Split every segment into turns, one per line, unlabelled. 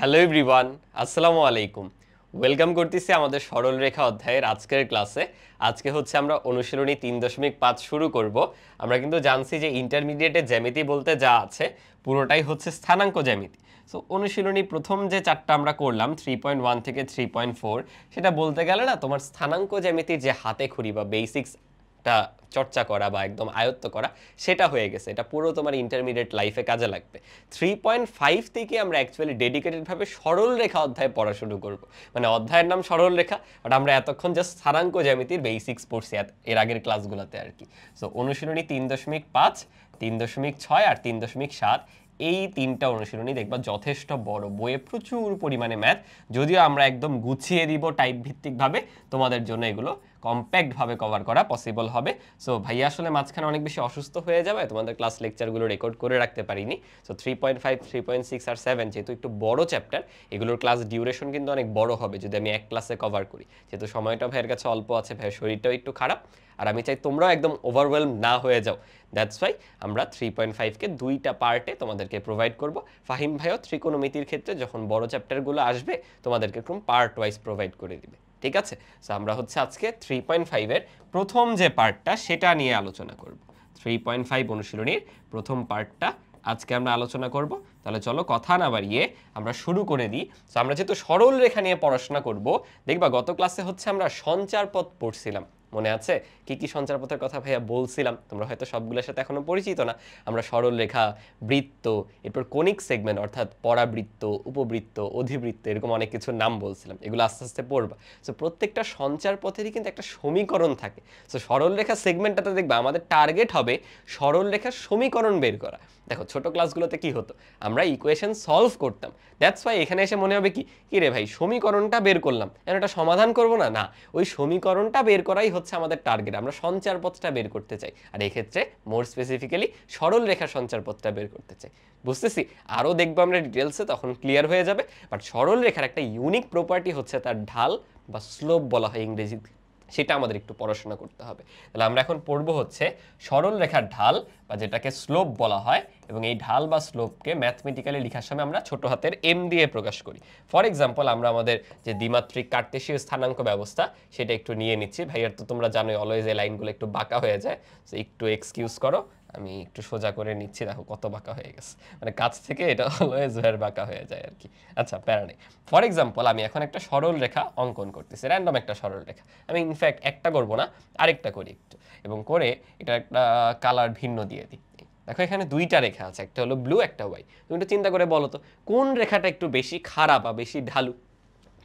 Hello everyone, আসসালামু আলাইকুম। Welcome করতেছি আমাদের সরল রেখা অধ্যায়ের আজকের ক্লাসে। আজকে হচ্ছে আমরা অনুশীলনী 3.5 শুরু করব। আমরা কিন্তু জানছি যে ইন্টারমিডিয়েটে জ্যামিতি বলতে যা আছে পুরোটাই হচ্ছে স্থানাঙ্ক জ্যামিতি। সো অনুশীলনী প্রথম যে চারটা আমরা করলাম 3.1 থেকে 3.4, সেটা বলতে গেলে না তোমার স্থানাঙ্ক জ্যামিতির যে হাতে খড়ি বা বেসিক্সটা চর্চা করা বা একদম আয়ত্ত করা সেটা হয়ে গেছে। এটা পুরো তোমার ইন্টারমিডিয়েট লাইফে কাজে লাগবে। 3.5 থেকে আমরা অ্যাকচুয়ালি ডেডিকেটেডভাবে সরল রেখা অধ্যায় পড়া শুরু করব। মানে অধ্যায়ের নাম সরল রেখা, বাট আমরা এতক্ষণ জাস্ট স্থানাঙ্ক জ্যামিতির বেসিক্স পড়ছি এর আগের ক্লাসগুলোতে আর কি। সো অনুশীলনী 3.5, 3.6 আর 3.7 এই তিনটা অনুশীলনী দেখবা যথেষ্ট বড়, বইয়ে প্রচুর পরিমাণে ম্যাথ, যদিও আমরা একদম গুছিয়ে দিব টাইপ ভিত্তিকভাবে, তোমাদের জন্য এগুলো কম্প্যাক্টভাবে কভার করা পসিবল হবে। সো ভাইয়া আসলে মাঝখানে অনেক বেশি অসুস্থ হয়ে যাবে, তোমাদের ক্লাস লেকচারগুলো রেকর্ড করে রাখতে পারিনি। সো 3.5, 3.6 আর 7 যেহেতু একটু বড় চ্যাপ্টার, এগুলোর ক্লাস ডিউরেশন কিন্তু অনেক বড় হবে যদি আমি এক ক্লাসে কভার করি। যেহেতু সময়টা ভাইয়ের কাছে অল্প আছে, ভাইয়ের শরীরটাও একটু খারাপ, আর আমি চাই তোমরাও একদম ওভারওয়েলম না হয়ে যাও। দ্যাটস ওয়াই আমরা 3.5কে দুইটা পার্টে তোমাদেরকে প্রোভাইড করব। ফাহিম ভাইও ত্রিকোণমিতির ক্ষেত্রে যখন বড় চ্যাপ্টারগুলো আসবে তোমাদেরকে একদম পার্ট ওয়াইজ প্রোভাইড করে দিবে, ঠিক আছে? সো আমরা হচ্ছে আজকে 3.5 এর প্রথম যে পার্টটা সেটা নিয়ে আলোচনা করব। 3.5 অনুশীলনীর প্রথম পার্টটা আজকে আমরা আলোচনা করব। তাহলে চলো কথা না বাড়িয়ে আমরা শুরু করে দিই। সো আমরা যেহেতু সরল রেখা নিয়ে পড়াশোনা করব, দেখবা গত ক্লাসে হচ্ছে আমরা সঞ্চার পথ পড়ছিলাম, মনে আছে? কি কি সঞ্চার পথের কথা ভাইয়া বলছিলাম, তোমরা হয়তো সবগুলোর সাথে এখনো পরিচিত না। আমরা সরল রেখা, বৃত্ত, এরপর কোনিক সেগমেন্ট অর্থাৎ পরাবৃত্ত, উপবৃত্ত, অধিবৃত্ত, এরকম অনেক কিছুর নাম বলছিলাম, এগুলো আস্তে আস্তে পড়বা। সো প্রত্যেকটা সঞ্চার পথেরই কিন্তু একটা সমীকরণ থাকে। সো সরল রেখা সেগমেন্টটাতে দেখবা আমাদের টার্গেট হবে সরল রেখার সমীকরণ বের করা। দেখো ছোট ক্লাসগুলোতে কি হতো, আমরা ইকুয়েশন সলভ করতাম। দ্যাটস ওয়াই এখানে এসে মনে হবে কি রে ভাই, সমীকরণটা বের করলাম, এটা সমাধান করব না, না, ওই সমীকরণটা বের করাই হচ্ছে আমাদের টার্গেট। আমরা সঞ্চার পথটা বের করতে চাই, আর এক্ষেত্রে মোর স্পেসিফিক্যালি সরল রেখা সঞ্চার পথটা বের করতে চাই। বুঝতেছি? আরও দেখবো আমরা ডিটেলসে, তখন ক্লিয়ার হয়ে যাবে। বাট সরল রেখার একটা ইউনিক প্রপার্টি হচ্ছে তার ঢাল বা স্লোপ বলা হয় ইংরেজিতে, সেটা আমাদের একটু পড়াশোনা করতে হবে। তাহলে আমরা এখন পড়বো হচ্ছে সরল রেখার ঢাল বা যেটাকে স্লোপ বলা হয়, এবং এই ঢাল বা স্লোপকে ম্যাথমেটিক্যালি লেখার সময় আমরা ছোট হাতের এম দিয়ে প্রকাশ করি। ফর এক্সাম্পল আমরা আমাদের যে দ্বিমাত্রিক কার্টেশীয় স্থানাঙ্ক ব্যবস্থা সেটা একটু নিয়ে নিচ্ছি। ভাইয়ার তো তোমরা জানোই অলওয়েজ এই লাইনগুলো একটু বাঁকা হয়ে যায়, তো একটু এক্সকিউজ করো, আমি একটু সোজা করে নিচ্ছি। দেখো কত বাঁকা হয়ে গেছে, মানে কাছ থেকে এটা অলওয়েজ ভের বাঁকা হয়ে যায় আর কি। আচ্ছা, প্যারা নেই। ফর এক্সাম্পল আমি এখন একটা সরল রেখা অঙ্কন করতেছি, র্যান্ডম একটা সরল রেখা। আমি ইনফ্যাক্ট একটা করবো না, আরেকটা করি একটু, এবং করে এটা একটা কালার ভিন্ন দিয়ে দিই। দেখো এখানে দুইটা রেখা আছে, একটা হলো ব্লু, একটা হোয়াইট। তুমি একটু চিন্তা করে বলো তো কোন রেখাটা একটু বেশি খারাপ বা বেশি ঢালু?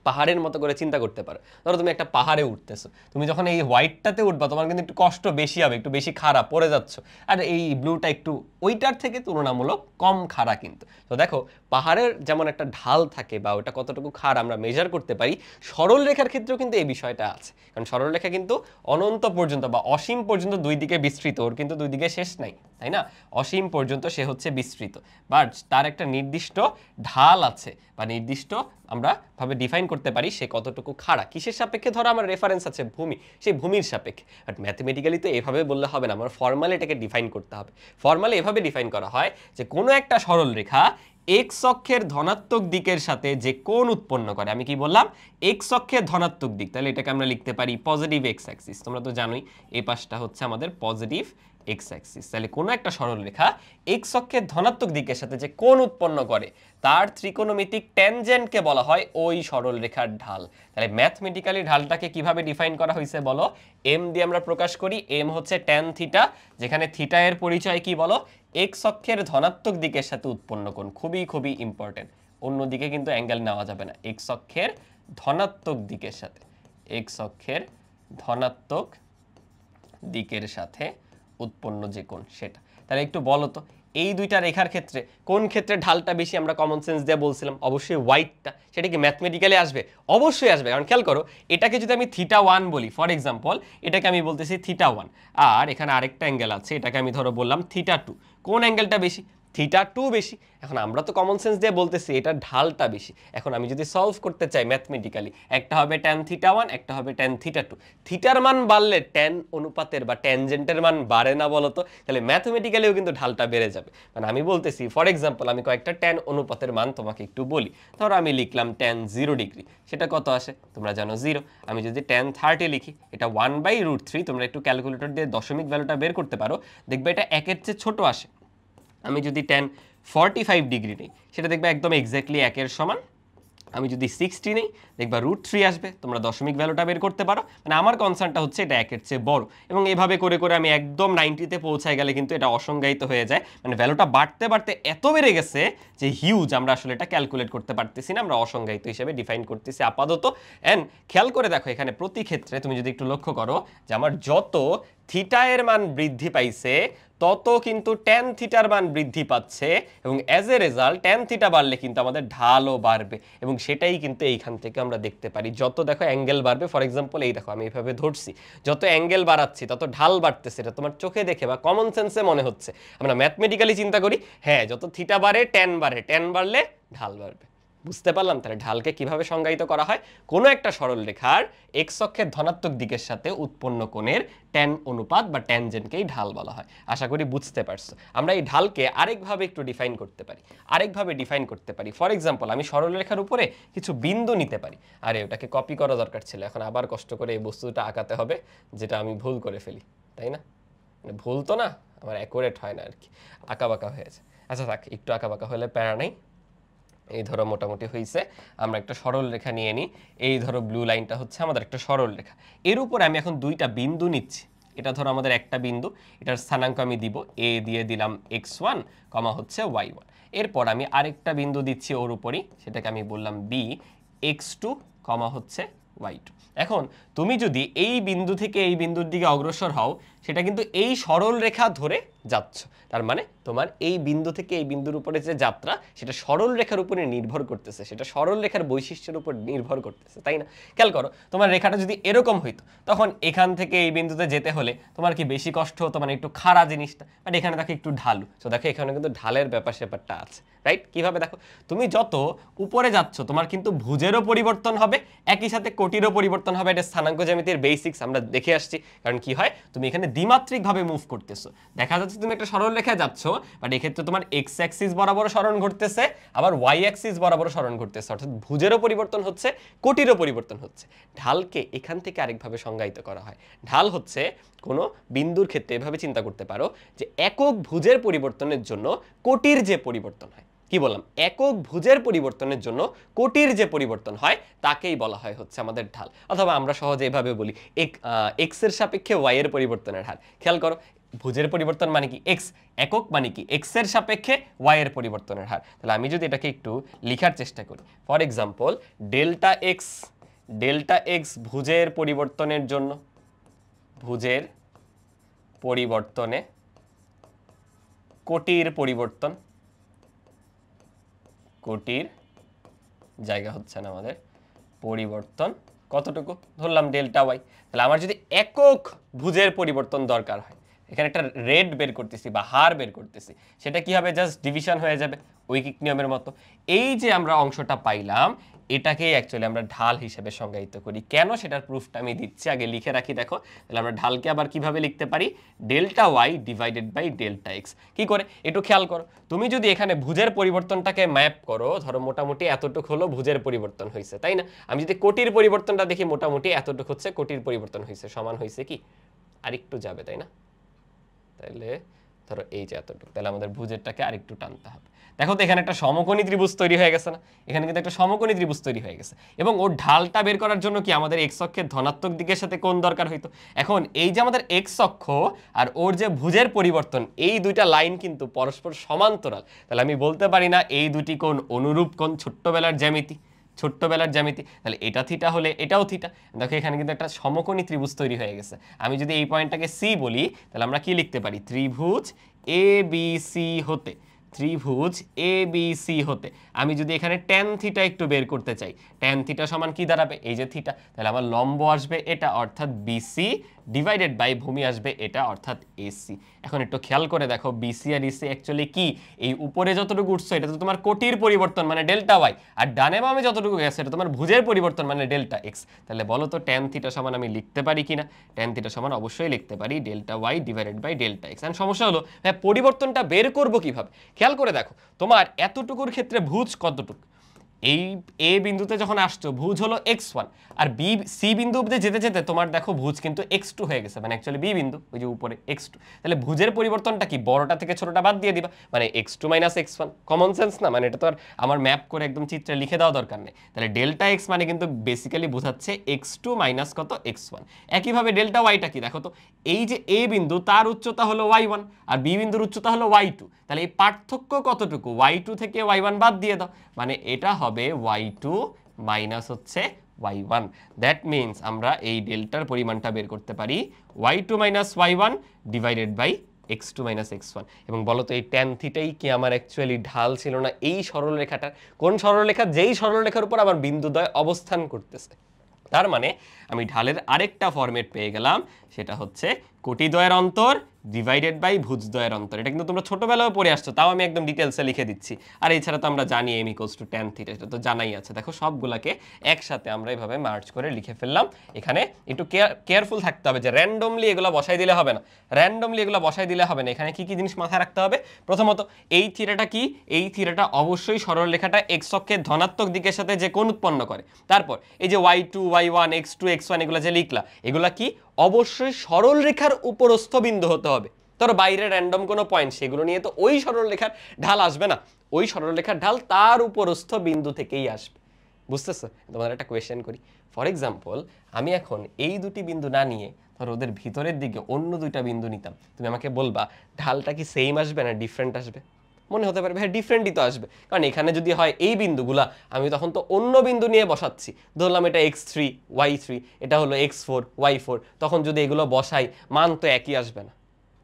পাহাড়ের মতো করে চিন্তা করতে পারো। ধরো তুমি একটা পাহাড়ে উঠতেছো, তুমি যখন এই হোয়াইটটাতে উঠবা তোমার কিন্তু একটু কষ্ট বেশি হবে, একটু বেশি খারাপ পড়ে যাচ্ছ, আর এই ব্লুটা একটু ওইটার থেকে তুলনামূলক কম খাড়া কিন্তু। তো দেখো পাহাড়ের যেমন একটা ঢাল থাকে বা ওটা কতটুকু খাড়া আমরা মেজার করতে পারি, সরল রেখার ক্ষেত্রেও কিন্তু এই বিষয়টা আছে। কারণ সরল রেখা কিন্তু অনন্ত পর্যন্ত বা অসীম পর্যন্ত দুই দিকে বিস্তৃত, ওর কিন্তু দুই দিকে শেষ নাই, তাই না? অসীম পর্যন্ত সে হচ্ছে বিস্তৃত, বাট তার একটা নির্দিষ্ট ঢাল আছে বা নির্দিষ্ট আমরা ভাবে ডিফাইন করতে পারি সে কতটুকু খাড়া। কিসের সাপেক্ষে? ধরো আমার রেফারেন্স আছে ভূমি, সেই ভূমির সাপেক্ষে। বাট ম্যাথমেটিক্যালি তো এভাবে বললে হবে না, আমার ফর্মালি এটাকে ডিফাইন করতে হবে। ফর্মালি এভাবে ডিফাইন করা হয় যে কোনো একটা সরল রেখা এক্স অক্ষের ধনাত্মক দিকের সাথে যে কোণ উৎপন্ন করে। আমি কি বললাম? এক্স অক্ষের ধনাত্মক দিক, তাহলে এটাকে আমরা লিখতে পারি পজিটিভ এক্স অ্যাক্সিস। তোমরা তো জানোই এই পাশটা হচ্ছে আমাদের পজিটিভ এক্স অ্যাক্সিস। তাহলে কোনো একটা সরল রেখা এক্স অক্ষের ধনাত্মক দিকের সাথে যে কোণ উৎপন্ন করে তার ত্রিকোণমিতিক ট্যানজেন্টকে বলা হয় ওই সরল রেখার ঢাল। তাহলে ম্যাথমেটিক্যালি ঢালটাকে কিভাবে ডিফাইন করা হয়েছে বলো? এম দিয়ে আমরা প্রকাশ করি। এম হচ্ছে ট্যান থিটা, যেখানে থিটা এর পরিচয় কি বলো? এক্স অক্ষের ধনাত্মক দিকের সাথে উৎপন্ন কোণ। খুবই খুবই ইম্পর্টেন্ট, অন্যদিকে কিন্তু অ্যাঙ্গেল নেওয়া যাবে না। এক্স অক্ষের ধনাত্মক দিকের সাথে, এক্স অক্ষের ধনাত্মক দিকের সাথে উৎপন্ন যে কোণ সেটা। তাহলে একটু বলো তো এই দুইটা রেখার ক্ষেত্রে কোন ক্ষেত্রে ঢালটা বেশি? আমরা কমন সেন্স দিয়ে বলছিলাম অবশ্যই হোয়াইটটা। সেটা কি ম্যাথমেটিক্যালি আসবে? অবশ্যই আসবে, কারণ খেয়াল করো এটাকে যদি আমি θ1 বলি, ফর এক্সাম্পল এটাকে আমি বলতেছি θ1, আর এখানে আরেকটা অ্যাঙ্গেল আছে, এটাকে আমি ধরো বললাম θ2। কোন অ্যাঙ্গেলটা বেশি? থিটা 2 বেশি। এখন আমরা তো কমন সেন্স দিয়ে বলতেছি এটা ঢালটা বেশি। এখন আমি যদি সলভ করতে চাই ম্যাথমেটিক্যালি, একটা হবে tan থিটা 1, একটা হবে tan থিটা 2। থিটার মান বাড়লে tan অনুপাতের বা ট্যানজেন্টের মান বাড়ে না বলো তো? তাহলে ম্যাথমেটিক্যালিও কিন্তু ঢালটা বেড়ে যাবে। মানে আমি বলতেছি ফর এক্সাম্পল আমি কয়েকটা tan অনুপাতের মান তোমাকে একটু বলি। ধরো আমি লিখলাম tan 0 ডিগ্রি, সেটা কত আসে তোমরা জানো 0। আমি যদি tan 30 লিখি, এটা 1/√3। তোমরা একটু ক্যালকুলেটর দিয়ে দশমিক ভ্যালুটা বের করতে পারো, দেখবে এটা একের চেয়ে ছোট আসে। আমি যদি tan 45 ডিগ্রি নেই, সেটা দেখবে একদম এক্স্যাক্টলি একের সমান। আমি যদি 60 নেই, দেখবা √3 আসবে। তোমরা দশমিক ভ্যালুটা বের করতে পারো। মানে আমার কনসার্নটা হচ্ছে এটা একের চেয়ে বড়, এবং এভাবে করে করে আমি একদম 90-তে পৌঁছায় গেলে কিন্তু এটা অসংজ্ঞায়িত হয়ে যায়। মানে ভ্যালুটা বাড়তে বাড়তে এত বেড়ে গেছে যে হিউজ, আমরা আসলে এটা ক্যালকুলেট করতে পারতেছি না, আমরা অসংজ্ঞায়িত হিসেবে ডিফাইন করতেছি আপাতত। অ্যান্ড খেয়াল করে দেখো এখানে প্রতি ক্ষেত্রে তুমি যদি একটু লক্ষ্য করো যে আমার যত থিটা এর মান বৃদ্ধি পাইছে তত কিন্তু tan থিটার মান বৃদ্ধি পাচ্ছে, এবং as a result tan theta বাড়লে কিন্তু আমাদের ঢালও বাড়বে। এবং সেটাই কিন্তু এইখান থেকে আমরা দেখতে পারি, যত দেখো অ্যাঙ্গেল বাড়বে, ফর এক্সাম্পল এই দেখো আমি এইভাবে ধরছি, যত অ্যাঙ্গেল বাড়াচ্ছি তত ঢাল বাড়তেছে। এটা তোমার চোখে দেখে বা কমন সেন্সে মনে হচ্ছে। আমরা ম্যাথমেটিক্যালি চিন্তা করি, হ্যাঁ যত থিটা বাড়ে tan বাড়ে, tan বাড়লে ঢাল বাড়বে। বুঝতে পারলাম তাহলে ঢালকে কিভাবে সংজ্ঞায়িত করা হয়? কোনো একটা সরল রেখার এক্স অক্ষের ধনাত্মক দিকের সাথে উৎপন্ন কোণের ট্যান অনুপাত বা ট্যানজেন্টকেই ঢাল বলা হয়। আশা করি বুঝতে পারছো। আমরা এই ঢালকে আরেকভাবে একটু ডিফাইন করতে পারি। ফর এক্সাম্পল আমি সরল রেখার উপরে কিছু বিন্দু নিতে পারি। আরে ওটাকে কপি করা দরকার ছিল, এখন আবার কষ্ট করে এই বস্তুটা আঁকাতে হবে, যেটা আমি ভুল করে ফেলি, তাই না? মানে ভুল তো না, আমার অ্যাকুরেট হয় না আর কি, আঁকাবাঁকা হয়েছে। আচ্ছা থাক, একটু আঁকাবাঁকা হলে প্যারা নেই। এই ধরো মোটামুটি হয়েছে। আমরা একটা সরল রেখা নিয়ে নিই। এই ধরো ব্লু লাইনটা হচ্ছে আমাদের একটা সরল রেখা। এর উপরে আমি এখন দুইটা বিন্দু নিচ্ছি। এটা ধরো আমাদের একটা বিন্দু, এটার স্থানাঙ্ক আমি দিব, এ দিয়ে দিলাম x1, হচ্ছে y1। এরপর আমি আরেকটা বিন্দু দিচ্ছি ওর উপরই, সেটাকে আমি বললাম বি, x2, হচ্ছে y2। এখন তুমি যদি এই বিন্দু থেকে এই বিন্দুর দিকে অগ্রসর হও, সেটা কিন্তু এই সরল রেখা ধরে যাচ্ছ। তার মানে তোমার এই বিন্দু থেকে এই বিন্দুর উপরে যে যাত্রা, সেটা সরল রেখার উপরে নির্ভর করতেছে, সেটা সরল রেখার বৈশিষ্ট্যের উপর নির্ভর করতেছে, তাই না? খেয়াল করো, তোমার রেখাটা যদি এরকম হইতো, তখন এখান থেকে এই বিন্দুতে যেতে হলে তোমার কি বেশি কষ্ট হতো? মানে একটু খাড়া জিনিসটা, বাট এখানে দেখো একটু ঢালু। তো দেখো এখানে কিন্তু ঢালের ব্যাপার স্যাপারটা আছে, রাইট? কিভাবে দেখো, তুমি যত উপরে যাচ্ছ তোমার কিন্তু ভুজেরও পরিবর্তন হবে, একই সাথে কোটিরও পরিবর্তন হবে। এটা স্থানাঙ্ক জ্যামিতির বেসিক্স আমরা দেখে আসছি। কারণ কি হয়, তুমি এখানে দ্বিমাত্রিকভাবে মুভ করতেছো। দেখা যাচ্ছে তুমি একটা সরল রেখায় যাচ্ছ, বাট এক্ষেত্রে তোমার এক্স অ্যাক্সিস বরাবর সরণ ঘটতেছে, আবার ওয়াই অ্যাক্সিস বরাবর সরণ ঘটতেছে। অর্থাৎ ভুজেরও পরিবর্তন হচ্ছে, কোটিরও পরিবর্তন হচ্ছে। ঢালকে এখান থেকে আরেকভাবে সংজ্ঞায়িত করা হয়। ঢাল হচ্ছে কোনো বিন্দুর ক্ষেত্রে এভাবে চিন্তা করতে পারো যে একক ভুজের পরিবর্তনের জন্য কোটির যে পরিবর্তন হয়, কি বললাম, একক ভুজের পরিবর্তনের জন্য কোটির যে পরিবর্তন হয় তাকেই বলা হয় হচ্ছে আমাদের ঢাল। অথবা আমরা সহজে এভাবে বলি এক্স এর সাপেক্ষে ওয়াই এর পরিবর্তনের হার। খেয়াল করো, ভুজের পরিবর্তন মানে কি এক্স, একক মানে কি এক্স এর সাপেক্ষে ওয়াই এর পরিবর্তনের হার। তাহলে আমি যদি এটাকে একটু লেখার চেষ্টা করি, ফর এক্সাম্পল ডেল্টা এক্স ভুজের পরিবর্তনের জন্য, ভুজের পরিবর্তনে কোটির পরিবর্তন, কোটির জায়গা হচ্ছে না আমাদের পরিবর্তন কতটুকু ধরলাম ডেল্টা ওয়াই। তাহলে আমার যদি একক ভুজের পরিবর্তন দরকার হয়, এখানে একটা রেট বের করতেছি বা হার বের করতেছি, সেটা কি হবে, জাস্ট ডিভিশন হয়ে যাবে ঐকিক নিয়মের মতো। এই যে আমরা অংশটা পাইলাম, এটাকেই অ্যাকচুয়ালি আমরা ঢাল হিসেবে সংজ্ঞায়িত করি। কেন, সেটার প্রুফটা আমি দিচ্ছি, আগে লিখে রাখি। দেখো তাহলে আমরা ঢালকে আবার কিভাবে লিখতে পারি, delta y divided by delta x. কি করে, একটু খেয়াল করো, তুমি যদি এখানে ভুজের পরিবর্তনটাকে ম্যাপ করো, ধরো মোটামুটি এতটুকু হলো ভুজের পরিবর্তন হয়েছে, তাই না? আমি যদি কোটির পরিবর্তনটা দেখি, মোটামুটি এতটুকু হচ্ছে কোটির পরিবর্তন হয়েছে, সমান হয়েছে কি, আর একটু যাবে, তাই না? তাহলে ধরো এই যে এতটুকু, তাহলে আমাদের ভুজেরটাকে আরেকটু টানতে হবে। দেখো তো এখানে একটা সমকোণী ত্রিভুজ তৈরি হয়ে গেছে না? এখানে কিন্তু একটা সমকোণী ত্রিভুজ তৈরি হয়ে গেছে, এবং ওর ঢালটা বের করার জন্য কি আমাদের এক্স অক্ষের ধনাত্মক দিকের সাথে কোণ দরকার হইতো। এখন এই যে আমাদের এক্স অক্ষ আর ওর যে ভুজের পরিবর্তন, এই দুইটা লাইন কিন্তু পরস্পর সমান্তরাল। তাহলে আমি বলতে পারি না এই দুটি কোণ অনুরূপ কোণ, ছোট্টবেলার জ্যামিতি, তাহলে এটা থিটা হলে এটাও থিটা। দেখো এখানে কিন্তু একটা সমকোণী ত্রিভুজ তৈরি হয়ে গেছে। আমি যদি এই পয়েন্টটাকে সি বলি, তাহলে আমরা কি লিখতে পারি, ত্রিভুজ এ বি সি হতে, ত্রিভুজ এ বি সি হতে আমি যদি এখানে ট্যান থিটা একটু বের করতে চাই, ট্যান থিটা সমান কি দাঁড়াবে, এই যে থিটা, তাহলে আমার লম্ব আসবে এটা, অর্থাৎ বিসি ডিভাইডেড বাই ভূমি আসবে এটা অর্থাৎ এসি। এখন একটু খেয়াল করে দেখো বিসি আর ইসি অ্যাকচুয়ালি কি, এই উপরে যতটুকু উঠছে এটা তো তোমার কোটির পরিবর্তন মানে ডেল্টা ওয়াই, আর ডানে বামে যতটুকু গেছে এটা তোমার ভুজের পরিবর্তন মানে ডেল্টা এক্স। তাহলে বলো তো ট্যান থিটা সমান আমি লিখতে পারি কিনা? ট্যান থিটা সমান অবশ্যই লিখতে পারি delta y divided by delta x. And সমস্যা হলো হ্যাঁ পরিবর্তনটা বের করব কিভাবে? খেয়াল করে দেখো তোমার এতটুকুর ক্ষেত্রে ভুজ কতটুকু, এই এ বিন্দুতে যখন আসছো ভুজ হলো x1, আর বি সি বিন্দু অবধি যেতে যেতে তোমার দেখো ভুজ কিন্তু x2 হয়ে গেছে, মানে অ্যাকচুয়ালি বি বিন্দু ওই যে উপরে x2। তাহলে ভুজের পরিবর্তনটা কি, বড়টা থেকে ছোটটা বাদ দিয়ে দিবা, মানে x2 minus x1। Common sense না? মানে এটা তো আর আমার ম্যাপ করে একদম চিত্রে লিখে দেওয়া দরকার নেই। তাহলে ডেল্টা এক্স মানে কিন্তু বেসিক্যালি বোঝাচ্ছে x2 মাইনাস কত x1। একইভাবে ডেল্টা ওয়াইটা কি দেখো তো, এই যে এ বিন্দু তার উচ্চতা হলো y1 আর বি বিন্দুর উচ্চতা হলো y2, তাহলে এই পার্থক্য কতটুকু, y2 থেকে y1 বাদ দিয়ে দাও, মানে এটা হবে y2 মাইনাস হচ্ছে y1। দ্যাট মিনস আমরা এই ডেল্টার পরিমাণটা বের করতে পারি y2 minus y1 divided by x2 minus x1। এবং বলো তো এই ট্যান থিটাই কি আমার অ্যাকচুয়ালি ঢাল ছিল না এই সরলরেখাটার? কোন সরলরেখা? যেই সরলরেখার উপর আমার বিন্দুদ্বয় অবস্থান করতেছে। তার মানে আমি ঢালের আরেকটা ফরম্যাট পেয়ে গেলাম, সেটা হচ্ছে কোটিদ্বয়ের অন্তর ডিভাইডেড বাই ভুজদ্বয়ের অন্তর। এটা কিন্তু তোমরা ছোটবেলায় পড়ে আসছো, তাও আমি একদম ডিটেলসে লিখে দিচ্ছি। আর এছাড়া তো আমরা জানি m equals to tan theta, এটা তো জানাই আছে। দেখো সবগুলাকে একসাথে আমরা এইভাবে মার্জ করে লিখে ফেললাম। এখানে একটু কেয়ারফুল থাকতে হবে যে র্যান্ডমলি এগুলো বসাই দিলে হবে না, র্যান্ডমলি এগুলো বসাই দিলে হবে না। এখানে কি কি জিনিস মাথায় রাখতে হবে? প্রথমত এই থিটাটা কি, এই থিটাটা অবশ্যই সরলরেখাটা এক্স অক্ষের ধনাত্মক দিকের সাথে যে কোণ উৎপন্ন করে। তারপর এই যে y2 y1 x2 x1 এগুলো যে লিখলা, এগুলা কি অবশ্যই সরলরেখার উপরস্থ বিন্দু হতে হবে। ধরো বাইরে র্যান্ডম কোনো পয়েন্ট, সেগুলো নিয়ে তো ওই সরলরেখার ঢাল আসবে না, ওই সরলরেখার ঢাল তার উপরস্থ বিন্দু থেকেই আসবে। বুঝতেছো? তোমাদের একটা কোয়েশ্চেন করি। ফর এক্সাম্পল আমি এখন এই দুটি বিন্দু না নিয়ে ধরো ওদের ভিতরের দিকে অন্য দুইটা বিন্দু নিতাম, তুমি আমাকে বলবা ঢালটা কি সেম আসবে না ডিফারেন্ট আসবে? মনে হতে পারে হ্যাঁ ডিফারেন্টই তো আসবে, কারণ এখানে যদি হয় এই বিন্দুগুলা আমি তখন তো অন্য বিন্দু নিয়ে বসাচ্ছি। ধরলাম এটা x3 y3, এটা হলো x4 y4, তখন যদি এগুলো বসাই মান তো একই আসবে না।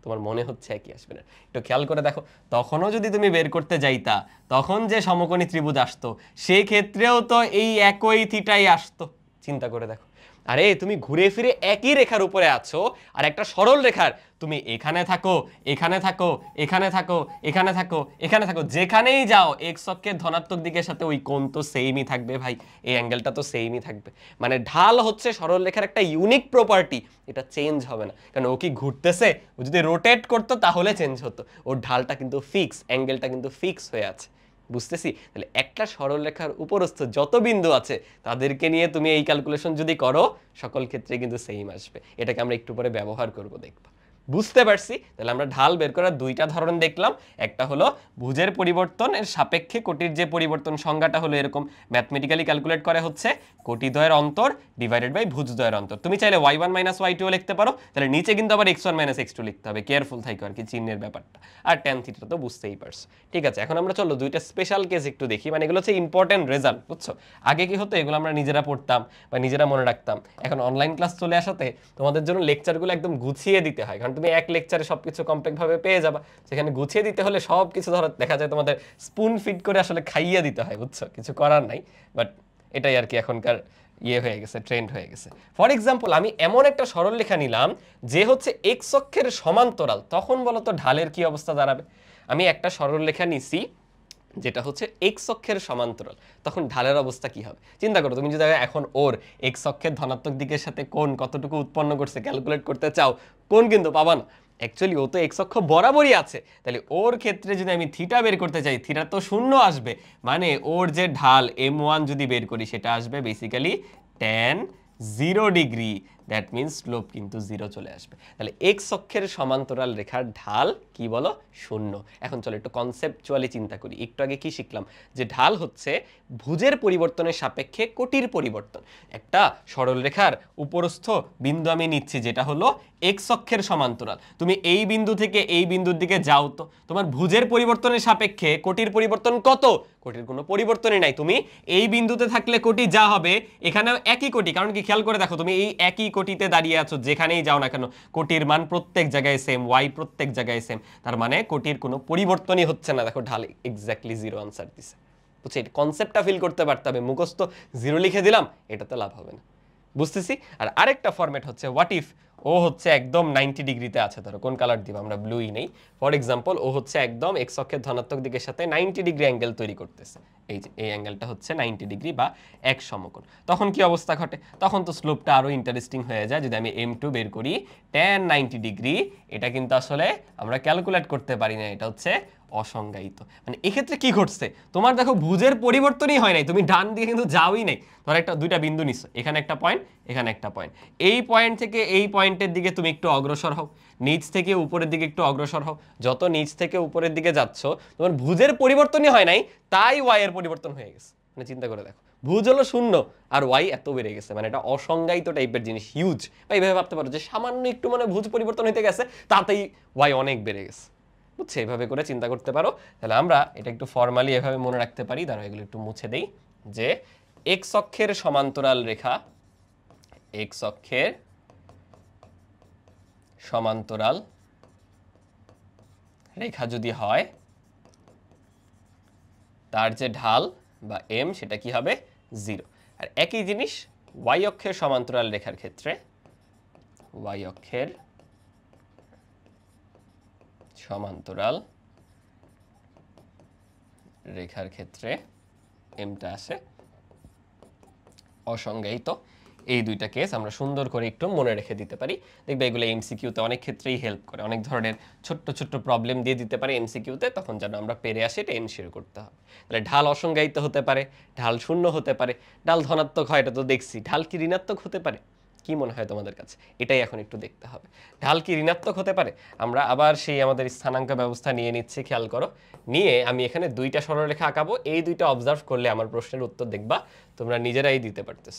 তোমার মনে হচ্ছে একই আসবে না? একটু খেয়াল করে দেখো, তখনও যদি তুমি বের করতে যাইতা তখন যে সমকোণী ত্রিভুজ আসতো সেই ক্ষেত্রেও তো এই একই থিটাই আসতো। চিন্তা করে দেখো, আরে তুমি ঘুরে ফিরে একই রেখার উপরে আছো, আর একটা সরল রেখার তুমি এখানে থাকো এখানে থাকো এখানে থাকো এখানে থাকো এখানে থাকো, যেখানেই যাও এক্স অক্ষের ধনাত্মক দিকের সাথে ওই কোণ তো সেমই থাকবে ভাই, এই অ্যাঙ্গেলটা তো সেমই থাকবে। মানে ঢাল হচ্ছে সরল রেখার একটা ইউনিক প্রপার্টি, এটা চেঞ্জ হবে না। কারণ ও কি ঘুরতেছে, ও যদি রোটেট করতো তাহলে চেঞ্জ হতো, ওর ঢালটা কিন্তু ফিক্স, অ্যাঙ্গেলটা কিন্তু ফিক্স হয়ে আছে। বুঝতেছি? তাহলে একটা সরলরেখার উপরস্থ যত বিন্দু আছে তাদেরকে নিয়ে তুমি এই ক্যালকুলেশন যদি করো সকল ক্ষেত্রে কিন্তু সেম আসবে। এটাকে আমরা একটু পরে ব্যবহার করব, দেখবা। বুঝতে পারছি? তাহলে আমরা ঢাল বের করার দুইটা ধরন দেখলাম। একটা হলো ভুজের পরিবর্তনের সাপেক্ষে কোটির যে পরিবর্তন, সংজ্ঞাটা হলো এরকম, ম্যাথমেটিক্যালি ক্যালকুলেট করে হচ্ছে কোটিদ্বয়ের অন্তর ডিভাইডেড বাই ভুজদ্বয়ের অন্তর। তুমি চাইলে y1 মাইনাস y2 লিখতে পারো, তাহলে নিচে কিন্তু আবার x1 মাইনাস x2 লিখতে হবে। কেয়ারফুল থাকো আর কি চিহ্নের ব্যাপারটা। আর ট্যান থিটা তো বুঝতেই পারছো। ঠিক আছে, এখন আমরা চলো দুইটা স্পেশাল কেস একটু দেখি। মানে এগুলো হচ্ছে ইম্পর্টেন্ট রেজাল্ট, বুঝছো? আগে কি হতো, এগুলো আমরা নিজেরা পড়তাম বা নিজেরা মনে রাখতাম। এখন অনলাইন ক্লাস চলে আসাতে তোমাদের জন্য লেকচারগুলো একদম গুছিয়ে দিতে হয়, কারণ তুমি এক লেকচারে সবকিছু কমপ্লিট ভাবে পেয়ে যাবা। সেখানে গুছিয়ে দিতে হলে সবকিছু ধরো দেখা যায় তোমাদের স্পুন ফিড করে আসলে খাইয়ে দিতে হয়, বুঝছো? কিছু করার নাই, বাট এটাই আর কি এখনকার ইয়ে হয়ে গেছে, ট্রেন্ড হয়ে গেছে। ফর এক্সাম্পল আমি এমন একটা সরলরেখা নিলাম যে হচ্ছে এক্স অক্ষের সমান্তরাল, তখন বলো তো ঢালের কি অবস্থা দাঁড়াবে? আমি একটা সরলরেখা নিছি যেটা হচ্ছে এক্স অক্ষের সমান্তরাল, তখন ঢালের অবস্থা কি হবে? চিন্তা করো, তুমি যদি এখন ওর এক্স অক্ষের ধনাত্মক দিকের সাথে কোণ কতটুকু উৎপন্ন করছে ক্যালকুলেট করতে চাও, কোণ কিন্তু পাবা না। অ্যাকচুয়ালি ও তো এক্স অক্ষ বরাবরই আছে, তাহলে ওর ক্ষেত্রে যদি আমি থিটা বের করতে চাই, থিটা তো শূন্য আসবে, মানে ওর যে ঢাল m1 যদি বের করি সেটা আসবে basically tan 0 degree. That means slope কিন্তু 0 চলে আসবে। তাহলে এক্স অক্ষের সমান্তরাল রেখার ঢাল কি বলো? শূন্য। এখন চলো একটু কনসেপচুয়ালি চিন্তা করি। একটু আগে কি শিখলাম? যে ঢাল হচ্ছে ভুজের পরিবর্তনের সাপেক্ষে কোটির পরিবর্তন। একটা সরল রেখার উপরস্থ বিন্দু আমি নিচ্ছি যেটা হলো এক্স অক্ষের সমান্তরাল। তুমি এই বিন্দু থেকে এই বিন্দুর দিকে যাও, তো তোমার ভুজের পরিবর্তনের সাপেক্ষে কোটির পরিবর্তন কত? কোটির কোনো পরিবর্তনই নাই। তুমি এই বিন্দুতে থাকলে কোটি যা হবে এখানেও একই কোটি, কারণ কি খেয়াল করে দেখো, তুমি এই একই কোটিতে দাঁড়িয়ে আছো, যেখানেই যাও না কেন কোটির মান প্রত্যেক জায়গায় সেম, ওয়াই প্রত্যেক জায়গায় সেম, তার মানে কোটির কোনো পরিবর্তনই হচ্ছে না। দেখো ঢাল এক্স্যাক্টলি 0 আনসার দিছে। বুঝছো? এই কনসেপ্টটা ফিল করতে পারতে হবে। মুখস্থ 0 লিখে দিলাম, এটাতে লাভ হবে না। বুঝতেছি। আর আরেকটা ফরম্যাট হচ্ছে হোয়াট ইফ ও হচ্ছে একদম 90 ডিগ্রিতে আছে, ধরো কোন কালার দিব আমরা, ব্লুই নেই ফর এক্সাম্পল, ও হচ্ছে একদম এক্স অক্ষের ধনাত্মক দিকের সাথে 90 ডিগ্রি অ্যাঙ্গেল তৈরি করতেছে, এই যে এই অ্যাঙ্গেলটা হচ্ছে 90 ডিগ্রি বা এক সমকোণ। তখন কি অবস্থা ঘটে? তখন তো স্লোপটা আরো ইন্টারেস্টিং হয়ে যায়। যদি আমি m2 বের করি tan 90 ডিগ্রি, এটা কিন্তু আসলে আমরা ক্যালকুলেট করতে পারি না, এটা হচ্ছে অসংজ্ঞায়িত। মানে এক্ষেত্রে কি ঘটছে, তোমার দেখো ভুজের পরিবর্তনই হয় নাই, তুমি ডান দিকে কিন্তু যাওই নাই। ধর একটা দুইটা বিন্দু নিছো, এখানে একটা পয়েন্ট, এখানে একটা পয়েন্ট, এই পয়েন্ট থেকে এই পয়েন্টের দিকে তুমি একটু অগ্রসর হও, নিচ থেকে উপরের দিকে একটু অগ্রসর হও, যত নিচ থেকে উপরের দিকে যাচ্ছ তোমার ভুজের পরিবর্তনই হয় নাই, তাই ওয়াই এর পরিবর্তন হয়ে গেছে। মানে চিন্তা করে দেখো, ভুজ হলো 0 আর ওয়াই এত বেড়ে গেছে, মানে এটা অসংজ্ঞায়িত টাইপের জিনিস, হিউজ। বা এইভাবে ভাবতে পারো যে সামান্য একটু মানে ভুজ পরিবর্তন হইতে গেছে, তাতেই ওয়াই অনেক বেড়ে গেছে, বুঝছে? এভাবে করে চিন্তা করতে পারো। তাহলে আমরা এটা একটু ফর্মালি এভাবে মনে রাখতে পারি, দাঁড়াও এগুলো একটু মুছে দেই, যে এক্স অক্ষের সমান্তরাল রেখা, এক্স অক্ষের সমান্তরাল রেখা যদি হয়, তার যে ঢাল বা এম সেটা কি হবে? 0। আর একই জিনিস ওয়াই অক্ষের সমান্তরাল রেখার ক্ষেত্রে, ওয়াই অক্ষের সমান্তরাল রেখার ক্ষেত্রে এমটা আসে অসংজ্ঞায়িত। এই দুইটা কেস আমরা সুন্দর করে একটু মনে রেখে দিতে পারি, দেখবে এগুলো এমসিকিউতে অনেক ক্ষেত্রেই হেল্প করে, অনেক ধরনের ছোট্ট ছোট্ট প্রবলেম দিয়ে দিতে পারে এমসিকিউতে, তখন যেন আমরা পেরে আসি এটা এনশিওর করতে হবে। তাহলে ঢাল অসংজ্ঞায়িত হতে পারে, ঢাল শূন্য হতে পারে, ঢাল ধনাত্মক হয় এটা তো দেখছি, ঢাল কি ঋণাত্মক হতে পারে? কি মনে হয় তোমাদের কাছে? এটাই এখন একটু দেখতে হবে, ঢাল কি ঋণাত্মক হতে পারে? আমরা আবার সেই আমাদের স্থানাঙ্ক ব্যবস্থা নিয়ে নিচ্ছি, খেয়াল করো, নিয়ে আমি এখানে দুইটা সরলরেখা আঁকাবো, এই দুইটা অবজার্ভ করলে আমার প্রশ্নের উত্তর দেখবা তোমরা নিজেরাই দিতে পারতেছ,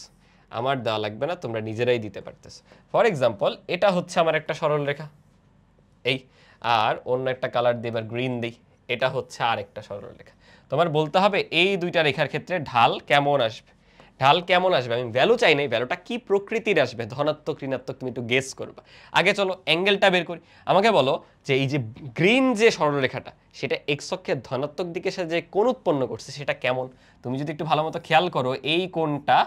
আমার দেওয়া লাগবে না, তোমরা নিজেরাই দিতে পারতেছো। ফর এক্সাম্পল এটা হচ্ছে আমার একটা সরলরেখা, এই, আর অন্য একটা কালার দিয়ে এবার গ্রিন দিই, এটা হচ্ছে আর একটা সরলরেখা। তোমার বলতে হবে এই দুইটা রেখার ক্ষেত্রে ঢাল কেমন আসবে, ঢাল কেমন আসবে, আমি ভ্যালু চাই নাই, ভ্যালুটা কি প্রকৃতির আসবে, ধনাত্মক ঋণাত্মক তুমি একটু গেস করবা। আগে চলো অ্যাঙ্গেলটা বের করি, আমাকে বলো যে এই যে গ্রিন যে সরলরেখাটা সেটা এক্স অক্ষের ধনাত্মক দিকে সে যে কোণ উৎপন্ন করছে সেটা কেমন। তুমি যদি একটু ভালো মতো খেয়াল করো, এই কোণটা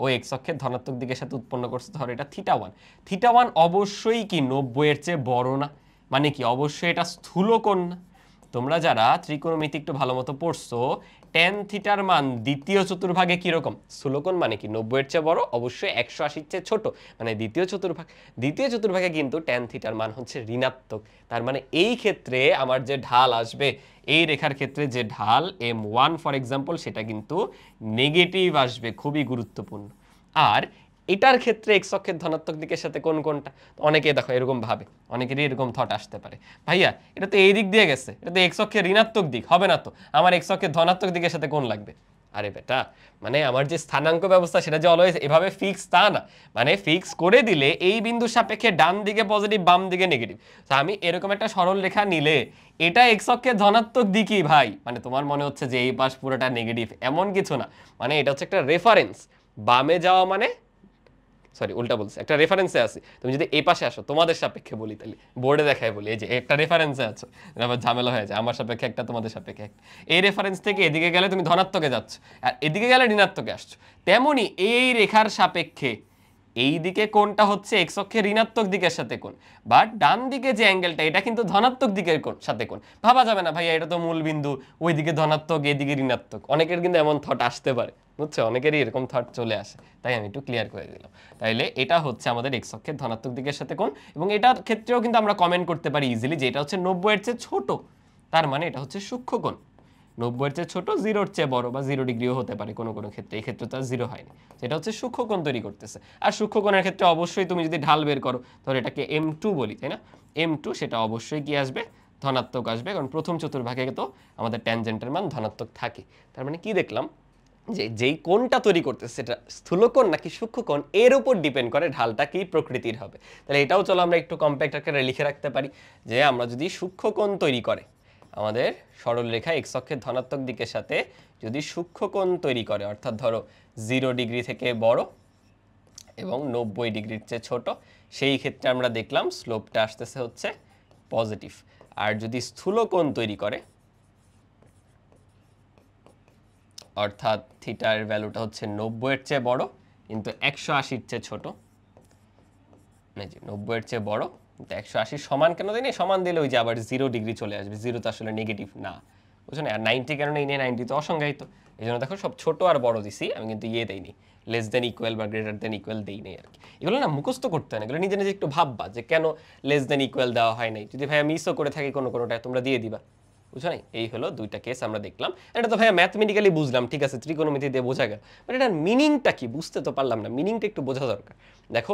ও এক্স অক্ষের ধনাত্মক দিকের সাথে উৎপন্ন করছে, ধরো এটা θ1, θ1 অবশ্যই কি 90 এর চেয়ে বড় না, মানে কি অবশ্যই এটা স্থূলকোণ না। তোমরা যারা ত্রিকোণমিতি একটু ভালো মতো পড়ছো, tan থিটার মান দ্বিতীয় চতুর্ভাগে কিরকম, স্থূলকোণ মানে কি 90 এর চেয়ে বড়, অবশ্যই 180 এর চেয়ে ছোট, মানে দ্বিতীয় চতুর্ভাগ, দ্বিতীয় চতুর্ভাগে কিন্তু tan থিটার মান হচ্ছে ঋণাত্মক। তার মানে এই ক্ষেত্রে আমার যে ঢাল আসবে, এই রেখার ক্ষেত্রে যে ঢাল m1 ফর এক্সাম্পল, সেটা কিন্তু নেগেটিভ আসবে, খুবই গুরুত্বপূর্ণ। আর এটার ক্ষেত্রে এক্স অক্ষের ধনাত্মক দিকের সাথে কোন কোনটা, অনেকে দেখো এরকম ভাবে, অনেকেরই এরকম থট আসতে পারে, ভাইয়া এটা তো এই দিক দিয়ে গেছে, এটা তো এক্স অক্ষের ঋণাত্মক দিক, হবে না তো, আমার এক্স অক্ষের ধনাত্মক দিকের সাথে কোন লাগবে। আরে বেটা, মানে আমার যে স্থানাঙ্ক ব্যবস্থা সেটা যে অলওয়েজ এভাবে ফিক্স তা না, মানে ফিক্স করে দিলে এই বিন্দুর সাপেক্ষে ডান দিকে পজিটিভ বাম দিকে নেগেটিভ। তো আমি এরকম একটা সরল রেখা নিলে এটা এক্স অক্ষের ধনাত্মক দিকই ভাই, মানে তোমার মনে হচ্ছে যে এই পাশ পুরোটা নেগেটিভ, এমন কিছু না, মানে এটা হচ্ছে একটা রেফারেন্স, বামে যাওয়া মানে, সরি উল্টা বলছি, একটা রেফারেন্সে আছি, তুমি যদি এই পাশে আসো, তোমাদের সাপেক্ষে বলি, তাহলে বোর্ডে দেখায় বলি, এই যে একটা রেফারেন্সে আছো, আবার ঝামেলা হয়ে যায়, আমার সাপেক্ষে একটা তোমাদের সাপেক্ষে একটা, এই রেফারেন্স থেকে এদিকে গেলে তুমি ধনাত্মকে যাচ্ছ, আর এদিকে গেলে ঋণাত্মকে আসছো, তেমনি এই রেখার সাপেক্ষে এই দিকে কোণটা হচ্ছে এক্স অক্ষের ঋণাত্মক দিকের সাথে কোণ, বাট ডান দিকে যে অ্যাঙ্গেলটা এটা কিন্তু ধনাত্মক দিকের সাথে কোণ। ভাবা যাবে না ভাইয়া এটা তো মূল বিন্দু, ওইদিকে ধনাত্মক এদিকে ঋণাত্মক, অনেকের কিন্তু এমন থট আসতে পারে, বুঝছো, অনেকেরই এরকম থট চলে আসে, তাই আমি একটু ক্লিয়ার করে দিলাম। তাইলে এটা হচ্ছে আমাদের এক্স অক্ষের ধনাত্মক দিকের সাথে কোণ, এবং এটার ক্ষেত্রেও কিন্তু আমরা কমেন্ট করতে পারি ইজিলি যে এটা হচ্ছে 90 এর চেয়ে ছোট, তার মানে এটা হচ্ছে সূক্ষ্মকোণ, 90 এর চেয়ে ছোট, 0 এর চেয়ে বড়, বা 0 ডিগ্রিও হতে পারে কোনো কোনো ক্ষেত্রে, এই ক্ষেত্রে তো আর 0 হয়নি, সেটা হচ্ছে সূক্ষ্মকোণ তৈরি করতেছে। আর সূক্ষ্মকোণের ক্ষেত্রে অবশ্যই তুমি যদি ঢাল বের করো, তাহলে এটাকে m2 বলি, তাই না, m2 সেটা অবশ্যই কি আসবে, ধনাত্মক আসবে, কারণ প্রথম চতুর্ভাগে তো আমাদের ট্যানজেন্টের মান ধনাত্মক থাকে। তার মানে কি দেখলাম, যে যেই কোণটা তৈরি করতেছে সেটা স্থূলকোণ নাকি সূক্ষ্মকোণ, এর উপর ডিপেন্ড করে ঢালটা কি প্রকৃতির হবে। তাহলে এটাও চলো আমরা একটু কম্প্যাক্ট আকারে লিখে রাখতে পারি, যে আমরা যদি সূক্ষ্মকোণ তৈরি করে, আমাদের সরল রেখা এক্স অক্ষের ধনাত্মক দিকের সাথে যদি সূক্ষ্মকোণ তৈরি করে, অর্থাৎ ধরো 0 ডিগ্রি থেকে বড় এবং 90 ডিগ্রির চেয়ে ছোট, সেই ক্ষেত্রে আমরা দেখলাম স্লোপটা আসতেছে হচ্ছে পজিটিভ। আর যদি স্থূলকোণ তৈরি করে, অর্থাৎ থিটার ভ্যালুটা হচ্ছে 90 এর চেয়ে বড় কিন্তু 180-র চেয়ে ছোট, না জি 90-এর চেয়ে বড়, কিন্তু 180 সমান কেন দিই না? সমান দিলে ওই যে আবার 0 ডিগ্রি চলে আসবে, 0 তো আসলে নেগেটিভ না, বুঝছো না? আর 90 কেন নেই, 90 তো অসংজ্ঞায়িত, এই জন্য দেখো সব ছোট আর বড় দিছি, আমি কিন্তু দেইনি, লেস দেন ইকুয়াল বা গ্রেটার দেন ইকুয়াল দেই নাই আর কি। এগুলো না মুখস্থ করতে হয় না, এগুলো নিজে নিজে একটু ভাববা যে কেন লেস দেন ইকুয়াল দেওয়া হয় নাই, যদি ভাইয়া মিসও করে থাকি কোনোটা তোমরা দিয়ে দিবা, বুঝছো নাই? এই হলো দুইটা কেস আমরা দেখলাম। এটা তো ভাইয়া ম্যাথমেটিক্যালি বুঝলাম, ঠিক আছে, ত্রিকোণমিতি দিয়ে বোঝা গেল, বাট এটার মিনিংটা কি বুঝতে তো পারলাম না, মিনিংটা একটু বোঝা দরকার। দেখো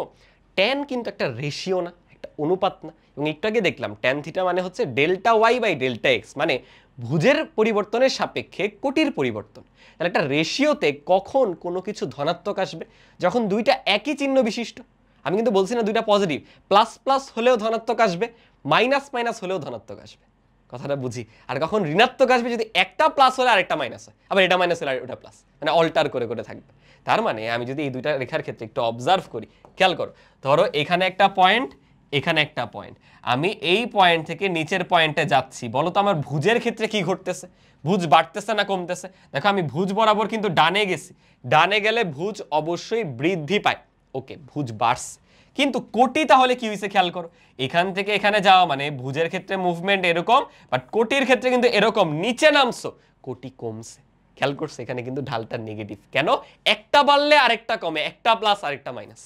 ট্যান কিন্তু একটা রেশিও না, একটা অনুপাত না, এবং একটু আগে দেখলাম ট্যান থিটা মানে হচ্ছে delta y by delta x, মানে ভুজের পরিবর্তনের সাপেক্ষে কোটির পরিবর্তন। তাহলে একটা রেশিওতে কখন কোনো কিছু ধনাত্মক আসবে? যখন দুইটা একই চিহ্ন বিশিষ্ট। আমি কিন্তু বলছি না দুইটা পজিটিভ, প্লাস প্লাস হলেও ধনাত্মক আসবে, মাইনাস মাইনাস হলেও ধনাত্মক আসবে, কথাটা বুঝি। আর কখন ঋণাত্মক আসবে? যদি একটা প্লাস হলে আরেকটা মাইনাস হয়, আবার এটা মাইনাস হলে ওটা প্লাস, মানে অল্টার করে করে থাকবে। তার মানে আমি যদি এই দুইটা রেখার ক্ষেত্রে একটু অবজার্ভ করি, খেয়াল করো, ধরো এখানে একটা পয়েন্ট, এখানে একটা পয়েন্ট, আমি এই পয়েন্ট থেকে নিচের পয়েন্টে যাচ্ছি, বলো তো আমার ভুজের ক্ষেত্রে কি ঘটতেছে? ভুজ বাড়তেছে না কমতেছে? দেখো আমি ভুজ বরাবর কিন্তু ডানে গেছি, ডানে গেলে ভুজ অবশ্যই বৃদ্ধি পায়, ওকে ভুজ বাড়ছে। কিন্তু কোটি তাহলে কি হয়েছে খেয়াল করো, এখান থেকে এখানে যাওয়া মানে ভুজের ক্ষেত্রে মুভমেন্ট এরকম, বাট কোটির ক্ষেত্রে কিন্তু এরকম, নিচে নামছো কোটি কমছে। খেয়াল করছো এখানে কিন্তু ঢালটা নেগেটিভ, কেন? একটা বাড়লে আরেকটা কমে, একটা প্লাস আরেকটা মাইনাস।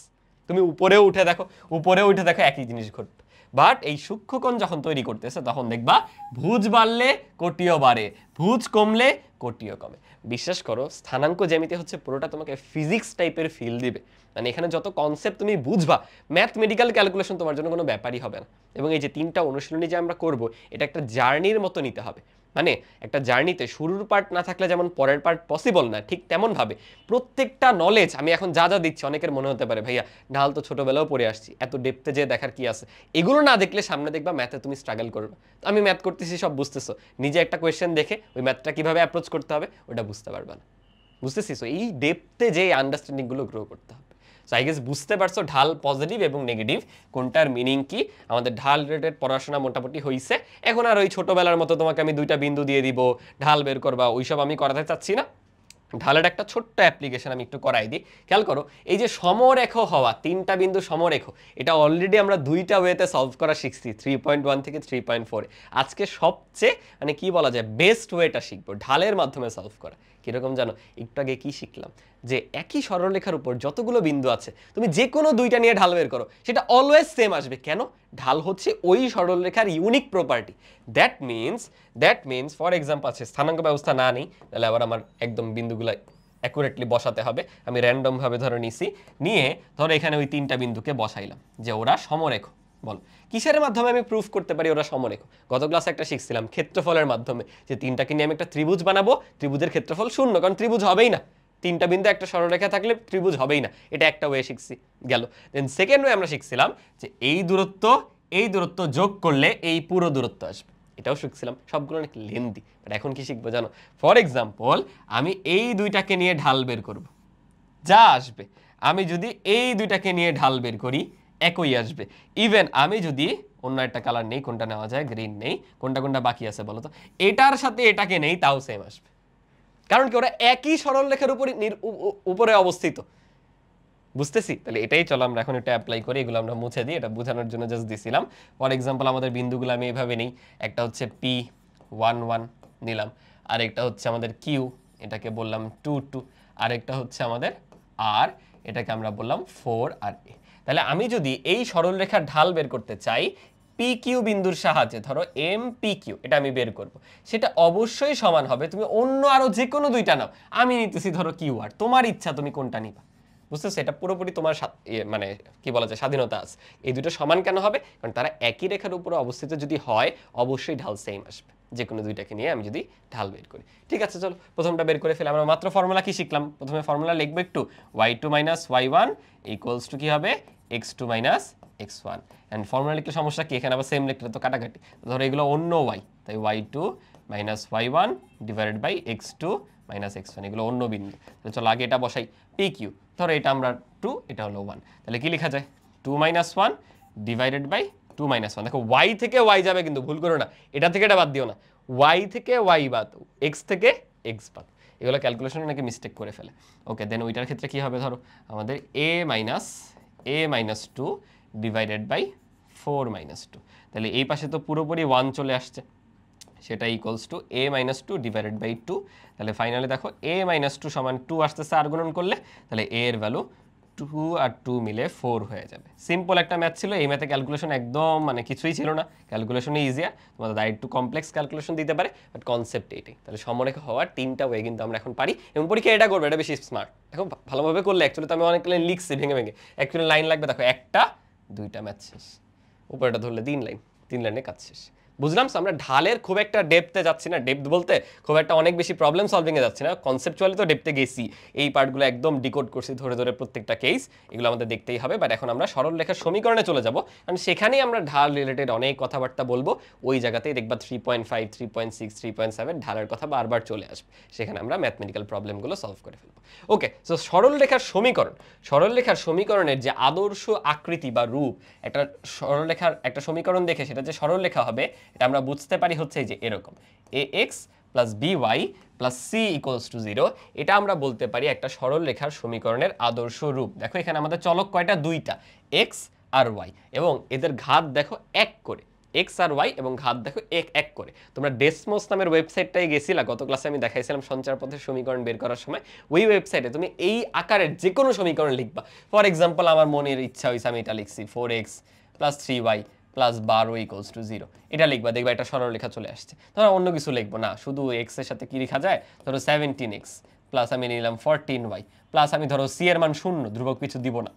তুমি উপরেও উঠে দেখো, উপরেও উঠে দেখো একই জিনিস ঘটবে। বাট এই সূক্ষ্মকোণ যখন তৈরি করতেছে তখন দেখবা ভুজ বাড়লে কোটিও বাড়ে, ভুজ কমলে কোটিও কমে। বিশ্বাস করো স্থানাঙ্ক জ্যামিতি হচ্ছে পুরোটা তোমাকে ফিজিক্স টাইপের ফিল দিবে, মানে এখানে যত কনসেপ্ট তুমি বুঝবা, ম্যাথমেটিক্যাল ক্যালকুলেশন তোমার জন্য কোনো ব্যাপারই হবে না। এবং এই যে তিনটা অনুশীলনী যে আমরা করব, এটা একটা জার্নির মতো নিতে হবে, মানে একটা জার্নিতে শুরুর পার্ট না থাকলে যেমন পরের পার্ট পসিবল না, ঠিক তেমনভাবে প্রত্যেকটা নলেজ আমি এখন যা যা দিচ্ছি, অনেকের মনে হতে পারে ভাইয়া ঢাল তো ছোটবেলাও পড়ে আসছি, এত ডেপথে যে দেখার কি আছে? এগুলো না দেখলে সামনে দেখবা ম্যাথে তুমি স্ট্রাগল করবে। তো আমি ম্যাথ করতেছি সব বুঝতেছো, নিজে একটা কোয়েশ্চেন দেখে ওই ম্যাথটা কিভাবে অ্যাপ্রোচ করতে হবে ওটা বুঝতে পারবে না, বুঝতেছি? সো এই ডেপথে যে আন্ডারস্ট্যান্ডিংগুলো গ্রো করতে হবে। সো আই গেস বুঝতে পারছো ঢাল পজিটিভ এবং নেগেটিভ কোনটার মিনিং কি। আমাদের ঢাল রিলেটেড পড়াশোনা মোটামুটি হয়েছে, এখন আর ওই ছোটবেলার মতো তোমাকে আমি দুইটা বিন্দু দিয়ে দিব, ঢাল বের করবা, ওইসব আমি করাতে চাচ্ছি না। ঢালের একটা ছোট্ট অ্যাপ্লিকেশন আমি একটু করাই দিই। খেয়াল করো এই যে সমরেখ হওয়া, তিনটা বিন্দু সমরেখ, এটা অলরেডি আমরা দুইটা ওয়েতে সলভ করা শিখছি, 3.1 থেকে 3.4। আজকে সবচেয়ে মানে কি বলা যায় বেস্ট ওয়েটা শিখবো ঢালের মাধ্যমে সলভ করা। কিরকম জানো? একটু আগে কি শিখলাম যে একই সরলরেখার উপর যতগুলো বিন্দু আছে তুমি যে কোনো দুইটা নিয়ে ঢাল বের করো, সেটা অলওয়েজ সেম আসবে। কেন? ঢাল হচ্ছে ওই সরলরেখার unique property. That means for example আছে স্থানাঙ্ক ব্যবস্থা না নেই, তাহলে আবার আমার একদম বিন্দুগুলো অ্যাকুরেটলি বসাতে হবে। আমি র্যান্ডম ভাবে ধরে নিছি, নিয়ে ধরো এখানে ওই তিনটা বিন্দুকে বসাইলাম যে ওরা সমরেখ। বল কিসের মাধ্যমে আমি প্রুফ করতে পারি ওরা সমরেখ? গত ক্লাসে একটা শিখছিলাম ক্ষেত্রফলের মাধ্যমে, যে তিনটাকে নিয়ে আমি একটা ত্রিভুজ বানাবো, ত্রিভুজের ক্ষেত্রফল শূন্য, কারণ ত্রিভুজ হবেই না, তিনটা বিন্দু একটা সরলরেখা থাকলে ত্রিভুজ হবেই না। এটা একটা ওয়ে শিখছি, গেল। দেন সেকেন্ড ওয়ে আমরা শিখছিলাম যে এই দূরত্ব যোগ করলে এই পুরো দূরত্ব আসবে, এটাও শিখছিলাম। সবগুলো অনেক লেন্দি, বাট এখন কি শিখবো জানো? ফর এক্সাম্পল আমি এই দুইটাকে নিয়ে ঢাল বের করব, যা আসবে আমি যদি এই দুইটাকে নিয়ে ঢাল বের করি একই আসবে। ইভেন আমি যদি অন্য একটা কালার নেই, কোনটা নেওয়া যায়, গ্রিন নেই, কোনটা বাকি আছে বলো তো, এটার সাথে এটাকে নেই তাও সেম আসবে, কারণ কি ওরা একই সরলরেখার উপরে অবস্থিত। বুঝতেছি? তাহলে এটাই চলো আমরা এখন এটা অ্যাপ্লাই করি, এগুলো আমরা মুছে দিই, এটা বোঝানোর জন্য জাস্ট দিছিলাম। ফর এক্সাম্পল আমাদের বিন্দুগুলো আমি এইভাবে নেই, একটা হচ্ছে P11 নিলাম, আরেকটা হচ্ছে আমাদের Q, এটাকে বললাম 22, আরেকটা হচ্ছে আমাদের R, এটাকে আমরা বললাম 4 আর A। তাহলে আমি যদি এই সরলরেখার ঢাল বের করতে চাই PQ বিন্দুর সাহায্যে, ধরো MPQ, এটা আমি বের করব, সেটা অবশ্যই সমান হবে, তুমি অন্য আরো যে কোনো দুইটা নাও, আমি নিতেছি ধরো QR, তোমার ইচ্ছা তুমি কোনটা নিবা। বুঝতেছো? এটা পুরোপুরি তোমার মানে কি বলা যায় স্বাধীনতা আছে। এই দুটো সমান কেন হবে? কারণ তারা একই রেখার উপরে অবস্থিত যদি হয় অবশ্যই ঢাল সেম আসবে, যে কোনো দুইটাকে নিয়ে আমি যদি ঢাল বের করি। ঠিক আছে, চলো প্রথমটা বের করে ফেলে। আমরা মাত্র ফর্মুলা কি শিখলাম? প্রথমে ফর্মুলা লিখবো একটু, y2 - y1 ইকুয়ালস টু কি হবে, x2 - x1। এন্ড ফর্মুলা লিখলে সমস্যা কি? এখানে আবার সেম লিখলে তো কাটাকাটি, ধরো এগুলো অন্য y, তাই y2 - y1 divided by x2 - x1, এগুলো অন্য বিন্দু। তাহলে চলো আগে এটা বসাই, PQ, ধরো এটা আমরা 2, এটা হলো 1, তাহলে কি লেখা যায় 2 - 1 ডিভাইডেড বাই 2 - 1। দেখো y থেকে y যাবে, কিন্তু ভুল করো না, এটা থেকে এটা বাদ দিও না, y থেকে y বাদ, x থেকে x বাদ। এগুলো ক্যালকুলেশনে নাকি মিস্টেক করে ফেলে। ওকে, দেন ওইটার ক্ষেত্রে কি হবে, ধরো আমাদের a minus 2 divided by 4 minus 2, তাহলে এই পাশে তো পুরোপুরি 1 চলে আসছে, সেটা equals to a minus 2 divided by 2। তাহলে ফাইনালি দেখো a মাইনাস 2 সমান 2 আসতেছে আর গুণন করলে, তাহলে a এর ভ্যালু 2 আর 2 মিলে 4 হয়ে যাবে। সিম্পল একটা ম্যাথ ছিল, এই ম্যাথে ক্যালকুলেশন একদম মানে কিছুই ছিল না, ক্যালকুলেশনে ইজিয়ার, তোমাদের দায় একটু কমপ্লেক্স ক্যালকুলেশন দিতে পারে, বাট কনসেপ্ট এইটাই। তাহলে সমরেখা হওয়ার 3টা ওয়ে কিন্তু আমরা এখন পারি, এবং পরীক্ষা এটা করবে, এটা বেশি স্মার্ট। দেখো ভালোভাবে করলে অ্যাকচুয়ালি তো আমি অনেক লাইন লিখছি ভেঙে ভেঙে, অ্যাকচুয়ালি লাইন লাগবে দেখো 1টা 2টা ম্যাথ শেষ, উপরেটা ধরলে 3 লাইন, 3 লাইনে কাজ শেষ। বুঝলাম, আমরা ঢালের খুব একটা ডেপথে যাচ্ছি না, ডেপথ বলতে খুব একটা অনেক বেশি প্রবলেম সলভিংয়ে যাচ্ছি না, কনসেপচুয়ালি তো ডেপথে গেছি, এই পার্টগুলো একদম ডিকোড করছি ধরে ধরে প্রত্যেকটা কেস, এগুলো আমাদের দেখতেই হবে। বাট এখন আমরা সরল রেখার সমীকরণে চলে যাব, কারণ সেখানেই আমরা ঢাল রিলেটেড অনেক কথাবার্তা বলবো, ওই জায়গাতেই দেখবা 3.5, 3.6, 3.7 ঢালের কথা বারবার চলে আসবে, সেখানে আমরা ম্যাথমেটিক্যাল প্রবলেমগুলো সলভ করে ফেলবো। ওকে, সো সরল রেখার সমীকরণ, সরল রেখার সমীকরণের যে আদর্শ আকৃতি বা রূপ, একটা সরল রেখার একটা সমীকরণ দেখে সেটা যে সরল রেখা হবে, এটা আমরা বুঝতে পারি হচ্ছে এই যে এরকম ax plus by plus c equals to 0, এটা আমরা বলতে পারি একটা সরল রেখার সমীকরণের আদর্শ রূপ। দেখো এখানে আমাদের চলক কয়টা, 2টা, x আর y, এবং এদের ঘাত দেখো 1 করে, x আর y এবং ঘাত দেখো 1 করে। তোমরা ডেসমোস নামের ওয়েবসাইটটাই গেছিলা, গত ক্লাসে আমি দেখাইছিলাম সঞ্চার পথের সমীকরণ বের করার সময়, ওই ওয়েবসাইটে তুমি এই আকারের যে কোনো সমীকরণ লিখবা। ফর এক্সাম্পল আমার মনের ইচ্ছা হয়েছে আমি এটা লিখছি 4x plus 3y plus 12 equals to 0, এটা লিখবা, দেখবা এটা সরল রেখা চলে আসছে। ধরো অন্য কিছু লিখবো না, শুধু x এর সাথে কি লেখা যায়, ধরো 17x প্লাস আমি নিলাম 14y প্লাস আমি ধরো c এর মান 0, ধ্রুবক কিছু দিব না,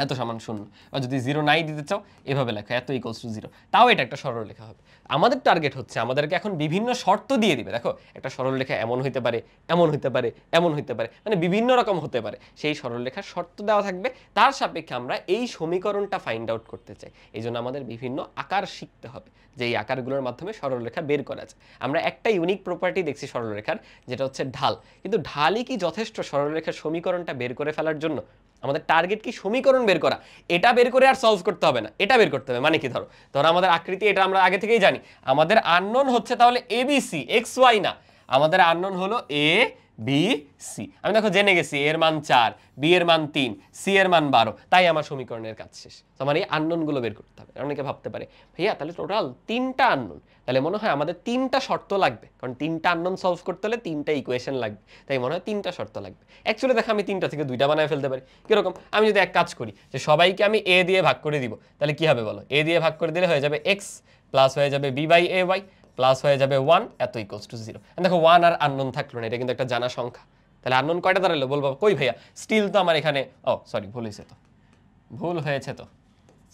এত সমান 0, আর যদি 0 নাই দিতে চাও এভাবে লেখা এত ইকুয়ালস টু 0, তাও এটা একটা সরল রেখা হবে। আমাদের টার্গেট হচ্ছে আমাদেরকে এখন বিভিন্ন শর্ত দিয়ে দিবে, দেখো একটা সরল রেখা এমন হইতে পারে, এমন হইতে পারে, এমন হইতে পারে, মানে বিভিন্ন রকম হতে পারে, সেই সরল রেখার শর্ত দেওয়া থাকবে, তার সাপেক্ষে আমরা এই সমীকরণটা ফাইন্ড আউট করতে চাই। এই জন্য আমাদের বিভিন্ন আকার শিখতে হবে, যে এই আকারগুলোর মাধ্যমে সরল রেখা বের করা যায়। আমরা একটা ইউনিক প্রপার্টি দেখছি সরল রেখার, যেটা হচ্ছে ঢাল, কিন্তু ঢালই কি যথেষ্ট সরল রেখার সমীকরণটা বের করে ফেলার জন্য? আমাদের টার্গেট কি সমীকরণ বের করা, এটা বের করে আর সলভ করতে হবে না, এটা বের করতে হবে। মানে কি, ধরো আমাদের আকৃতি এটা আমরা আগে থেকেই জানি, আমাদের আননোন হচ্ছে তাহলে এবিসি, এক্স ওয়াই না, আমাদের আননোন হলো এ বি সি। আমি দেখো জেনে গেছি এর মান 4, বি এর মান 3, সি এর মান 12, তাই আমার সমীকরণের কাজ শেষ। তো আমার এই আননোনগুলো বের করতে হবে। অনেকে ভাবতে পারে ভাইয়া তাহলে টোটাল 3টা আননোন, তাহলে মনে হয় আমাদের 3টা শর্ত লাগবে, কারণ 3টা আননোন সলভ করতে হলে 3টা ইকুয়েশন লাগবে, তাই মনে হয় 3টা শর্ত লাগবে। অ্যাকচুয়ালি দেখো আমি 3টা থেকে 2টা বানায় ফেলতে পারি। কিরকম, আমি যদি এক কাজ করি যে সবাইকে আমি এ দিয়ে ভাগ করে দিব, তাহলে কি হবে বলো, এ দিয়ে ভাগ করে দিলে হয়ে যাবে এক্স প্লাস হয়ে যাবে b by a y plus হয়ে যাবে 1 এত ইকুয়ালস টু 0। দেখো 1 আর আননোন থাকলো না, এটা কিন্তু একটা জানা সংখ্যা, তাহলে আননোন কয়টা দাঁড়ালো বলবো, কই ভাইয়া স্টিল তো আমার এখানে, ও সরি ভুল হয়েছে তো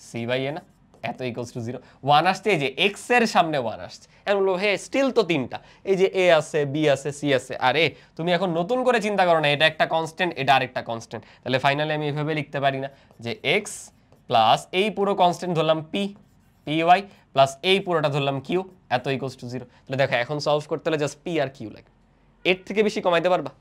সি বাই এ না, এত ইকুয়ালস টু 0, 1 আসছে, এই যে x এর সামনে 1 আসছে, এখন বলবো হ্যাঁ স্টিল তো 3টা, এই যে a আছে, b আছে, c আছে, আরে তুমি এখন নতুন করে চিন্তা করো না, এটা একটা কনস্ট্যান্ট, এটা আরেকটা কনস্ট্যান্ট, তাহলে ফাইনালি আমি এভাবে লিখতে পারি না যে x প্লাস এই পুরো কনস্ট্যান্ট ধরলাম p y প্লাস এই পুরোটা ধরলাম q এত ইকুয়ালস টু 0। তাহলে দেখো এখন সলভ করতে হলে জাস্ট p আর q লাগে, এর থেকে বেশি কমাইতে পারবা?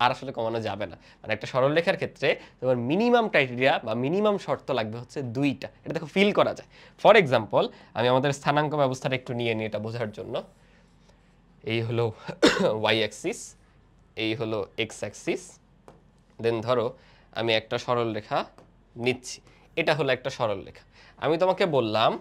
আর আসলে কমানো যাবে না। মানে একটা সরল রেখার ক্ষেত্রে তোমার মিনিমাম ক্রাইটেরিয়া বা মিনিমাম শর্ত লাগবে হচ্ছে 2টা, এটা দেখো ফিল করা যায়। ফর এক্সাম্পল আমি আমাদের স্থানাঙ্ক ব্যবস্থাটা একটু নিয়ে নিই এটা বোঝার জন্য। এই হলো y অ্যাক্সিস, এই হলো x অ্যাক্সিস, দেন ধরো আমি একটা সরল রেখা নিচ্ছি, এটা হলো একটা সরল রেখা। আমি তোমাকে বললাম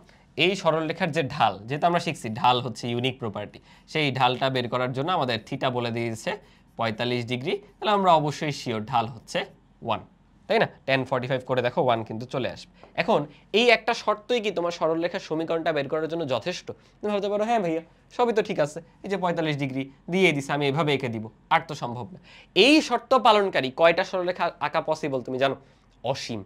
এই সরল রেখার যে ঢাল, যেহেতু আমরা শিখছি ঢাল হচ্ছে ইউনিক প্রপার্টি, সেই ঢালটা বের করার জন্য আমাদের থিটা বলে দিয়েছে 45 ডিগ্রি, তাহলে আমরা অবশ্যই শিওর ঢাল হচ্ছে 1, তাই না? tan 45 করে দেখো 1 কিন্তু চলে আসবে। এখন এই একটা শর্তই কি তোমার সরল রেখার সমীকরণটা বের করার জন্য যথেষ্ট? তুমি ভাবতে পারো হ্যাঁ ভাইয়া সবই তো ঠিক আছে, এই যে 45 ডিগ্রি দিয়ে দিছে আমি এভাবে এঁকে দিব, আর তো সম্ভব না। এই শর্ত পালনকারী কয়টা সরলরেখা আঁকা পসিবল তুমি জানো? অসীম।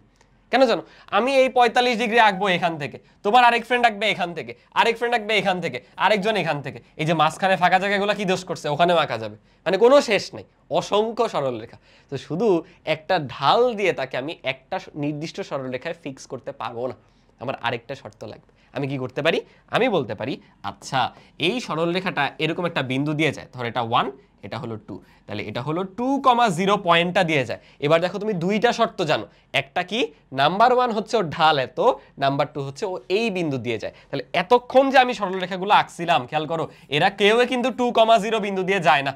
কেন জানো? আমি এই 45 ডিগ্রি আঁকবো এখান থেকে, তোমার আরেক ফ্রেন্ড আঁকবে এখান থেকে, আরেক ফ্রেন্ড আঁকবে এখান থেকে, আরেকজন এখান থেকে, এই যে মাঝখানে ফাঁকা জায়গাগুলো কি দোষ করছে, ওখানেও আঁকা যাবে, মানে কোনো শেষ নেই, অসংখ্য সরলরেখা। তো শুধু একটা ঢাল দিয়ে তাকে আমি একটা নির্দিষ্ট সরলরেখায় ফিক্স করতে পারবো না, আমার আরেকটা শর্ত লাগবে। আমি কি করতে পারি? আমি বলতে পারি আচ্ছা এই সরলরেখাটা এরকম একটা বিন্দু দিয়ে যায়, ধর এটা 1, এটা হলো 2, তাহলে এটা হলো 2,0 পয়েন্টটা দিয়ে যায়। এবার দেখো তুমি 2টা শর্ত জানো, একটা কি, নাম্বার 1 হচ্ছে ওর ঢাল এত, নাম্বার 2 হচ্ছে ও এই বিন্দু দিয়ে যায়। তাহলে এতক্ষণ যে আমি সরলরেখাগুলো আঁকছিলাম খেয়াল করো, এরা কেউ কিন্তু 2,0 বিন্দু দিয়ে যায় না,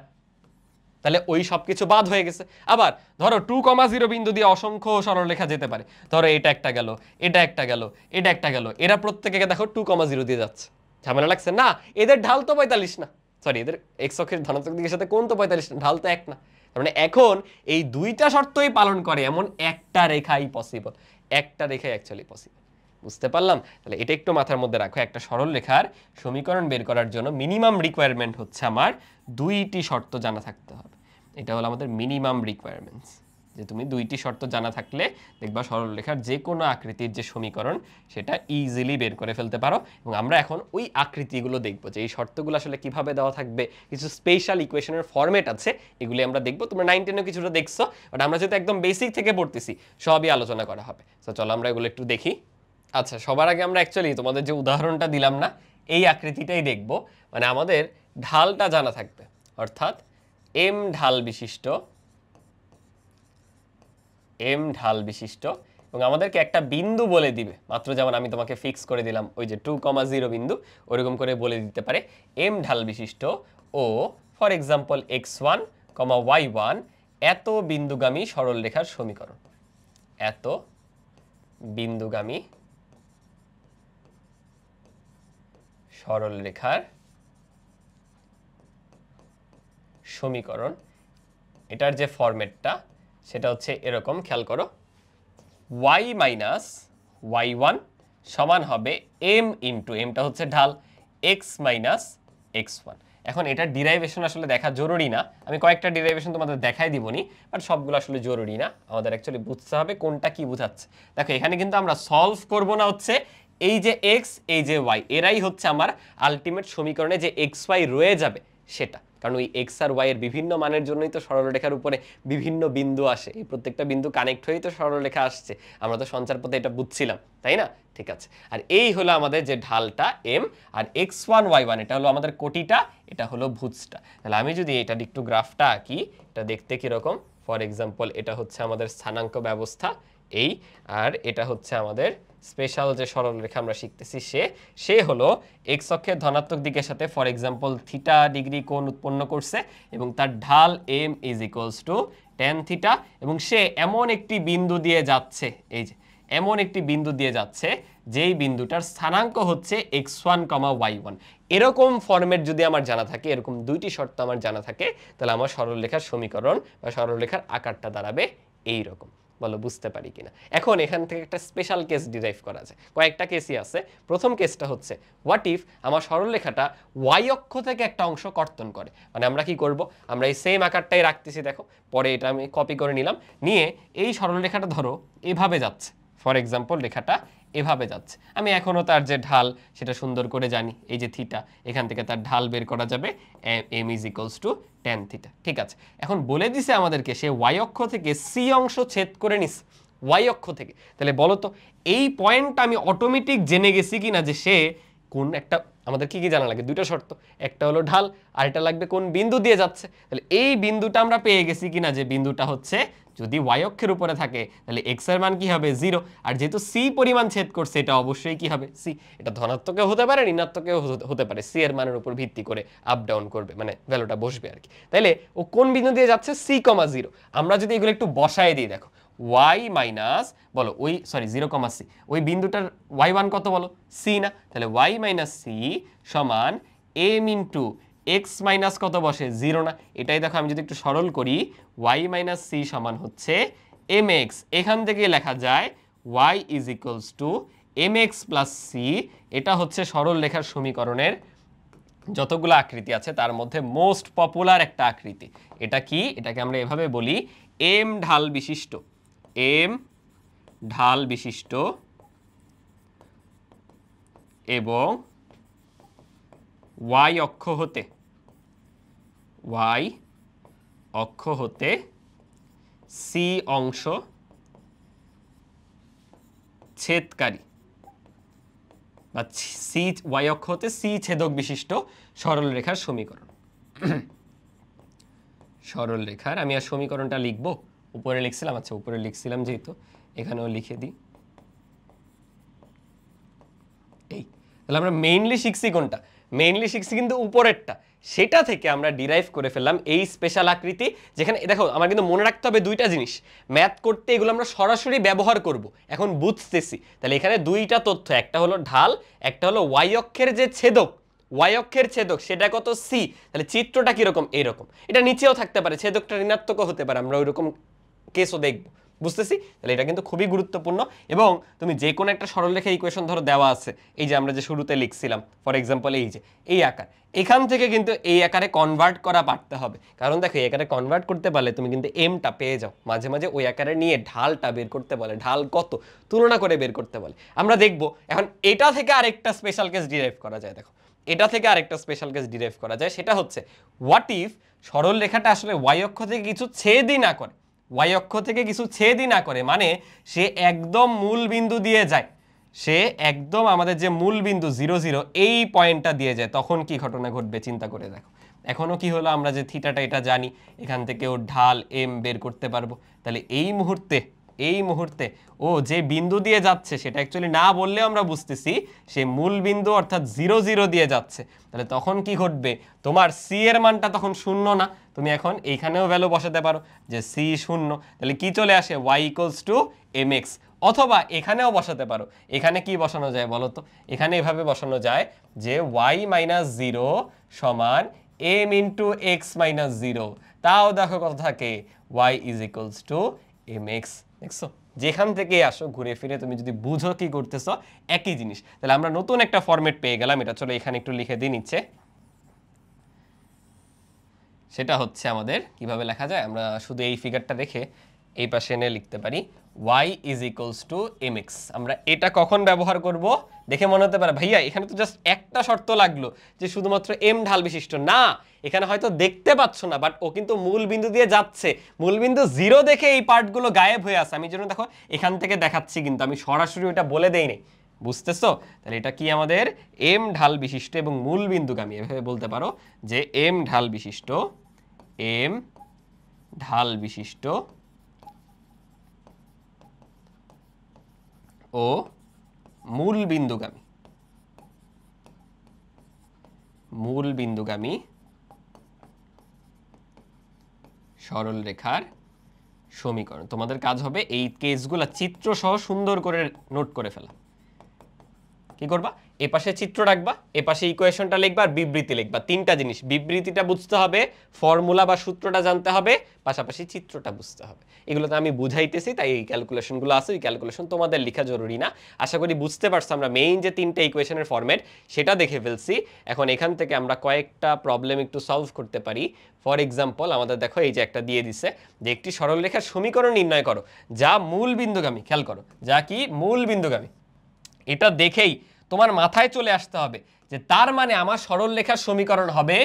তাহলে ওই সবকিছু বাদ হয়ে গেছে। আবার ধরো 2,0 বিন্দু দিয়ে অসংখ্য সরলরেখা যেতে পারে। ধরো এটা একটা গেল, এটা একটা গেল, এটা একটা গেল, এরা প্রত্যেকে দেখো 2,0 দিয়ে যাচ্ছে। ঝামেলা লাগছে না? এদের ঢাল তো 45 না, সরি এদের এক্স অক্ষের ধনাত্মক দিকের সাথে কোণ তো 45 না, ঢাল তো এক না। তার মানে এখন এই দুইটা শর্তই পালন করে এমন একটা রেখাই পসিবল, একটা রেখাই অ্যাকচুয়ালি পসিবল। বুঝতে পারলাম? তাহলে এটা একটু মাথার মধ্যে রাখো, একটা সরল রেখার সমীকরণ বের করার জন্য মিনিমাম রিকোয়ারমেন্ট হচ্ছে আমার দুইটি শর্ত জানা থাকতে হবে। এটা হলো আমাদের মিনিমাম রিকোয়ারমেন্টস, যে তুমি দুইটি শর্ত জানা থাকলে দেখবা সরল রেখার যে কোনো আকৃতির যে সমীকরণ সেটা ইজিলি বের করে ফেলতে পারো। এবং আমরা এখন ওই আকৃতিগুলো দেখবো যে এই শর্তগুলো আসলে কিভাবে দেওয়া থাকবে, কিছু স্পেশাল ইকুয়েশনের ফরম্যাট আছে, এগুলি আমরা দেখবো। তোমরা 9, 10 কিছুটা দেখছো, বাট আমরা যেহেতু একদম বেসিক থেকে পড়তেছি সবই আলোচনা করা হবে। তো চলো আমরা এগুলো একটু দেখি। আচ্ছা, সবার আগে আমরা অ্যাকচুয়ালি তোমাদের যে উদাহরণটা দিলাম না, এই আকৃতিটাই দেখব। মানে আমাদের ঢালটা জানা থাকবে, অর্থাৎ এম ঢাল বিশিষ্ট এবং আমাদেরকে একটা বিন্দু বলে দিবে মাত্র, যেমন আমি তোমাকে ফিক্স করে দিলাম ওই যে 2,0 বিন্দু, ওরকম করে বলে দিতে পারে এম ঢাল বিশিষ্ট O for example x1, y1 এত বিন্দুগামী সরল রেখার সমীকরণ, এত বিন্দুগামী সরল রেখার সমীকরণ। এটার যে ফরম্যাটটা সেটা হচ্ছে এরকম, খেয়াল করো, y মাইনাস y1 সমান হবে m ইন্টু, এমটা হচ্ছে ঢাল, x মাইনাস x1। এখন এটার ডিরাইভেশন আসলে দেখা জরুরি না, আমি কয়েকটা ডিরাইভেশন তোমাদের দেখাই দিবনি, বাট সবগুলো আসলে জরুরি না, আমাদের অ্যাকচুয়ালি বুঝতে হবে কোনটা কি বোঝাচ্ছে। দেখো এখানে কিন্তু আমরা সলভ করব না হচ্ছে এই যে x এই যে y, এরাই হচ্ছে আমার আলটিমেট সমীকরণে যে xy রয়ে যাবে সেটা, কারণ ওই x আর y এর বিভিন্ন মানের জন্যই তো সরলরেখার উপরে বিভিন্ন বিন্দু আসে, এই প্রত্যেকটা বিন্দু কানেক্ট হয়েই তো সরলরেখা আসছে। আমরা তো সঞ্চার পথে এটা বুঝছিলাম, তাই না? ঠিক আছে, আর এই হলো আমাদের যে ঢালটা m, আর x1 y1 এটা হলো আমাদের কোটিটা, এটা হলো ভুজটা। তাহলে আমি যদি এটা একটু গ্রাফটা আঁকি, এটা দেখতে কিরকম, ফর এক্সাম্পল এটা হচ্ছে আমাদের স্থানাঙ্ক ব্যবস্থা এই, আর এটা হচ্ছে আমাদের স্পেশাল যে সরলরেখা আমরা শিখতেছি সে হলো এক্স অক্ষের ধনাত্মক দিকের সাথে ফর এক্সাম্পল থিটা ডিগ্রি কোণ উৎপন্ন করছে এবং তার ঢাল m is equals two tan theta, এবং সে এমন একটি বিন্দু দিয়ে যাচ্ছে, এই যে এমন একটি বিন্দু দিয়ে যাচ্ছে যেই বিন্দুটার স্থানাঙ্ক হচ্ছে x1, y1। এরকম ফরম্যাট যদি আমার জানা থাকে, এরকম দুইটি শর্ত আমার জানা থাকে, তাহলে আমার সরলরেখার সমীকরণ বা সরলরেখার আকারটা দাঁড়াবে এইরকম। বলো বুঝতে পারি কিনা? এখন এখান থেকে একটা স্পেশাল কেস ডিরাইভ করা যায়, কয়েকটা কেসই আছে। প্রথম কেসটা হচ্ছে হোয়াট ইফ আমার সরলরেখাটা y অক্ষ থেকে একটা অংশ কর্তন করে। মানে আমরা কি করব, আমরা এই সেম আকারটাই রাখতেছি, দেখো পরে এটা আমি কপি করে নিলাম, নিয়ে এই সরলরেখাটা ধরো এভাবে যাচ্ছে, ফর এক্সাম্পল রেখাটা এভাবে যাচ্ছে, আমি এখনো তার যে ঢাল সেটা সুন্দর করে জানি, এই যে থিটা, এখান থেকে তার ঢাল বের করা যাবে m is equals two tan theta. ঠিক আছে, এখন বলে দিছে আমাদেরকে সে y অক্ষ থেকে c অংশ ছেদ করে নিস, y অক্ষ থেকে। তাহলে বলো তো এই পয়েন্টটা আমি অটোমেটিক জেনে গেছি কিনা যে সে কোন একটা, আমাদের কি কি জানা লাগে, দুটো শর্ত, একটা হলো ঢাল আর এটা লাগবে কোন বিন্দু দিয়ে যাচ্ছে। তাহলে এই বিন্দুটা আমরা পেয়ে গেছি কিনা, যে বিন্দুটা হচ্ছে যদি y অক্ষের উপরে থাকে তাহলে x এর মান কি হবে 0, আর যেহেতু c পরিমাণ ছেদ করছে এটা অবশ্যই কি হবে c। এটা ধনাত্মকেও হতে পারে ঋণাত্মকেও হতে পারে, c এর মানের উপর ভিত্তি করে আপ ডাউন করবে, মানে ভ্যালুটা বসবে আর কি। তাইলে ও কোন বিন্দু দিয়ে যাচ্ছে c, 0। আমরা যদি এগুলো একটু বসায় দিই, দেখো y মাইনাস, বলো ওই সরি 0, c, ওই বিন্দুটার y1 কত বলো, c না? তাহলে y মাইনাস c সমান m ইন্টু x মাইনাস কত বসে 0 না? এটাই দেখো আমি যদি একটু সরল করি, y মাইনাস c সমান হচ্ছে mx, এখান থেকে লেখা যায় y is equals to mx plus c। এটা হচ্ছে সরল রেখার সমীকরণের যতগুলো আকৃতি আছে তার মধ্যে মোস্ট পপুলার একটা আকৃতি। এটা কি, এটাকে আমরা এভাবে বলি m ঢাল বিশিষ্ট এবং y অক্ষ হতে c অংশ ছেদকারী বা y অক্ষ হতে c ছেদক বিশিষ্ট সরল রেখার সমীকরণ। সরল রেখার আমি আর সমীকরণটা লিখবো, উপরে লিখছিলাম, আচ্ছা উপরে লিখছিলাম যেহেতু এখানেও লিখে দিই। এই তাহলে আমরা মেইনলি শিখছি কোনটা, মেইনলি শিখছি কিন্তু উপরেরটা, সেটা থেকে আমরা ডিরাইভ করে ফেললাম এই স্পেশাল আকৃতি, যেখানে দেখো আমার কিন্তু মনে রাখতে হবে দুইটা জিনিস, ম্যাথ করতে এগুলো আমরা সরাসরি ব্যবহার করব, এখন বুঝতেছি। তাহলে এখানে দুইটা তথ্য, একটা হলো ঢাল, একটা হলো ওয়াই অক্ষের যে ছেদক, ওয়াই অক্ষের ছেদক সেটা কত সি, তাহলে চিত্রটা কিরকম এরকম, এটা নিচেও থাকতে পারে, ছেদকটা ঋণাত্মকও হতে পারে, আমরা ওইরকম কেসও দেখব, বুঝতেছি। তাহলে এটা কিন্তু খুবই গুরুত্বপূর্ণ। এবং তুমি যে কোনো একটা সরলরেখা ইকুয়েশন ধরো দেওয়া আছে, এই যে আমরা যে শুরুতে লিখছিলাম ফর এক্সাম্পল এই যে এই আকার, এখান থেকে কিন্তু এই আকারে কনভার্ট করা পারতে হবে, কারণ দেখো এই আকারে কনভার্ট করতে পারলে তুমি কিন্তু এমটা পেয়ে যাও। মাঝে মাঝে ওই আকারে নিয়ে ঢালটা বের করতে বলে, ঢাল কত তুলনা করে বের করতে বলে, আমরা দেখব। এখন এটা থেকে আরেকটা স্পেশাল কেস ডিরাইভ করা যায়, দেখো এটা থেকে আরেকটা স্পেশাল কেস ডিরাইভ করা যায়, সেটা হচ্ছে হোয়াট ইফ সরল রেখাটা আসলে ওয়াই অক্ষ থেকে কিছু ছেদই না করে, ওয়াই অক্ষ থেকে কিছু ছেদই না করে, মানে সে একদম মূল বিন্দু দিয়ে যায়, সে একদম আমাদের যে মূল বিন্দু 0 0 এই পয়েন্টটা দিয়ে যায়, তখন কি ঘটনা ঘটবে চিন্তা করে দেখো। এখনো কি হলো, আমরা যে থিটাটা এটা জানি, এখান থেকে ও ঢাল এম বের করতে পারবো। তাহলে এই মুহূর্তে ও যে বিন্দু দিয়ে যাচ্ছে সেটা অ্যাকচুয়ালি না বললেও আমরা বুঝতেছি সে মূল বিন্দু অর্থাৎ 0 0 দিয়ে যাচ্ছে। তাহলে তখন কি ঘটবে, তোমার সি এর মানটা তখন শূন্য না, তুমি এখন এইখানেও ভ্যালু বসাতে পারো যে সি শূন্য, তাহলে কি চলে আসে y ইকুয়ালস টু mx। অথবা এখানেও বসাতে পারো, এখানে কি বসানো যায় বলো তো, এখানে এভাবে বসানো যায় যে y মাইনাস 0 সমান m ইন্টু এক্স মাইনাস 0, তাও দেখো কত থাকে y is equals to mx। দেখছো যেখান থেকে আসো ঘুরে ফিরে তুমি যদি বুঝো কি করতেছ একই জিনিস। তাহলে আমরা নতুন একটা ফরম্যাট পেয়ে গেলাম, এটা চলো এখানে একটু লিখে দিই নিচ্ছে। সেটা হচ্ছে আমাদের কিভাবে লেখা যায়, আমরা শুধু এই ফিগারটা রেখে এই পাশে এনে লিখতে পারি y is equals to mx। আমরা এটা কখন ব্যবহার করব দেখে মনে হতে পারে ভাইয়া এখানে তো জাস্ট একটা শর্ত লাগলো যে শুধুমাত্র m ঢাল বিশিষ্ট, না এখানে হয়তো দেখতে পাচ্ছ না বাট ও কিন্তু মূল বিন্দু দিয়ে যাচ্ছে, মূল বিন্দু 0 দেখে এই পার্টগুলো গায়েব হয়ে আছে, আমি জন্য দেখো এখান থেকে দেখাচ্ছি, কিন্তু আমি সরাসরি ওটা বলে দেই নাই, বুঝতেছো। তাহলে এটা কি আমাদের m ঢাল বিশিষ্ট এবং মূল বিন্দুগামী, এভাবে বলতে পারো যে m ঢাল বিশিষ্ট ও মূল বিন্দুগামী সরল রেখার সমীকরণ। তোমাদের কাজ হবে এই কেসগুলো চিত্র সহ সুন্দর করে নোট করে ফেলা। কি করবা, এপাশে চিত্র রাখবা, এপাশে ইকুয়েশনটা লিখবা আর বিবৃতি লিখবা, তিনটা জিনিস, বিবৃতিটা বুঝতে হবে, ফর্মুলা বা সূত্রটা জানতে হবে, পাশাপাশি চিত্রটা বুঝতে হবে। এগুলো তো আমি বুঝাইতেছি তাই এই ক্যালকুলেশনগুলো আছে, এই ক্যালকুলেশন তোমাদের লেখা জরুরি না। আশা করি বুঝতে পারছো আমরা মেইন যে তিনটা ইকুয়েশনের ফরম্যাট সেটা দেখে ফেলছি। এখন এখান থেকে আমরা কয়েকটা প্রবলেম একটু সলভ করতে পারি। ফর এক্সাম্পল আমাদের দেখো এই যে একটা দিয়ে দিছে যে একটি সরলরেখার সমীকরণ নির্ণয় করো যা মূল বিন্দুগামী, খেয়াল করো যা কি মূল বিন্দুগামী। এটা দেখেই তোমার মাথায় চলে আসতে হবে যে তার মানে আমার সরলরেখার সমীকরণ হবে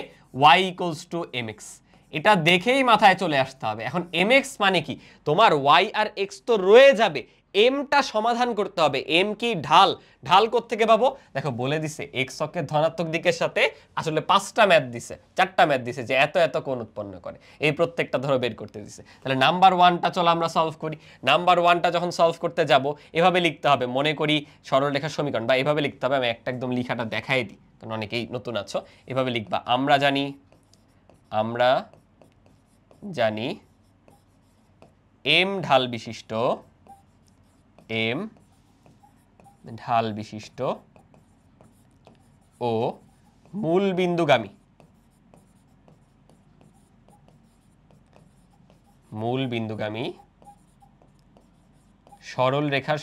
y ইকুয়ালস টু mx। এটা দেখেই মাথায় চলে আসতে হবে। এখন mx মানে কি, তোমার y আর x তো রয়ে যাবে, এমটা সমাধান করতে হবে। এম কি ঢাল, ঢাল কোত্থেকে পাবো দেখো বলে দিছে x অক্ষের ধনাত্মক দিকের সাথে আসলে 4টা ম্যাথ দিছে যে এত এত কোণ উৎপন্ন করে, এই প্রত্যেকটা ধরো বের করতে দিছে। তাহলে নাম্বার 1টা চলো আমরা সলভ করি। নাম্বার 1টা যখন সলভ করতে যাব এভাবে লিখতে হবে, মনে করি সরলরেখার সমীকরণ, বা এভাবে লিখতে হবে, আমি একটা একদম লেখাটা দেখাই দিই কারণ অনেকেই নতুন আছো। এভাবে লিখবা, আমরা জানি এম ঢাল বিশিষ্ট ও মূল বিন্দুগামী সরলরেখার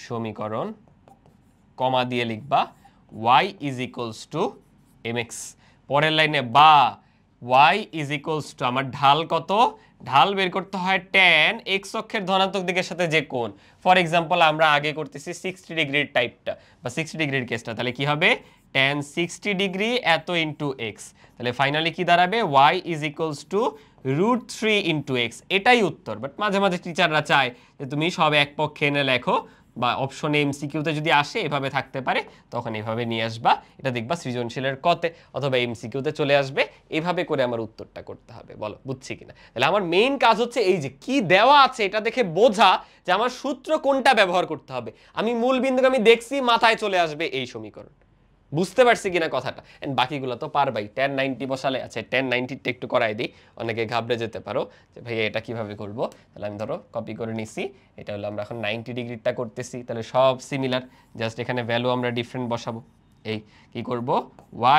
সমীকরণ কমা দিয়ে লিখবা y is equals to mx। পরের লাইনে বা y ইজ ইকুয়ালস টু আমার ঢাল কত, ঢাল বের করতে হয় tan x অক্ষের ধনাত্মক দিকের সাথে যে কোণ। ফর এক্সাম্পল আমরা আগে করতেছি 60 ডিগ্রির টাইপটা বা 60 ডিগ্রির কেসটা, তাহলে কি হবে tan 60 ডিগ্রি এত ইন্টু x। তাহলে ফাইনালি কি দাঁড়াবে y is equals two √3 into x। এটাই উত্তর। বাট মাঝে মাঝে টিচাররা চায় যে তুমি সব এক পক্ষে এনে লেখো, বা অপশনে এমসিকিউতে যদি আসে এভাবে থাকতে পারে তখন এভাবে নিয়ে আসবা, এটা দেখবা সৃজনশীলের কতে অথবা এমসিকিউতে চলে আসবে। এভাবে করে আমার উত্তরটা করতে হবে। বলো বুঝছি কিনা? তাহলে আমার মেইন কাজ হচ্ছে এই যে কি দেওয়া আছে এটা দেখে বোঝা যে আমার সূত্র কোনটা ব্যবহার করতে হবে। আমি মূল বিন্দুকে আমি দেখছি, মাথায় চলে আসবে এই সমীকরণ। বুঝতে পারছি কিনা কথাটা? এন্ড বাকিগুলো তো পারবাই। tan 90 বসালে আছে, tan 90টা একটু করাই দিই, অনেকে ঘাবড়ে যেতে পারো যে ভাই এটা কিভাবে করব। তাহলে আমি ধরো কপি করে নিছি, এটা হলো আমরা এখন 90 ডিগ্রিটা করতেছি, তাহলে সব সিমিলার, জাস্ট এখানে ভ্যালু আমরা ডিফারেন্ট বসাবো। এই কি করব,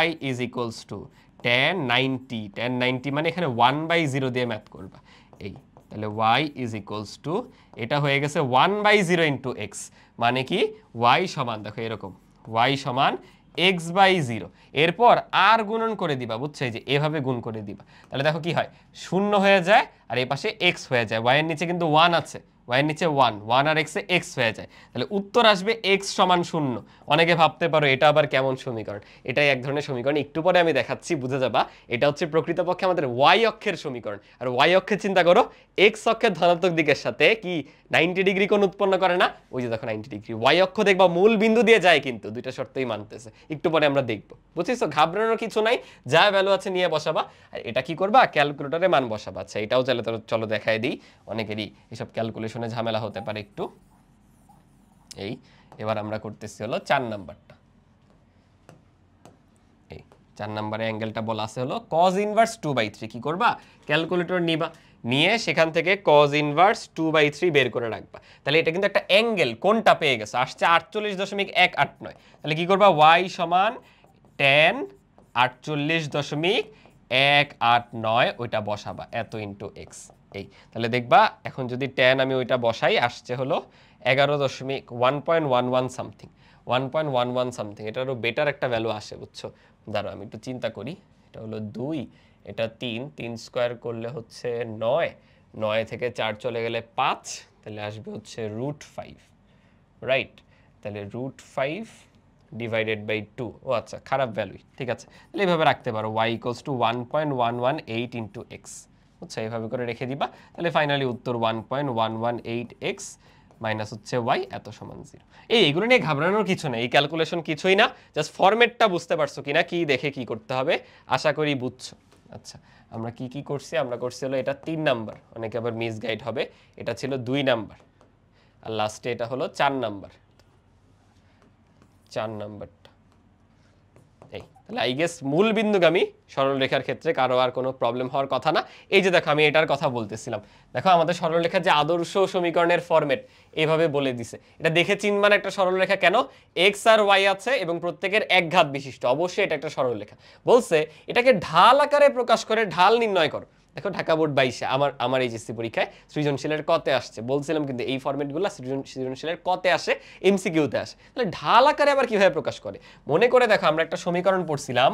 y is equals two tan 90, tan 90 মানে এখানে 1/0 দিয়ে ম্যাথ করবা। এই তাহলে y ইজ ইকুয়ালস টু, এটা হয়ে গেছে 1/0 ইন্টু x, মানে কি y সমান দেখো এরকম, y সমান x/0, এরপর আর গুণন করে দিবা, বুঝছো? এই যে এভাবে গুণ করে দিবা, তাহলে দেখো কি হয়, 0 হয়ে যায় আর এই পাশে x হয়ে যায়। y এর নিচে কিন্তু 1 আছে, y এর নিচে 1 আর x এ x হয়ে যায়, তাহলে উত্তর আসবে x সমান 0। অনেকে ভাবতে পারো এটা আবার কেমন সমীকরণ, এটাই এক ধরনের সমীকরণ, একটু পরে আমি দেখাচ্ছি, বুঝে যাবা। এটা হচ্ছে প্রকৃতপক্ষে আমাদের y অক্ষের সমীকরণ। আর y অক্ষে চিন্তা করো, x অক্ষের ধনাত্মক দিকের সাথে কি 90 ডিগ্রি কোণ উৎপন্ন করে না? ওই যে দেখো 90 ডিগ্রি। y অক্ষ দেখবা মূল বিন্দু দিয়ে যায়, কিন্তু দুইটা শর্তই মানতেছে, একটু পরে আমরা দেখবো। বুঝছিস? ঘাবড়ানোর কিছু নাই, যা ভ্যালু আছে নিয়ে বসাবা। আর এটা কি করবা, ক্যালকুলেটরে মান বসাবা। আচ্ছা এটাও চাইলে চলো দেখাই দিই, অনেকেরই এসব ক্যালকুলেশনে ঝামেলা হতে পারে একটু। এই এবার আমরা করতেছি হলো 4 নাম্বারটা। এই 4 নাম্বারে অ্যাঙ্গেলটা বলা আছে হলো cos ইনভার্স 2/3। কি করবা, ক্যালকুলেটর নিবা, নিয়ে সেখান থেকে cos ইনভার্স 2/3 বের করে রাখবা। তাহলে এটা কিন্তু একটা অ্যাঙ্গেল, কোনটা পেয়ে গেছে, আসছে 48.189। তাহলে কি করবা, y সমান tan 48.189 ওইটা বসাবা, এত ইন্টু x। এই তাহলে দেখবা এখন যদি tan আমি ওইটা বসাই, আসছে হলো 1.11 সামথিং, 1.11 সামথিং। এটারও বেটার একটা ভ্যালু আসে, বুঝছো? দাঁড়াও আমি একটু চিন্তা করি। এটা হলো 2, এটা 3 স্কোয়ার করলে হচ্ছে 9, 9 থেকে 4 চলে গেলে 5, তাহলে আসবে হচ্ছে √5, রাইট? তাহলে √5 ডিভাইডেড বাই 2। ও আচ্ছা, খারাপ ভ্যালুই, ঠিক আছে। তাহলে এইভাবে রাখতে পারো, y equals two 1.118 into x. আচ্ছা এইভাবে করে রেখে দিবা, তাহলে ফাইনালি উত্তর 1.118x মাইনাস হচ্ছে y এত সমান 0। এইগুলো নিয়ে ঘাবড়ানোর কিছু নেই, এই ক্যালকুলেশন কিছুই না, জাস্ট ফরম্যাটটা বুঝতে পারছো কিনা, কি দেখে কি করতে হবে, আশা করি বুঝছো। আচ্ছা আমরা কি কি করছি, আমরা করছি হলো এটা 3 নাম্বার, অনেকে আবার মিসগাইড হবে, এটা ছিল 2 নাম্বার, আর লাস্টে এটা হলো 4 নাম্বার। 4 নাম্বারটা এই, তাহলে আই গেস মূল বিন্দুগামী সরলরেখার ক্ষেত্রে কারো আর কোনো প্রবলেম হওয়ার কথা না। এই যে দেখো আমি এটার কথা বলতেছিলাম, দেখো আমাদের সরলরেখার যে আদর্শ সমীকরণের ফরম্যাট এইভাবে বলে দিছে। এটা দেখে চিনমান একটা সরলরেখা কেন, এক্স আর ওয়াই আছে এবং প্রত্যেকের এক ঘাত বিশিষ্ট, অবশ্যই এটা একটা সরলরেখা। বলছে এটাকে ঢাল আকারে প্রকাশ করে ঢাল নির্ণয় করো। দেখো ঢাকা বোর্ড 22 আমার এইচএসসি পরীক্ষায় সৃজনশীলের কতে আসছে, বলছিলাম কিন্তু এই ফরম্যাটগুলো সৃজনশীলের কতে আসে, এমসিকিউতে আসে। তাহলে ঢাল আকারে আবার কিভাবে প্রকাশ করে, মনে করে দেখো আমরা একটা সমীকরণ পড়ছিলাম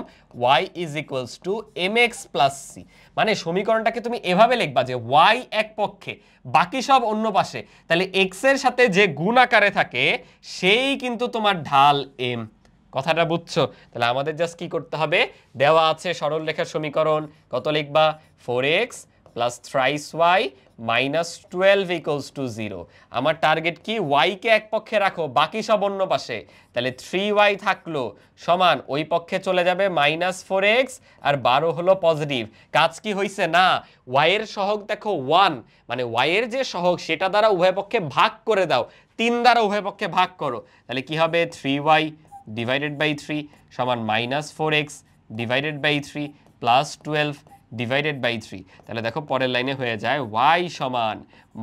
y is equals to mx plus c, মানে সমীকরণটাকে তুমি এভাবে লিখবা যে y এক পক্ষে বাকি সব অন্য পাশে, তাহলে x এর সাথে যে গুণ আকারে থাকে সেই কিন্তু তোমার ঢাল m। কথাটা বুঝছো? তাহলে আমাদের জাস্ট কি করতে হবে, দেওয়া আছে সরলরেখার সমীকরণ, কত লিখবা, 4x plus thrice y minus 12 equals to 0। আমার টার্গেট কি, y কে এক পক্ষে রাখো, বাকি সব অন্য পাশে, তাহলে 3y থাকলো সমান ওই পক্ষে চলে যাবে মাইনাস 4x, আর 12 হলো পজিটিভ। কাজ কি হইছে না, y এর সহগ দেখো 1, মানে y এর যে সহগ সেটা দ্বারা উভয় পক্ষে ভাগ করে দাও, 3 দ্বারা উভয় পক্ষে ভাগ করো, তাহলে কি হবে, 3y ডিভাইডেড বাই 3 সমান minus 4x divided by 3 plus 12 divided by 3। তাহলে দেখো পরের লাইনে হয়ে যায় y সমান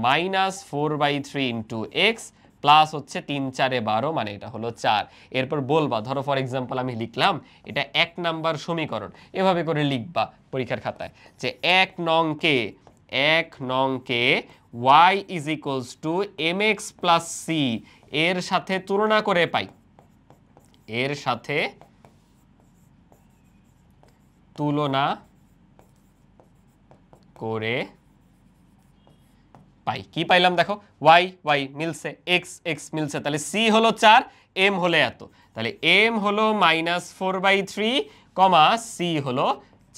মাইনাস 4/3 ইন্টু এক্স প্লাস হচ্ছে 3 4 12, মানে এটা হলো 4। এরপর বলবা, ধরো ফর এক্সাম্পল আমি লিখলাম এটা 1 নাম্বার সমীকরণ, এভাবে করে লিখবা পরীক্ষার খাতায় যে 1 নং কে y is equals to mx plus c এর সাথে তুলনা করে পাই, এর সাথে তুলনা করে পাই। কি পাইলাম দেখো, y y মিলছে, x x মিলছে, তাহলে c হলো 4, m হলো এত, তাহলে m হলো -4/3, c হলো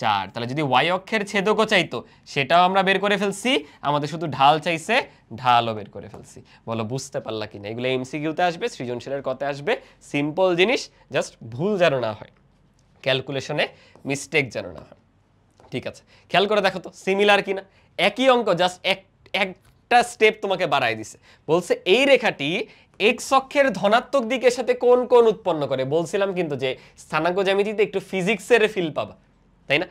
4। তাহলে যদি y অক্ষের ছেদকও চাইতো সেটাও আমরা বের করে ফেলছি, আমাদের শুধু ঢাল চাইছে, ঢালও বের করে ফেলছি। বলো বুঝতে পারলা কিনা? এগুলো এমসিকিউতে আসবে, সৃজনশীলের কতে আসবে, সিম্পল জিনিস, জাস্ট ভুল যেন না হয়, ক্যালকুলেশনে মিস্টেক যেন না হয়। ঠিক আছে, খেয়াল করে দেখো তো সিমিলার কিনা, একই অঙ্ক, জাস্ট একটা স্টেপ তোমাকে বাড়াই দিছে। বলছে এই রেখাটি এক্স অক্ষের ধনাত্মক দিকের সাথে কোন কোণ উৎপন্ন করে। বলছিলাম কিন্তু যে স্থানাঙ্ক জ্যামিতিতে একটু ফিজিক্সের ফিল পাবা, তাই না?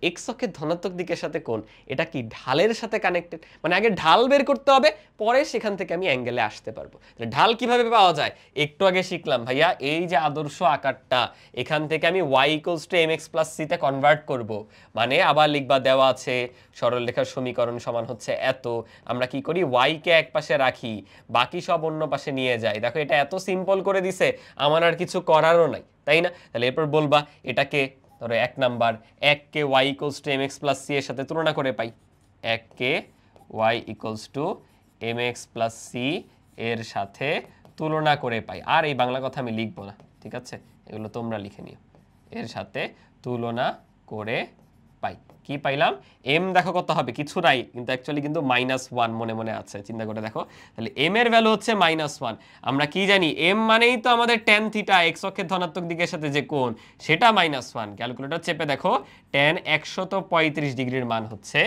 এক্স অক্ষের ধনাত্মক দিকের সাথে কোণ, এটা কি ঢালের সাথে কানেক্টেড, মানে আগে ঢাল বের করতে হবে, পরে সেখান থেকে আমি অ্যাঙ্গেলে আসতে পারবো। ঢাল কিভাবে পাওয়া যায় একটু আগে শিখলাম ভাইয়া, এই যে আদর্শ আকারটা, এখান থেকে আমি y = mx + c তে কনভার্ট করব, মানে আবার লিখবা দেওয়া আছে সরলরেখার সমীকরণ সমান হচ্ছে এত, আমরা কি করি y কে এক পাশে রাখি, বাকি সব অন্য পাশে নিয়ে যাই। দেখো এটা এত সিম্পল করে দিছে, আমার আর কিছু করারও নাই, তাই না? তাহলে এরপর বলবা এটাকে ধরো 1 নাম্বার, 1 কে y = mx + c এর সাথে তুলনা করে পাই, 1 কে y = mx + c এর সাথে তুলনা করে পাই। আর এই বাংলা কথা আমি লিখবো না, ঠিক আছে, এগুলো তোমরা লিখে নিও। এর সাথে তুলনা করে পাই, কি পাইলাম? m দেখো কত হবে, কিছু নাই কিন্তু অ্যাকচুয়ালি কিন্তু -1 মনে মনে আছে, চিন্তা করে দেখো। তাহলে m এর ভ্যালু হচ্ছে -1। আমরা কি জানি m মানেই তো আমাদের tan θ, x অক্ষের ধনাত্মক দিকের সাথে যে কোণ, সেটা -1। ক্যালকুলেটর চেপে দেখো, tan 135 ডিগ্রির মান হচ্ছে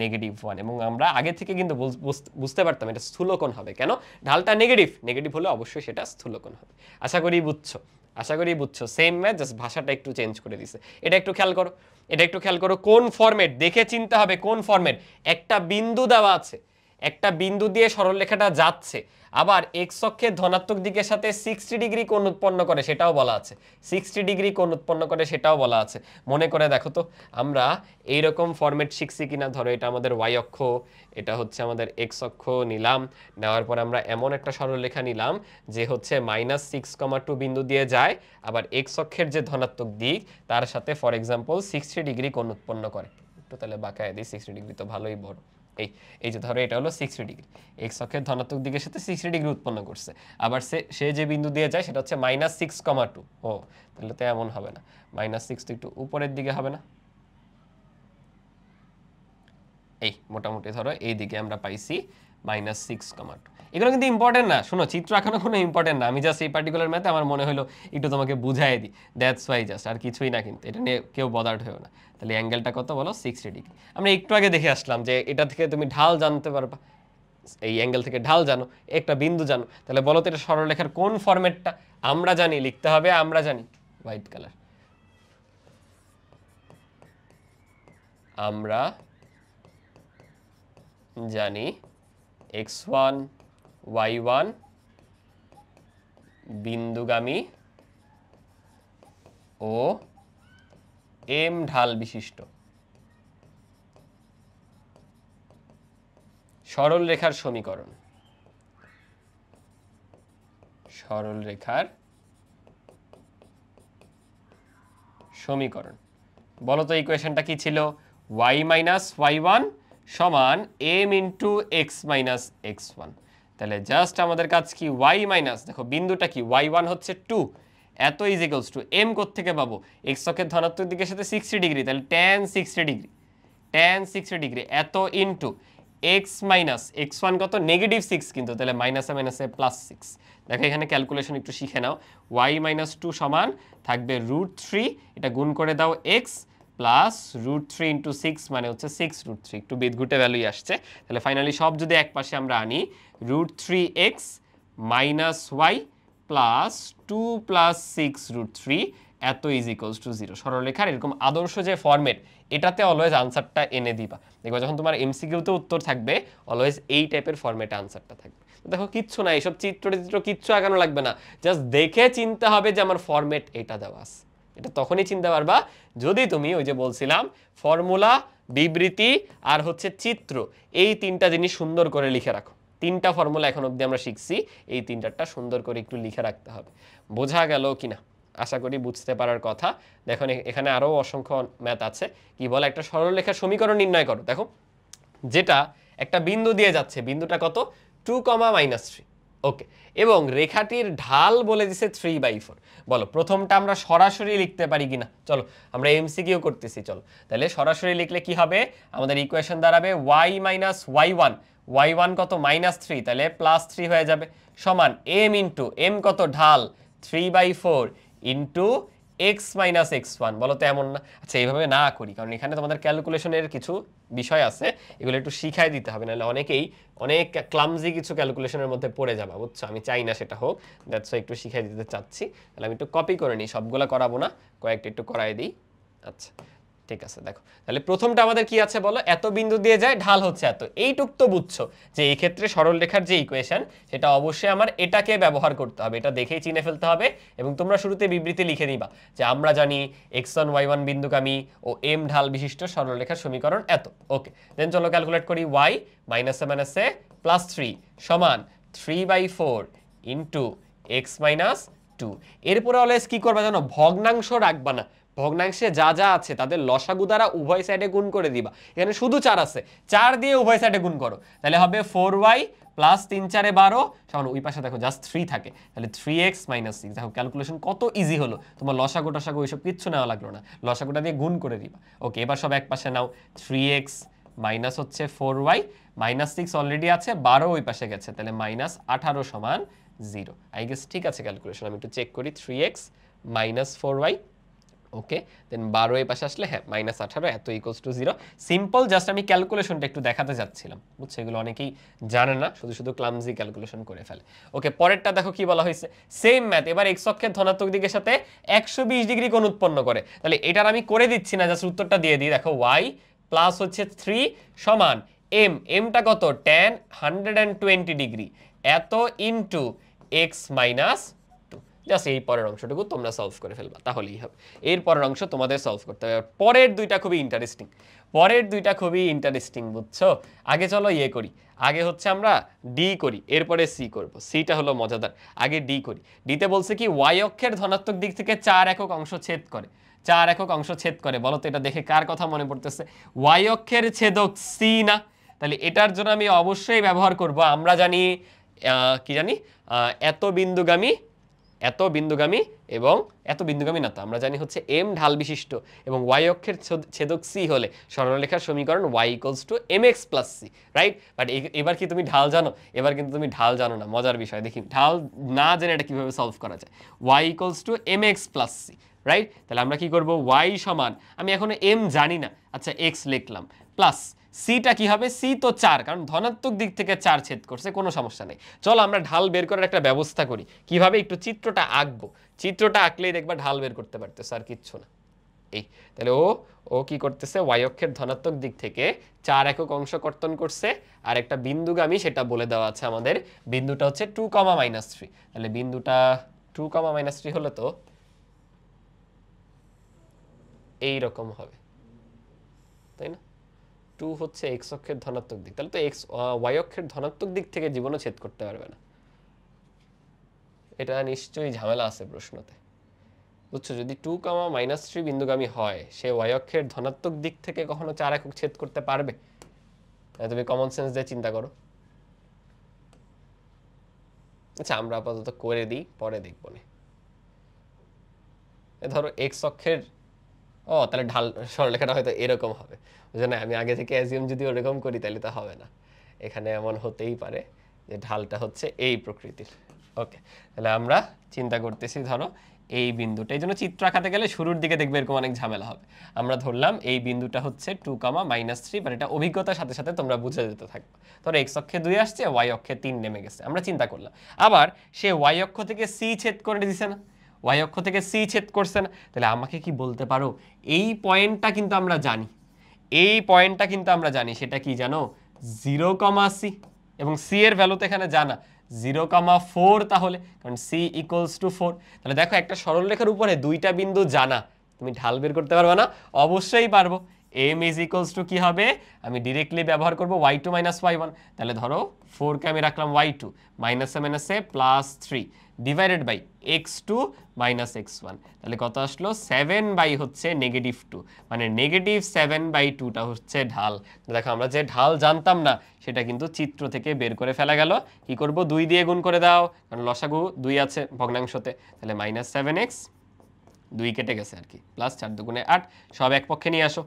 -1। এবং আমরা আগে থেকে কিন্তু বুঝতে পারতাম এটা স্থূলকোণ হবে। কেন? ঢালটা নেগেটিভ হলে অবশ্যই সেটা স্থূলকোণ হবে। আশা করি বুঝছো। সেম ম্যাথ, জাস্ট ভাষাটা একটু চেঞ্জ করে দিছে। এটা একটু খেয়াল করো, কোন ফরম্যাট দেখে চিনতে হবে, কোন ফরম্যাট। একটা বিন্দু দেওয়া আছে, একটা বিন্দু দিয়ে সরলরেখাটা যাচ্ছে, আবার এক্স অক্ষের ধনাত্মক দিকের সাথে 60 ডিগ্রি কোণ উৎপন্ন করে সেটাও বলা আছে, 60 ডিগ্রি কোণ উৎপন্ন করে সেটাও বলা আছে। মনে করে দেখো তো আমরা এইরকম ফরম্যাট শিখছি কিনা। ধরো এটা আমাদের y অক্ষ, এটা হচ্ছে আমাদের এক্স অক্ষ নিলাম, নেওয়ার পর আমরা এমন একটা সরলরেখা নিলাম যে হচ্ছে -6,2 বিন্দু দিয়ে যায়, আবার এক্স অক্ষের যে ধনাত্মক দিক তার সাথে ফর এক্সাম্পল 60 ডিগ্রি কোণ উৎপন্ন করে। একটু তাহলে বাঁকায় দিই, 60 ডিগ্রি তো ভালোই বড়। এই যে ধরো এটা হলো 60 ডিগ্রি, এক্স অক্ষের ধনাত্মক দিকের সাথে 60 ডিগ্রি উৎপন্ন করছে, আবার সে যে বিন্দু দিয়ে যায় সেটা হচ্ছে -6,2। ও তাহলে তো এমন হবে না, -6 তো একটু উপরের দিকে হবে না, এই মোটামুটি ধরো এই দিকে আমরা পাইছি -6,2। এগুলো কিন্তু ইম্পর্টেন্ট না, শোনো, চিত্র আঁকানো কোনো ইম্পর্টেন্ট না, আমি জাস্ট এই পার্টিকুলার ম্যাথে আমার মনে হলো একটু তোমাকে বুঝাই দিই, দ্যাটস ওয়াই, জাস্ট, আর কিছুই না। কিন্তু এটা নিয়ে কেউ বদার্ড হয়েও না। তাহলে অ্যাঙ্গেলটা কত বলো? 60 ডিগ্রি। আমরা একটু আগে দেখে আসলাম যে এটা থেকে তুমি ঢাল জানতে পারবা, এই অ্যাঙ্গেল থেকে ঢাল জানো, একটা বিন্দু জানো। তাহলে বলো তো এটা সরলরেখার কোন ফরম্যাটটা? আমরা জানি, লিখতে হবে, আমরা জানি হোয়াইট কালার, আমরা জানি x1 y1 বিন্দুগামী ও m ঢাল বিশিষ্ট সরলরেখার সমীকরণ। বলো তো ইকুয়েশনটা কি ছিল? y - y1 সমান m * x - x1। তাহলে জাস্ট আমাদের কাজ কি, y মাইনাস, দেখো বিন্দুটা কি, y1 হচ্ছে 2, এত ইজিক্যালস টু m কোত্থেকে পাবো? x অক্ষের ধনাত্মক দিকের সাথে 60 ডিগ্রি, তাহলে tan 60 ডিগ্রি এত ইনটু x মাইনাস x1 কত, -6 কিন্তু, তাহলে মাইনাসে মাইনাসে +6। দেখো এখানে ক্যালকুলেশন একটু শিখে নাও, y - 2 সমান থাকবে √3, এটা গুণ করে দাও x প্লাস √3 × 6 মানে হচ্ছে 6√3, একটু বিদঘুটে ভ্যালুই আসছে। তাহলে ফাইনালি সব যদি এক পাশে আমরা আনি, √3x - y প্লাস 2 + 6√3 এত ইজিক্যালস টু 0। সরলরেখার এরকম আদর্শ যে ফরম্যাট, এটাতে অলওয়েজ আনসারটা এনে দিবা। দেখো যখন তোমার এমসিকিউতে উত্তর থাকবে, অলওয়েজ এই টাইপের ফরম্যাটে আনসারটা থাকবে। দেখো কিচ্ছু না, এইসব চিত্র কিচ্ছু আগানো লাগবে না, জাস্ট দেখে চিনতে হবে যে আমার ফরম্যাট এটা দেওয়া আছে। এটা তখনই চিনতে পারবা যদি তুমি ওই যে বলছিলাম ফর্মুলা, বিবৃতি আর হচ্ছে চিত্র, এই তিনটা জিনিস সুন্দর করে লিখে রাখো। তিনটা ফর্মুলা এখন অবধি আমরা শিখছি, এই তিনটাটা সুন্দর করে একটু লিখে রাখতে হবে। বোঝা গেল কিনা? আশা করি বুঝতে পারার কথা। দেখো এখানে আরও অসংখ্য ম্যাথ আছে। কি বলে, একটা সরলরেখার সমীকরণ নির্ণয় করো। দেখো যেটা একটা বিন্দু দিয়ে যাচ্ছে, বিন্দুটা কত, 2, -3, ওকে, এবং রেখাটির ঢাল বলে দিছে 3/4। বলো প্রথমটা আমরা সরাসরি লিখতে পারি কিনা? চলো আমরা এমসিকিউ করতেছি, চলো তাহলে সরাসরি লিখলে কি হবে, আমাদের ইকুয়েশন দাঁড়াবে y মাইনাস y1 কত -3, তাহলে +3 হয়ে যাবে, সমান m ইন্টু m কত ঢাল 3/4 ইন্টু x মাইনাস x1। বলো তো এমন না? আচ্ছা এইভাবে না করি, কারণ এখানে তোমাদের ক্যালকুলেশনের কিছু বিষয় আছে, এগুলো একটু শিখাই দিতে হবে, নাহলে অনেকেই অনেক ক্লামজি কিছু ক্যালকুলেশনের মধ্যে পড়ে যাবা, বুঝছো? আমি চাই না সেটা হোক, দ্যাটস একটু শিখাই দিতে চাচ্ছি। তাহলে আমি একটু কপি করে নিই, সবগুলো করাবো না, কয়েকটা একটু করাই দিই। আচ্ছা ঠিক আছে, দেখো তাহলে প্রথমটা আমাদের কি আছে বলো, এত বিন্দু দিয়ে যায়, ঢাল হচ্ছে এত, এইটুক তো বুঝছো যে এই ক্ষেত্রে সরল রেখার যে ইকুয়েশন সেটা অবশ্যই আমার এটাকে ব্যবহার করতে হবে, এটা দেখেই চিনে ফেলতে হবে। এবং তোমরা শুরুতে বিবৃতি লিখে নিবা যে আমরা জানি x1 y1 বিন্দুগামী ও m ঢাল বিশিষ্ট সরল রেখার সমীকরণ এত। ওকে, দেন চলো ক্যালকুলেট করি, y মাইনাসে মাইনাসে +3 সমান 3/4 ইন্টু x মাইনাস 2। এরপরে অলওয়েজ কি করবা জানো, ভগ্নাংশ রাখবা না, ভগ্নাংশে যা যা আছে তাদের লসাগু দ্বারা উভয় সাইডে গুণ করে দিবা। এখানে শুধু 4 আছে, 4 দিয়ে উভয় সাইডে গুণ করো, তাহলে হবে 4y প্লাস 3 4 12 সমান, ওই পাশে দেখো জাস্ট 3 থাকে, তাহলে 3x মাইনাস 6। দেখো ক্যালকুলেশন কত ইজি হলো, তোমার লসাগু টসাগু ওইসব কিচ্ছু নেওয়া লাগলো না, লসাগুটা দিয়ে গুণ করে দিবা। ওকে, এবার সব এক পাশে নাও, 3x মাইনাস হচ্ছে 4y -6 অলরেডি আছে, 12 ওই পাশে গেছে, তাহলে -18 সমান 0। আই গেস ঠিক আছে ক্যালকুলেশন, আমি একটু চেক করি, 3x মাইনাস 4y, ওকে, দেন 12 এই পাশে আসলে হ্যাঁ -18 এত ইকুয়ালস টু 0। সিম্পল, জাস্ট আমি ক্যালকুলেশনটা একটু দেখাতে যাচ্ছিলাম, বুঝছো? এগুলো অনেকেই জানে না, শুধু শুধু ক্লামজি ক্যালকুলেশন করে ফেলে। ওকে, পরেরটা দেখো কি বলা হয়েছে, সেম ম্যাথ, এবার x অক্ষের ধনাত্মক দিকের সাথে 120 ডিগ্রি কোণ উৎপন্ন করে। তাহলে এটার আমি করে দিচ্ছি না, জাস্ট উত্তরটা দিয়ে দিই। দেখো y প্লাস হচ্ছে 3 সমান mটা কত tan 120 ডিগ্রি এত ইনটু x মাইনাস, জাস্ট এই পরের অংশটুকু তোমরা সলভ করে ফেলবা, তাহলেই হবে। এর পরের অংশ তোমাদের সলভ করতে হবে। পরের দুইটা খুবই ইন্টারেস্টিং, বুঝছো? আগে চলো ইয়ে করি, আগে হচ্ছে আমরা ডি করি, এরপরে সি করব। সিটা হলো মজাদার, আগে ডি করি। ডিতে বলছে কি, ওয়াই অক্ষের ধনাত্মক দিক থেকে 4 একক অংশ ছেদ করে, 4 একক অংশ ছেদ করে। বলো তো এটা দেখে কার কথা মনে পড়তেছে? ওয়াই অক্ষের ছেদক সি না? তাহলে এটার জন্য আমি অবশ্যই ব্যবহার করব, আমরা জানি কি জানি, এত বিন্দুগামী এবং এত বিন্দুগামী না, তো আমরা জানি হচ্ছে m ঢাল বিশিষ্ট এবং y অক্ষের ছেদক c হলে সরলরেখার সমীকরণ y = mx + c, right? But এবার কি তুমি ঢাল জানো? এবার কিন্তু তুমি ঢাল জানো না, মজার বিষয়। দেখি ঢাল না জেনে এটা কিভাবে সলভ করা যায়। y = mx + c, right? তাহলে আমরা কি করব, y সমান, আমি এখনো m জানি না, আচ্ছা x লিখলাম, প্লাস সিটা কি হবে, সি তো 4, কারণ ধনাত্মক দিক থেকে 4 ছেদ করছে, কোনো সমস্যা নেই। চলো আমরা ঢাল বের করার একটা ব্যবস্থা করি, কিভাবে একটু চিত্রটা আঁকবো, চিত্রটা আঁকলেই দেখবা ঢাল বের করতে পারতেছে, আর কিচ্ছু না। এই তাহলে ও কি করতেছে, ওয়াই অক্ষের ধনাত্মক দিক থেকে 4 একক অংশ কর্তন করছে, আর একটা বিন্দুগামী সেটা বলে দেওয়া আছে আমাদের, বিন্দুটা হচ্ছে 2, -3। তাহলে বিন্দুটা 2, -3 হলে তো এই রকম হবে, তাই না? 2 হচ্ছে x অক্ষের ধনাত্মক দিক, তাহলে তো y অক্ষের ধনাত্মক দিক থেকে জীবনও ছেদ করতে পারবে না। এটা নিশ্চয়ই ঝামেলা আছে প্রশ্নতে, বুঝছো? যদি 2, -3 বিন্দুগামী হয়, সে y অক্ষের ধনাত্মক দিক থেকে কখনো 4 একক ছেদ করতে পারবে? তুমি কমন সেন্স দিয়ে চিন্তা করো। আচ্ছা আমরা আপাতত করে দিই, পরে দেখবো না। ধরো x অক্ষের, তাহলে ঢাল সরলরেখাটা হয়তো এরকম হবে, বুঝছো না? আমি আগে থেকে অ্যাজিউম যদি ওরকম করি তাহলে তো হবে না, এখানে এমন হতেই পারে যে ঢালটা হচ্ছে এই প্রকৃতির। ওকে, তাহলে আমরা চিন্তা করতেছি, ধরো এই বিন্দুটা, এই জন্য চিত্র আঁকাতে গেলে শুরুর দিকে দেখবে এরকম অনেক ঝামেলা হবে। আমরা ধরলাম এই বিন্দুটা হচ্ছে 2, -3, বাট এটা অভিজ্ঞতার সাথে সাথে তোমরা বুঝে যেতে থাকবে। ধরো x অক্ষে 2 আসছে, y অক্ষে 3 নেমে গেছে, আমরা চিন্তা করলাম। আবার সে y অক্ষ থেকে c ছেদ করে দিছে না, y অক্ষ থেকে c ছেদ করছে না, তাহলে আমাকে কি বলতে পারো, এই পয়েন্টটা কিন্তু আমরা জানি, সেটা কি জানো, 0, c, এবং c এর ভ্যালু তো এখানে জানা 0,4, তাহলে কারণ c = 4। তাহলে দেখো একটা সরলরেখার উপরে দুইটা বিন্দু জানা, তুমি ঢাল বের করতে পারবে না? অবশ্যই পারবো। m ইজ ইকুয়ালস টু কি হবে, আমি ডিরেক্টলি ব্যবহার করব y2 মাইনাস y1, তাহলে ধরো 4কে আমি রাখলাম y2 মাইনাসে মাইনাসে plus 3 divided by x2 minus x1, তাহলে কত আসলো 7 বাই হচ্ছে নেগেটিভ 2, মানে নেগেটিভ 7/2টা হচ্ছে ঢাল। দেখো আমরা যে ঢাল জানতাম না সেটা কিন্তু চিত্র থেকে বের করে ফেলা গেল। কি করব, 2 দিয়ে গুণ করে দাও, কারণ লসাগু 2 আছে ভগ্নাংশতে, তাহলে মাইনাস 7x, 2 কেটে গেছে আর কি, প্লাস 4 দুগুণে 8, সব এক পক্ষে নিয়ে আসো,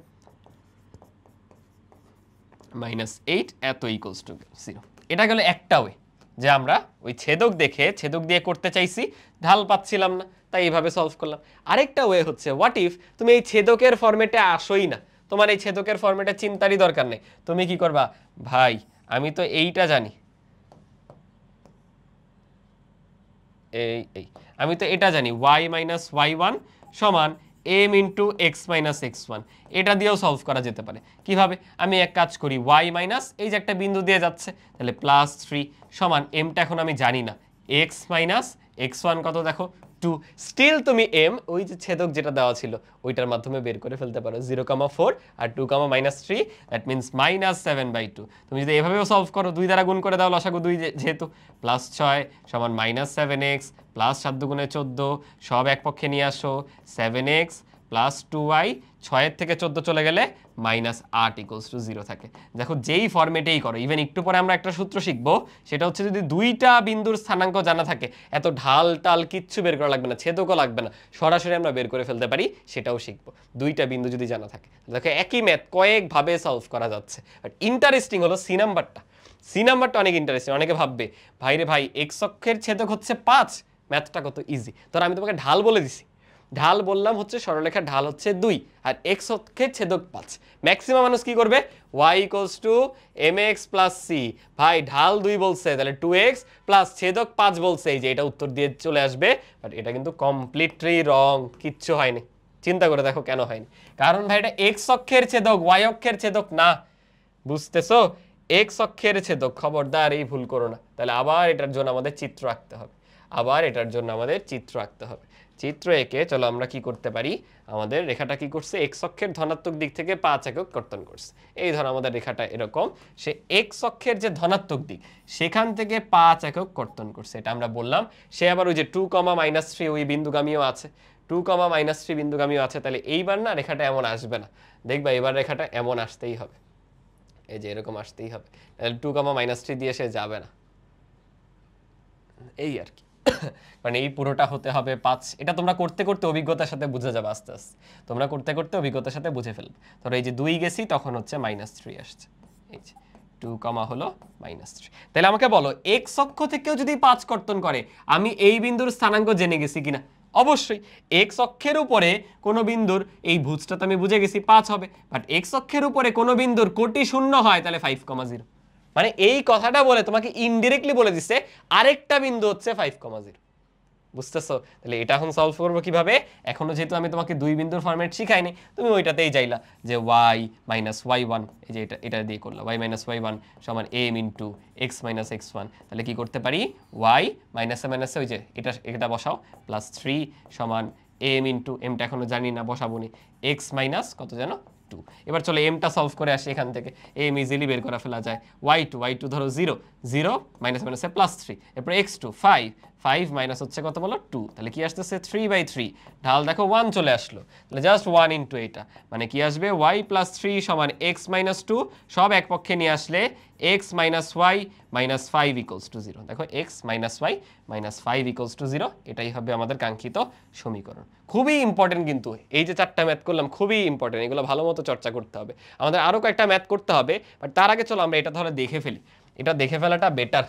মাইনাস 8 এত ইকুয়ালস টু 0। এটা গেল একটা ওয়ে, যে আমরা ওই ছেদক দেখে ছেদক দিয়ে করতে চাইছি, ঢাল পাচ্ছিলাম না, তাই এইভাবে সলভ করলাম। আরেকটা ওয়ে হচ্ছে, হোয়াট ইফ তুমি এই ছেদকের ফরম্যাটে আসোই না, তোমার এই ছেদকের ফরম্যাটে চিন্তারই দরকার নেই, তুমি কি করবা, ভাই আমি তো এইটা জানি, আমি তো এটা জানি y মাইনাস y1 সমান m into x minus x1, এটা দিয়েও সলভ করা যেতে পারে। কিভাবে, আমি এক কাজ করি, y মাইনাস এই যে একটা বিন্দু দিয়ে যাচ্ছে, তাহলে প্লাস 3 সমান mটা এখন আমি জানি না, x মাইনাস x1 কত দেখো 2, স্টিল তুমি m ওই যে ছেদক যেটা দেওয়া ছিল ওইটার মাধ্যমে বের করে ফেলতে পারো, 0,4 আর 2,-3, দ্যাট মিনস মাইনাস 7/2। তুমি যদি এভাবেও সলভ করো, 2 দ্বারা গুণ করে দাও, লসাগু 2 যেহেতু, প্লাস 6 সমান মাইনাস 7x প্লাস 7 দুগুণে 14, সব এক পক্ষে নিয়ে আসো, 7x প্লাস 2y, 6 থেকে 14 চলে গেলে মাইনাস 8 ইকুয়ালস টু 0 থাকে। দেখো যেই ফরম্যাটেই করো, ইভেন একটু পরে আমরা একটা সূত্র শিখবো, সেটা হচ্ছে যদি দুইটা বিন্দুর স্থানাঙ্ক জানা থাকে, এত ঢাল টাল কিচ্ছু বের করা লাগবে না, ছেদকও লাগবে না, সরাসরি আমরা বের করে ফেলতে পারি, সেটাও শিখবো, দুইটা বিন্দু যদি জানা থাকে। দেখো একই ম্যাথ কয়েকভাবে সলভ করা যাচ্ছে, বাট ইন্টারেস্টিং হলো সি নাম্বারটা। সি নাম্বারটা অনেক ইন্টারেস্টিং। অনেকে ভাববে ভাই রে ভাই, এক্স অক্ষের ছেদক হচ্ছে 5, ম্যাথটা কত ইজি। ধর আমি তোমাকে ঢাল বলে দিছি, ঢাল বললাম হচ্ছে সরলরেখার ঢাল হচ্ছে 2 আর এক্স অক্ষের ছেদক 5, ম্যাক্সিমাম মানুষ কি করবে, y equals to mx plus c, ভাই ঢাল 2 বলছে তাহলে 2x প্লাস ছেদক 5 বলছে, এই যে এটা উত্তর দিয়ে চলে আসবে, বাট এটা কিন্তু কমপ্লিটলি রং, কিচ্ছু হয়নি। চিন্তা করে দেখো কেন হয়নি, কারণ ভাই এটা এক্স অক্ষের ছেদক, y অক্ষের ছেদক না, বুঝতেছো, এক্স অক্ষের ছেদক, খবরদার এই ভুল করো না। তাহলে আবার এটার জন্য আমাদের চিত্র আঁকতে হবে, চিত্র এঁকে চলো আমরা কি করতে পারি, আমাদের রেখাটা কি করছে, এক্স অক্ষের ধনাত্মক দিক থেকে 5 একক কর্তন করছে। এই ধর আমাদের রেখাটা এরকম, সে এক্স অক্ষের যে ধনাত্মক দিক সেখান থেকে 5 একক কর্তন করছে, এটা আমরা বললাম। সে আবার ওই যে 2,-3 ওই বিন্দুগামীও আছে, 2,-3 বিন্দুগামীও আছে, তাহলে এইবার না রেখাটা এমন আসবে না, দেখবা এবার রেখাটা এমন আসতেই হবে, এই যে এরকম আসতেই হবে, 2,-3 দিয়ে সে যাবে না, এই আর কি। মানে এই পুরোটা হতে হবে 5। এটা তোমরা করতে করতে অভিজ্ঞতার সাথে বুঝে যাবে, আস্তে আস্তে তোমরা করতে করতে অভিজ্ঞতার সাথে বুঝে ফেলবে। ধরো এই যে 2 গেছি, তখন হচ্ছে -3 আসছে, এই যে 2, হলো -3। তাহলে আমাকে বলো, এক্স অক্ষ থেকেও যদি 5 কর্তন করে, আমি এই বিন্দুর স্থানাঙ্ক জেনে গেছি কিনা? অবশ্যই। এক্স অক্ষের উপরে কোনো বিন্দুর, এই ভুজটা তো আমি বুঝে গেছি 5 হবে, বাট এক্স অক্ষের উপরে কোনো বিন্দুর কোটি শূন্য হয় তাহলে 5,0, মানে এই কথাটা বলে তোমাকে ইনডিরেক্টলি বলে দিচ্ছে আরেকটা বিন্দু হচ্ছে 5,0, বুঝতেছো? তাহলে এটা এখন সলভ করবো কিভাবে, এখনো যেহেতু আমি তোমাকে 2 বিন্দুর ফরম্যাট শিখাইনি, তুমি ওইটাতেই যাইলা যে y মাইনাস y1, এই যে এটা দিয়ে করলা, y মাইনাস y1 সমান m into x minus x1, তাহলে কি করতে পারি, y মাইনাসে মাইনাসে ওই যে এটা বসাও, প্লাস 3 সমান m ইন্টু, এমটা এখনো জানি না, বসাবনি, x মাইনাস কত যেন 2। এবার চলো এমটা সলভ করে আসি, এখান থেকে এম ইজিলি বের করা ফেলা যায়, y2 ধরো 0 মাইনাস মাইনাসে প্লাস 3, এরপর x2 5 মাইনাস হচ্ছে কত বলো 2, তাহলে কি আসতেছে 3/3, ঢাল দেখো 1 চলে আসলো, তাহলে জাস্ট 1 ইন্টু এটা, মানে কি আসবে y প্লাস 3 সমান x মাইনাস 2, সব এক পক্ষে নিয়ে আসলে x minus y minus 5 equals to 0। দেখো x minus y minus 5 equals to 0, এটাই হবে আমাদের কাঙ্ক্ষিত সমীকরণ। খুবই ইম্পর্টেন্ট কিন্তু এই যে 4টা ম্যাথ করলাম, খুবই ইম্পর্টেন্ট, এগুলো ভালো মতো চর্চা করতে হবে। আমাদের আরও কয়েকটা ম্যাথ করতে হবে, বাট তার আগে চলো আমরা এটা তাহলে দেখে ফেলি, এটা দেখে ফেলাটা বেটার।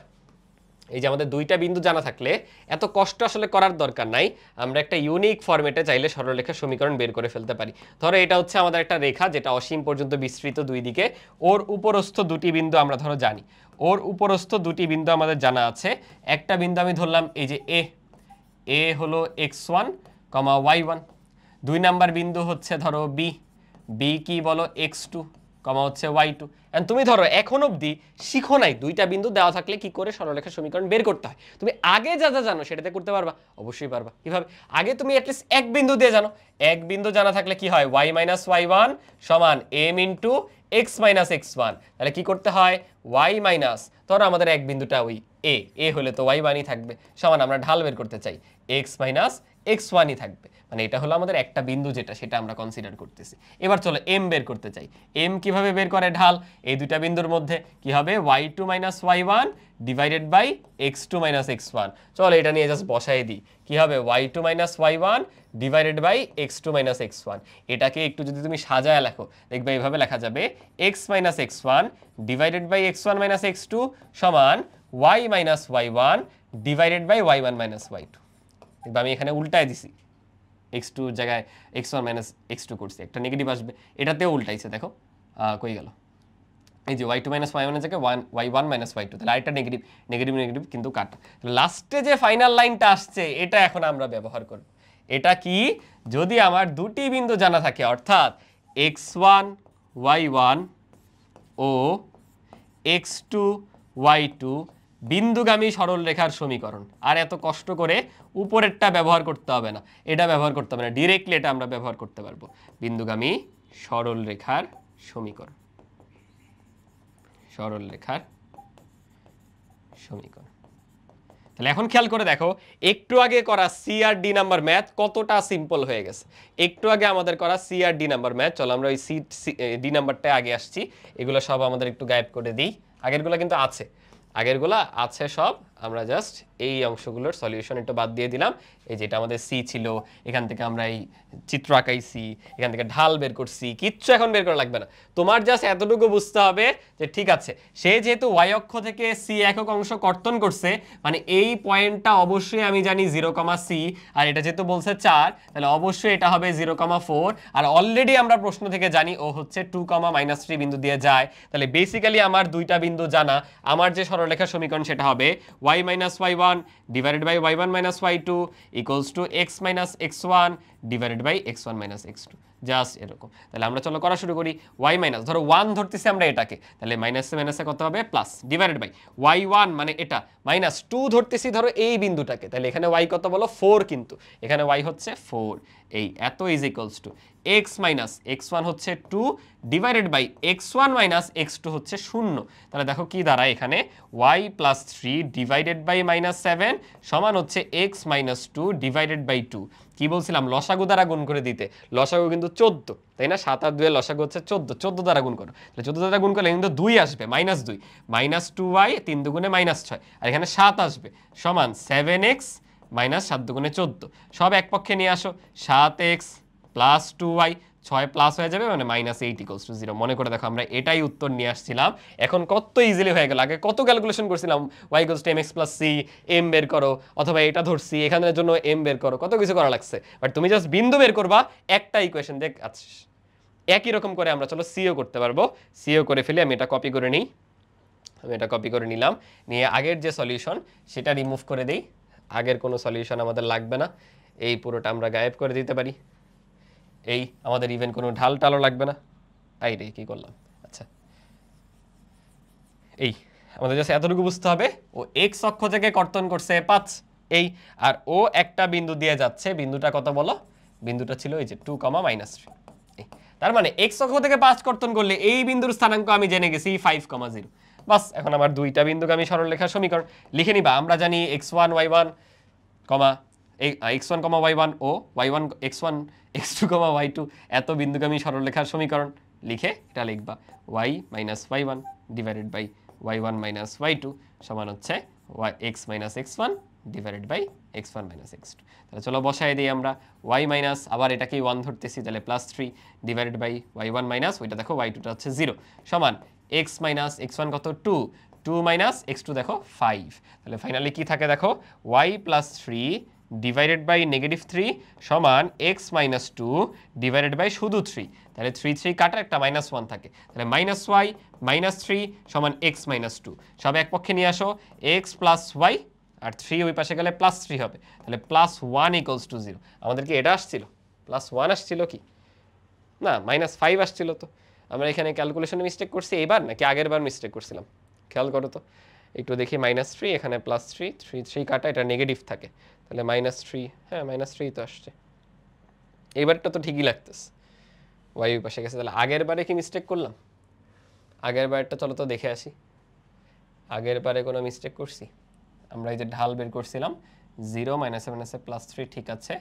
এই যে আমাদের 2টা বিন্দু জানা থাকলে এত কষ্ট আসলে করার দরকার নাই, আমরা একটা ইউনিক ফরম্যাটে চাইলে সরলরেখার সমীকরণ বের করে ফেলতে পারি। ধরো এটা হচ্ছে আমাদের একটা রেখা যেটা অসীম পর্যন্ত বিস্তৃত, 2 দিকে, ওর উপরস্থ 2টি বিন্দু আমরা ধরো জানি, ওর উপরস্থ 2টি বিন্দু আমাদের জানা আছে। একটা বিন্দু আমি ধরলাম এই যে এ হলো x1, y1, 2 নাম্বার বিন্দু হচ্ছে ধরো বি কি বলো x2, কমা হচ্ছে y2। এন্ড তুমি ধরো এখন অবধি শিখো নাই দুইটা বিন্দু দেওয়া থাকলে কি করে সরলরেখার সমীকরণ বের করতে হয়। তুমি আগে যা যা জানো সেটাতে করতে পারবা, অবশ্যই পারবা। কিভাবে? আগে তুমি অ্যাটলিস্ট এক বিন্দু দিয়ে জানো, এক বিন্দু জানা থাকলে কি হয়, y মাইনাস y1 সমান m into x minus x1। তাহলে কি করতে হয়, y মাইনাস, ধরো আমাদের এক বিন্দুটা ওই এ হলে তো y1ই থাকবে, সমান আমরা ঢাল বের করতে চাই x মাইনাস x1ই থাকবে, মানে এটা হলো আমাদের একটা বিন্দু যেটা, সেটা আমরা কনসিডার করতেছি। এবার চলো m বের করতে চাই। m কিভাবে বের করে ঢাল, এই দুইটা বিন্দুর মধ্যে কি হবে, y2 minus y1 divided by x2 minus x1। চলো এটা নিয়ে জাস্ট বসাই দিই, কি হবে y2 minus y1 divided by x2 minus x1। এটাকে একটু যদি তুমি সাজায় লেখো দেখবে এইভাবে লেখা যাবে x minus x1 divided by x1 minus x2 সমান y minus y1 divided by y1 minus y2। দেখবে আমি এখানে উল্টায় দিছি, x2 জায়গায় x1 মাইনাস x2 করছি, একটা নেগেটিভ আসবে, এটাতেও উল্টাইছে, দেখো কই গেল, এই যে y2 মাইনাস y1 এর জায়গায় y1 মাইনাস y2, তাহলে আরেকটা নেগেটিভ নেগেটিভ নেগেটিভ কিন্তু কাটা। লাস্টে যে ফাইনাল লাইনটা আসছে এটা এখন আমরা ব্যবহার করব। এটা কি, যদি আমার দুটি বিন্দু জানা থাকে অর্থাৎ x1 y1 ও x2 y2 বিন্দুগামী সরলরেখার সমীকরণ। আর এত কষ্ট করে উপরেরটা ব্যবহার করতে হবে না, এটা ব্যবহার করতে হবে না, ডিরেক্টলি এটা আমরা ব্যবহার করতে পারবো, বিন্দুগামী সরলরেখার সমীকরণ, সরলরেখার সমীকরণ। তাহলে এখন খেয়াল করে দেখো, একটু আগে করা সি আর ডি নাম্বার ম্যাথ কতটা সিম্পল হয়ে গেছে। একটু আগে আমাদের করা সি আর ডি নাম্বার ম্যাথ, চলো আমরা ওই ডি নাম্বারটা আগে আসছি, এগুলো সব আমাদের একটু গায়েব করে দিই। আগেরগুলো কিন্তু আছে, আগেরগুলা আছে সব, আমরা জাস্ট এই অংশগুলোর সলিউশন একটু বাদ দিয়ে দিলাম। এই যেটা আমাদের সি ছিল, এখান থেকে আমরা এই চিত্র আঁকাইছি, এখান থেকে ঢাল বের করছি, কিচ্ছু এখন বের করা লাগবে না। তোমার জাস্ট এতটুকু বুঝতে হবে যে ঠিক আছে, সে যেহেতু ওয়াই অক্ষ থেকে সি একক অংশ কর্তন করছে, মানে এই পয়েন্টটা অবশ্যই আমি জানি 0,c, আর এটা যেহেতু বলছে 4, তাহলে অবশ্যই এটা হবে 0,4। আর অলরেডি আমরা প্রশ্ন থেকে জানি ও হচ্ছে 2,-3 বিন্দু দিয়ে যায়। তাহলে বেসিক্যালি আমার দুইটা বিন্দু জানা, আমার যে সরলরেখার সমীকরণ সেটা হবে y minus y1 divided by y1 minus y2 equals to x minus x1 divided by x1 minus x2, just এরকম। তাহলে আমরা চলো করা শুরু করি। y মাইনাস, ধরো 1 ধরতেছি আমরা এটাকে, তাহলে মাইনাসে মাইনাসে কত হবে, প্লাস, ডিভাইডেড বাই y1 মানে এটা, মাইনাস 2 ধরতেছি ধরো এই বিন্দুটাকে, তাহলে এখানে y কত বলো, 4, কিন্তু এখানে y হচ্ছে 4, এই এত is equals to x minus x1 হচ্ছে 2 divided by x1 minus x2 হচ্ছে 0। তাহলে দেখো কি দাঁড়ায় এখানে, y plus 3 divided by minus 7 সমান হচ্ছে x মাইনাস 2 ডিভাইডেড বাই 2। কি বলছিলাম, লসাগু দ্বারা গুণ করে দিতে, লসাগু কিন্তু 14, তাই না, 7 আর 2 এর লসাগু হচ্ছে 14, 14 দ্বারা গুণ করো, তাহলে 14 দ্বারা গুণ করলে কিন্তু 2 আসবে, মাইনাস 2, মাইনাস 2y 3 দুগুণে মাইনাস 6, আর এখানে 7 আসবে, সমান 7x মাইনাস 7 দুগুণে 14, সব এক পক্ষে নিয়ে আসো, 7x প্লাস 2y, 6 প্লাস হয়ে যাবে, মানে মাইনাস 8 ইকুয়ালস টু 0। মনে করে দেখো আমরা এটাই উত্তর নিয়ে আসছিলাম, এখন কত ইজিলি হয়ে গেল। আগে কত ক্যালকুলেশন করছিলাম, y equals to mx plus c, m বের করো, অথবা এটা ধরছি এখানের জন্য m বের করো, কত কিছু করা লাগছে, বাট তুমি জাস্ট বিন্দু বের করবা, একটা ইকুয়েশন দেখ। আচ্ছা, একই রকম করে আমরা চলো সিও করতে পারবো, সিও করে ফেলি। আমি এটা কপি করে নিই, আমি এটা কপি করে নিলাম, নিয়ে আগের যে সলিউশন সেটা রিমুভ করে দেই, আগের কোনো সলিউশন আমাদের লাগবে না, এই পুরোটা আমরা গায়েব করে দিতে পারি, এই আমাদের ইভেন কোনো ঢাল টালও লাগবে না। আই রে কি করলাম, আচ্ছা এই আমাদের জাস্ট এতটুকু বুঝতে হবে, ও এক্স অক্ষ থেকে কর্তন করছে 5, এই, আর ও একটা বিন্দু দিয়ে যাচ্ছে, বিন্দুটা কত বলো, বিন্দুটা ছিল এই যে 2,-3, তার মানে এক্স অক্ষ থেকে 5 কর্তন করলে এই বিন্দুর স্থানাঙ্ক আমি জেনে গেছি 5,0। বাস, এখন আমার দুইটা বিন্দুগামী সরলরেখার সমীকরণ লিখে নিবা। আমরা জানি x1 y1 x1 y1 ও y1 x1 x2 y2 এত বিন্দুগামী সরলরেখার সমীকরণ, লিখে এটা লিখবা y minus y1 divided by y1 minus y2 সমান হচ্ছে x minus x1 divided by x1 minus x2। তাহলে চলো বসাই দিই আমরা, y মাইনাস, আবার এটাকেই 1 ধরতেছি, তাহলে plus 3 divided by y1 minus, ওইটা দেখো y2টা হচ্ছে 0, সমান x মাইনাস x1 কত 2, 2 মাইনাস x2 দেখো 5। তাহলে ফাইনালি কি থাকে দেখো, y plus 3 divided by negative 3 সমান x মাইনাস 2 ডিভাইডেড বাই শুধু 3, তাহলে 3 3 কাটা, একটা মাইনাস 1 থাকে, তাহলে মাইনাস y মাইনাস 3 সমান x মাইনাস 2, সব এক পক্ষে নিয়ে আসো, x প্লাস y, আর 3 ওই পাশে গেলে প্লাস 3 হবে, তাহলে প্লাস 1 ইকুয়ালস টু 0। আমাদের কি এটা আসছিল, প্লাস 1 আসছিল কি না, মাইনাস 5 আসছিল তো, আমরা এখানে ক্যালকুলেশনে মিস্টেক করছি এবার নাকি আগের বার মিস্টেক করছিলাম? খেয়াল করো তো একটু দেখি, -3 এখানে +3, 3 কাটা, এটা নেগেটিভ থাকে, তাহলে -3, হ্যাঁ -3 তো আসছে, এইবারটা তো ঠিকই লাগতেছে, ওয়াই ওই পাশে গেছে। তাহলে আগের বারে কি মিস্টেক করলাম? আগের বারটা চলো তো দেখে আসি, আগের বারে কোনো মিস্টেক করছি? আমরা এই যে ঢাল বের করছিলাম 0 -3 ঠিক আছে,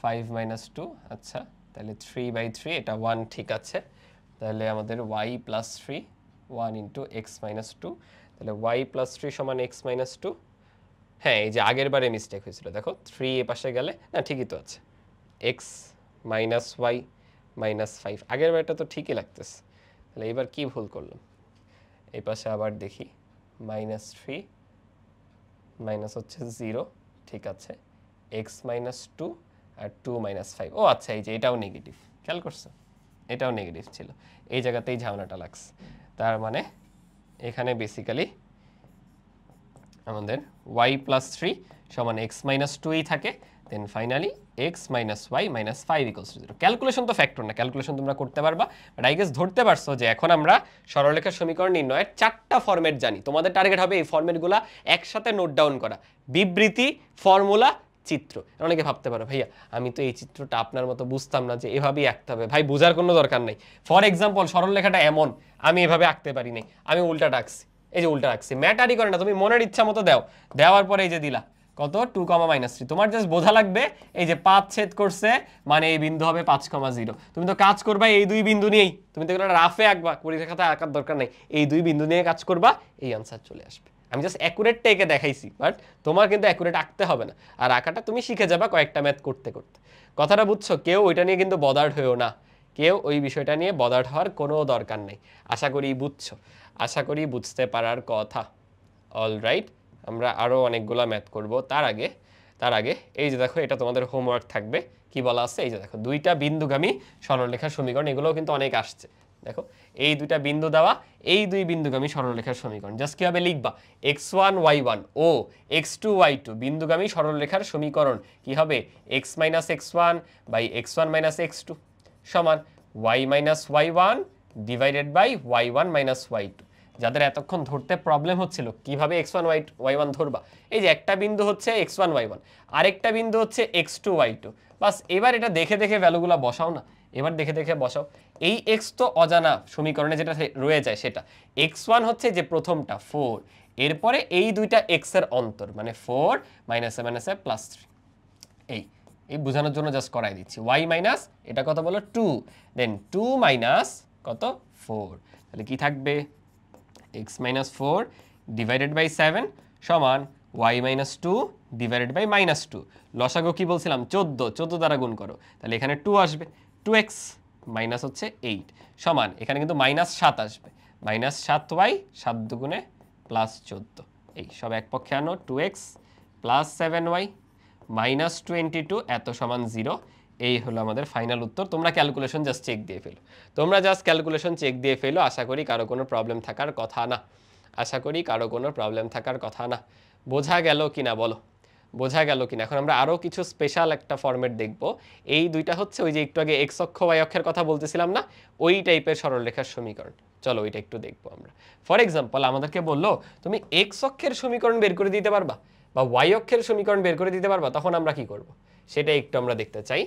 5 - 2, আচ্ছা তাহলে 3/3, এটা 1 ঠিক আছে, তাহলে আমাদের y + 3 1 × x - 2, তাহলে y + 3 = x - 2। হ্যাঁ এই যে আগের বারে মিস্টেক হয়েছিল, দেখো 3 এ পাশে গেলে না ঠিকই তো আছে, x - y - 5, আগের বারটা তো ঠিকই লাগতেছে, তাহলে এবার কি ভুল করলাম? এই পাশে আবার দেখি, -3 মাইনাস হচ্ছে 0 ঠিক আছে, x - 2 আর 2 - 5, ও আচ্ছা এই যে এটাও নেগেটিভ, খেয়াল করছো এটাও নেগেটিভ ছিল, এই জায়গাতেই ঝামেলাটা লাগছে। তার মানে এখানে বেসিক্যালি আমাদের y + 3 = x - 2ই থাকে, then finally x - y - 5 = 0। Calculation তো ফ্যাক্টর না, ক্যালকুলেশন তোমরা করতে পারবা, বাট আই গেস ধরতে পারছো যে এখন আমরা সরলরেখার সমীকরণ নির্ণয়ের 4টা ফরম্যাট জানি। তোমাদের টার্গেট হবে এই ফরম্যাটগুলো একসাথে নোট ডাউন করা, বিবৃতি, ফর্মুলা, চিত্র। অনেকে ভাবতে পারো ভাইয়া আমি তো এই চিত্রটা আপনার মতো বুঝতাম না যে এভাবেই আঁকতে হবে। ভাই বোঝার কোনো দরকার নাই। ফর এক্সাম্পল সরলরেখাটা এমন, আমি এভাবে আঁকতে পারি নাই, আমি উল্টাটা আঁকছি, এই যে উল্টা রাখছি, ম্যাটারই করে না, তুমি মনের ইচ্ছা মতো দাও, দেওয়ার পরে এই যে দিলা কত 2, -3, তোমার জাস্ট বোঝা লাগবে এই যে 5 ছেদ করছে মানে এই বিন্দু হবে 5,0। তুমি তো কাজ করবা এই দুই বিন্দু নিয়েই, তুমি তো এগুলো রাফে আঁকবা, পরীক্ষাতে আঁকার দরকার নাই, এই দুই বিন্দু নিয়ে কাজ করবা, এই আনসার চলে আসবে। আমি জাস্ট অ্যাকুরেটটা এঁকে দেখাইছি, বাট তোমার কিন্তু অ্যাকুরেট আঁকতে হবে না, আর আঁকাটা তুমি শিখে যাবা কয়েকটা ম্যাথ করতে করতে। কথাটা বুঝছো? কেউ ওইটা নিয়ে কিন্তু বদার্ড হয়েও না, কেউ ওই বিষয়টা নিয়ে বদার্ড হওয়ার কোনো দরকার নেই। আশা করি বুঝছো, আশা করি বুঝতে পারার কথা। অলরাইট, আমরা আরও অনেকগুলো ম্যাথ করব। তার আগে এই যে দেখো এটা তোমাদের হোমওয়ার্ক থাকবে, কি বলা আছে এই যে দেখো দুইটা বিন্দুগামী সরলরেখার সমীকরণ, এগুলোও কিন্তু অনেক আসছে। দেখো এই দুইটা বিন্দু দেওয়া, এই দুই বিন্দুগামী সরলরেখার সমীকরণ জাস্ট কীভাবে লিখবা, x1 y1 ও x2 y2 বিন্দুগামী সরলরেখার সমীকরণ কি হবে, x - x1 / x1 - x2 সমান y - y1 divided by y1 - y2। যাদের এতক্ষণ ধরতে প্রবলেম হচ্ছিল কিভাবে x1 y1 ধরবা, এই যে একটা বিন্দু হচ্ছে x1 y1, আরেকটা বিন্দু হচ্ছে x2 y2, বাস এবার এটা দেখে দেখে ভ্যালুগুলো বসাও না, এবার দেখে দেখে বসাও। এই x তো অজানা সমীকরণে যেটা রয়ে যায় সেটা, x1 হচ্ছে যে প্রথমটা 4, এরপরে এই দুইটা x এর অন্তর মানে 4 - 7 আছে +3, এই বোঝানোর জন্য জাস্ট করাই দিচ্ছি। y মাইনাস এটা কত বলো 2, দেন 2 মাইনাস কত 4, তাহলে কি থাকবে x - 4 ডিভাইডেড বাই 7 সমান y - 2 ডিভাইডেড বাই -2, লসাগু কি বলছিলাম 14 দ্বারা গুণ করো, তাহলে এখানে 2 আসবে, 2x মাইনাস হচ্ছে 8 সমান এখানে কিন্তু -7 আসবে, -7y 7 দুগুণে +14, এই সব এক পক্ষে আনো, 2x + 7y -22 এত সমান 0। এই হলো আমাদের ফাইনাল উত্তর। তোমরা ক্যালকুলেশন জাস্ট চেক দিয়ে ফেলো, তোমরা জাস্ট ক্যালকুলেশন চেক দিয়ে ফেলো। আশা করি কারো কোনো প্রবলেম থাকার কথা না, আশা করি কারো কোনো প্রবলেম থাকার কথা না। বোঝা গেল কিনা বলো, বোঝা গেল কিনা? এখন আমরা আরও কিছু স্পেশাল একটা ফরম্যাট দেখব। এই দুইটা হচ্ছে ওই যে একটু আগে এক্স অক্ষ ওয়াই অক্ষের কথা বলতেছিলাম না, ওই টাইপের সরলরেখার সমীকরণ। চলো ওইটা একটু দেখবো আমরা। ফর এক্সাম্পল আমাদেরকে বললো তুমি এক্স অক্ষের সমীকরণ বের করে দিতে পারবা বা ওয়াই অক্ষের সমীকরণ বের করে দিতে পারবা, তখন আমরা কি করব সেটা একটু আমরা দেখতে চাই।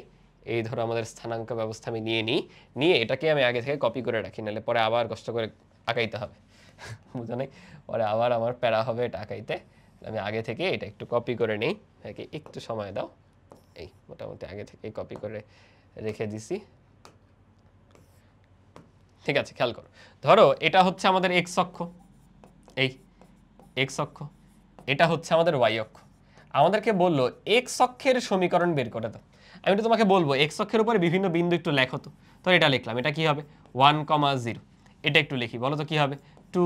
এই ধরো আমাদের স্থানাঙ্ক ব্যবস্থা আমি নিয়ে এটাকে আমি আগে থেকে কপি করে রাখি, নাহলে পরে আবার কষ্ট করে আঁকাইতে হবে, বুঝো নাই? পরে আবার আমার প্যারা হবে এটা আঁকাইতে। আমি আগে থেকে এটা একটু কপি করে নিই, একে একটু সময় দাও। এই মোটামুটি আগে থেকে কপি করে রেখে দিছি, ঠিক আছে? খেয়াল করো, ধরো এটা হচ্ছে আমাদের এক্স অক্ষ, এই এক্স অক্ষ, এটা হচ্ছে আমাদের ওয়াই অক্ষ। আমাদেরকে বললো এক্স অক্ষের সমীকরণ বের করে দাও। আমি তো তোমাকে বলবো এক্স অক্ষের উপরে বিভিন্ন বিন্দু একটু লেখো তো এটা লিখলাম, এটা কি হবে 1, 0, এটা একটু লিখি বলো তো কি হবে 2,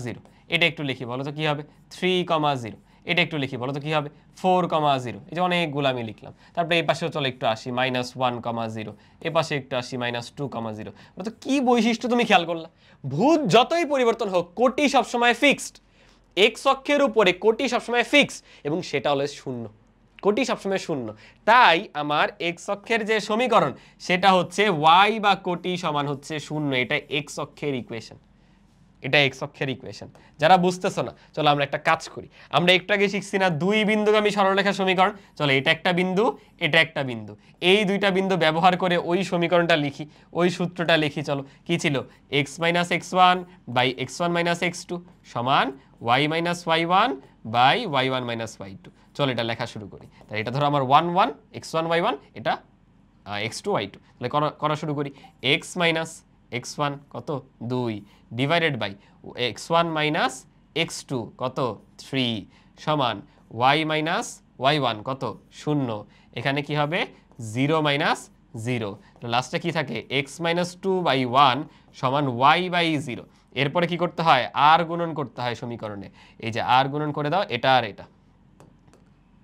0, এটা একটু লিখি বলো তো কি হবে 3, 0, এটা একটু লিখি বলো তো কি হবে 4, 0, এই যে অনেকগুলো আমি লিখলাম। তারপরে এই পাশেও চলো একটু আসি -1, 0, এ পাশে একটু আসি -2, 0। তো কি বৈশিষ্ট্য তুমি খেয়াল করলা, ভূত যতই পরিবর্তন হোক কোটি সবসময় ফিক্সড, এক্স অক্ষের উপরে কোটি সবসময় ফিক্সড এবং সেটা অলওয়েজ 0। কোটি সবসময় শূন্য, তাই আমার এক্স অক্ষের যে সমীকরণ সেটা হচ্ছে ওয়াই বা কোটি সমান হচ্ছে শূন্য। এটা এক্স অক্ষের ইকুয়েশন, এটা এক্স অক্ষের ইকুয়েশন। যারা বুঝতেছো না চলো আমরা একটা কাজ করি, আমরা একটু আগে শিখছি না দুই বিন্দুগামী সরলরেখার সমীকরণ, চলো এটা একটা বিন্দু এটা একটা বিন্দু, এই দুইটা বিন্দু ব্যবহার করে ওই সমীকরণটা লিখি, ওই সূত্রটা লিখি। চলো কি ছিল, x minus x one by x one minus x two সমান y minus y one by y one minus y two. চলো এটা লেখা শুরু করি। তাহলে এটা ধরো আমার one one x one y one, এটা এক্স টু ওয়াই টু। তাহলে করা শুরু করি, এক্স মাইনাস এক্স ওয়ান কত 2 divided by x one minus x two কত 3 সমান ওয়াই মাইনাস ওয়াই ওয়ান কত 0। এখানে কি হবে 0 মাইনাস 0, লাস্টে কি থাকে x minus two by one সমান ওয়াই বাই 0। এরপরে কি করতে হয়, আর গুণন করতে হয় সমীকরণে, এই যে আর গুণন করে দাও, এটা আর এটা,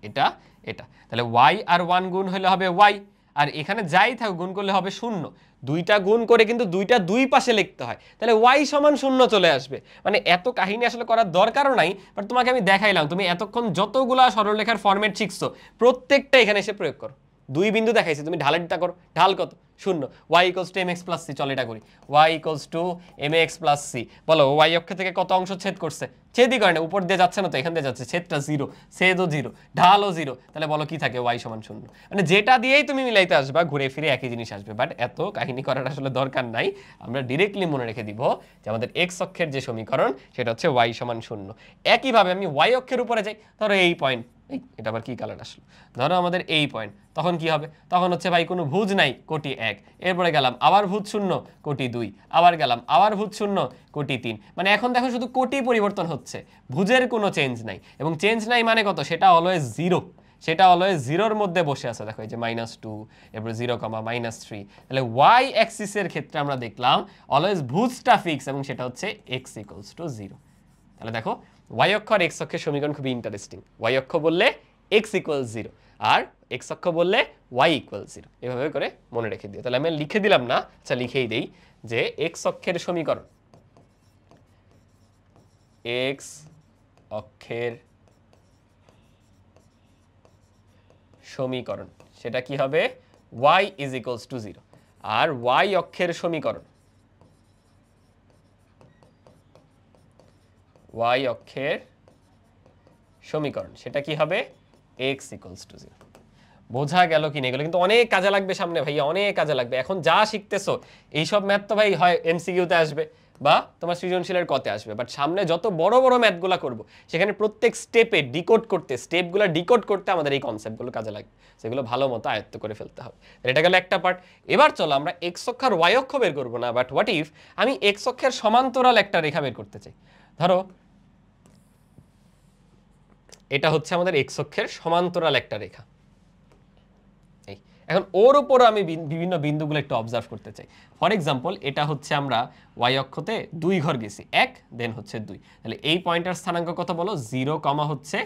এটা এটা, তাহলে ওয়াই আর ওয়ান গুণ হলে হবে ওয়াই, আর এখানে যাই থাক গুণ করলে হবে 0। দুইটা গুণ করে কিন্তু দুইটা দুই পাশে লিখতে হয়, তাহলে ওয়াই সমান 0 চলে আসবে। মানে এত কাহিনী আসলে করার দরকারও নাই, বাট তোমাকে আমি দেখাইলাম, তুমি এতক্ষণ যতগুলা সরলরেখার ফরম্যাট শিখছো প্রত্যেকটা এখানে এসে প্রয়োগ করো। দুই বিন্দু দেখাইছি, তুমি ঢালেরটা করো, ঢাল কত 0, y equals to m x plus c. চল এটা করি, y equals to m x plus c. বলো ওয়াই অক্ষ থেকে কত অংশ ছেদ করছে, ছেদই করে না, উপর দিয়ে যাচ্ছে না তো, এখান দিয়ে যাচ্ছে, ছেদটা 0, ছেদও 0, ঢালও 0, তাহলে বলো কি থাকে ওয়াই সমান 0। মানে যেটা দিয়েই তুমি মিলাইতে আসবা ঘুরে ফিরে একই জিনিস আসবে, বাট এত কাহিনী করার আসলে দরকার নাই। আমরা ডিরেক্টলি মনে রেখে দিব যে আমাদের এক্স অক্ষের যে সমীকরণ সেটা হচ্ছে ওয়াই সমান 0। একইভাবে আমি ওয়াই অক্ষের উপরে যাই, ধরো এই পয়েন্ট, এটা আবার কি কালার আসলো, ধরো আমাদের এই পয়েন্ট, তখন কি হবে, তখন হচ্ছে ভাই কোনো ভুজ নাই, কোটি 1, এরপরে গেলাম আবার ভুজ 0, কোটি 2, আবার গেলাম আবার ভুজ 0, কোটি 3। মানে এখন দেখো শুধু কোটি পরিবর্তন হচ্ছে, ভুজের কোনো চেঞ্জ নাই, এবং চেঞ্জ নাই মানে কত, সেটা অলওয়েজ 0, সেটা অলওয়েজ 0-র মধ্যে বসে আছে। দেখো এই যে -2, এরপর 0, -3। তাহলে ওয়াই অ্যাক্সিসের ক্ষেত্রে আমরা দেখলাম অলওয়েজ ভুজটা ফিক্স, এবং সেটা হচ্ছে x ইকুয়ালস টু 0। তাহলে দেখো ওয়াই অক্ষ আর এক্স অক্ষের সমীকরণ খুবই ইন্টারেস্টিং। ওয়াই অক্ষ বললে x ইকুয়ালস 0, আর এক্স অক্ষ বললে y ইকুয়ালস 0, এভাবে করে মনে রেখে দিও। তাহলে আমি লিখে দিলাম না, আচ্ছা লিখেই দেই যে এক্স অক্ষের সমীকরণ, এক্স অক্ষের সমীকরণ সেটা কি হবে, y ইজ ইকুয়ালস টু 0, আর y অক্ষের সমীকরণ, y অক্ষের সমীকরণ সেটা কি হবে, x ইকুয়ালস টু 0। বোঝা গেল কি না? এগুলো কিন্তু অনেক কাজে লাগবে সামনে ভাইয়া, অনেক কাজে লাগবে। এখন যা শিখতেছো এইসব ম্যাথ তো ভাই হয় এমসিকিউতে আসবে বা তোমার সৃজনশীলের কতে আসবে, বাট সামনে যত বড় বড় ম্যাথগুলো করব সেখানে প্রত্যেক স্টেপে ডিকোড করতে, স্টেপগুলো ডিকোড করতে আমাদের এই কনসেপ্টগুলো কাজে লাগবে, সেগুলো ভালো মতো আয়ত্ত করে ফেলতে হবে। এটা গেল একটা পার্ট। এবার চলো আমরা এক্স অক্ষ আর ওয়াই অক্ষ বের করবো না, বাট হোয়াট ইফ আমি এক্স অক্ষের সমান্তরাল একটা রেখা বের করতে চাই। ধরো এটা হচ্ছে আমাদের এক্স অক্ষের সমান্তরাল একটা রেখা, এখন ওর উপর আমি বিভিন্ন বিন্দুগুলো একটু অবজার্ভ করতে চাই। ফর এক্সাম্পল এটা হচ্ছে আমরা ওয়াই অক্ষতে 2 ঘর গেছি, 1 দেন হচ্ছে 2, তাহলে এই পয়েন্টের স্থানাঙ্ক কত বলো, 0, হচ্ছে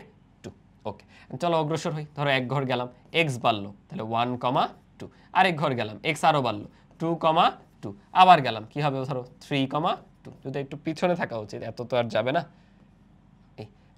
2। ওকে চলো অগ্রসর হই, ধরো 1 ঘর গেলাম, x বাড়লো, তাহলে 1, 2, আরেক ঘর গেলাম, x আরও বাড়লো, 2, 2, আবার গেলাম, কি হবে ধরো 3, 2, যদি একটু পিছনে থাকা উচিত, এত তো আর যাবে না।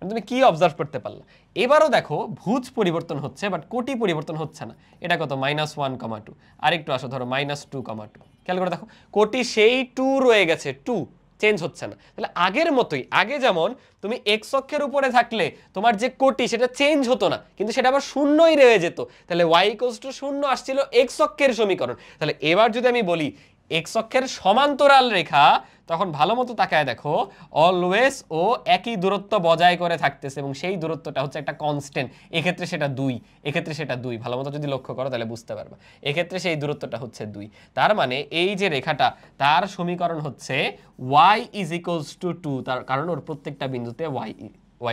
তুমি কি অবজার্ভ করতে পারলা? এবারও দেখো ভুজ পরিবর্তন হচ্ছে, বাট কোটি পরিবর্তন হচ্ছে না। এটা কত -1, 2, আরেকটু আসো ধরো -2, খেয়াল করে দেখো কোটি সেই 2 রয়ে গেছে, 2 চেঞ্জ হচ্ছে না। তাহলে আগের মতোই, আগে যেমন তুমি এক্স অক্ষের উপরে থাকলে তোমার যে কোটি সেটা চেঞ্জ হতো না, কিন্তু সেটা আবার শূন্যই রয়ে যেত, তাহলে y ইকুয়ালস টু 0 আসছিল এক্স অক্ষের সমীকরণ। তাহলে এবার যদি আমি বলি এক্স অক্ষের সমান্তরাল রেখা, তখন ভালো মতো তাকায় দেখো অলওয়েজ ও একই দূরত্ব বজায় করে থাকতেছে, এবং সেই দূরত্বটা হচ্ছে একটা কনস্ট্যান্ট। এক্ষেত্রে সেটা 2, এক্ষেত্রে সেটা 2, ভালো মতো যদি লক্ষ্য করো তাহলে বুঝতে পারবা। এক্ষেত্রে সেই দূরত্বটা হচ্ছে 2, তার মানে এই যে রেখাটা তার সমীকরণ হচ্ছে y ইজ ইকুয়ালস টু 2, তার কারণ ওর প্রত্যেকটা বিন্দুতে y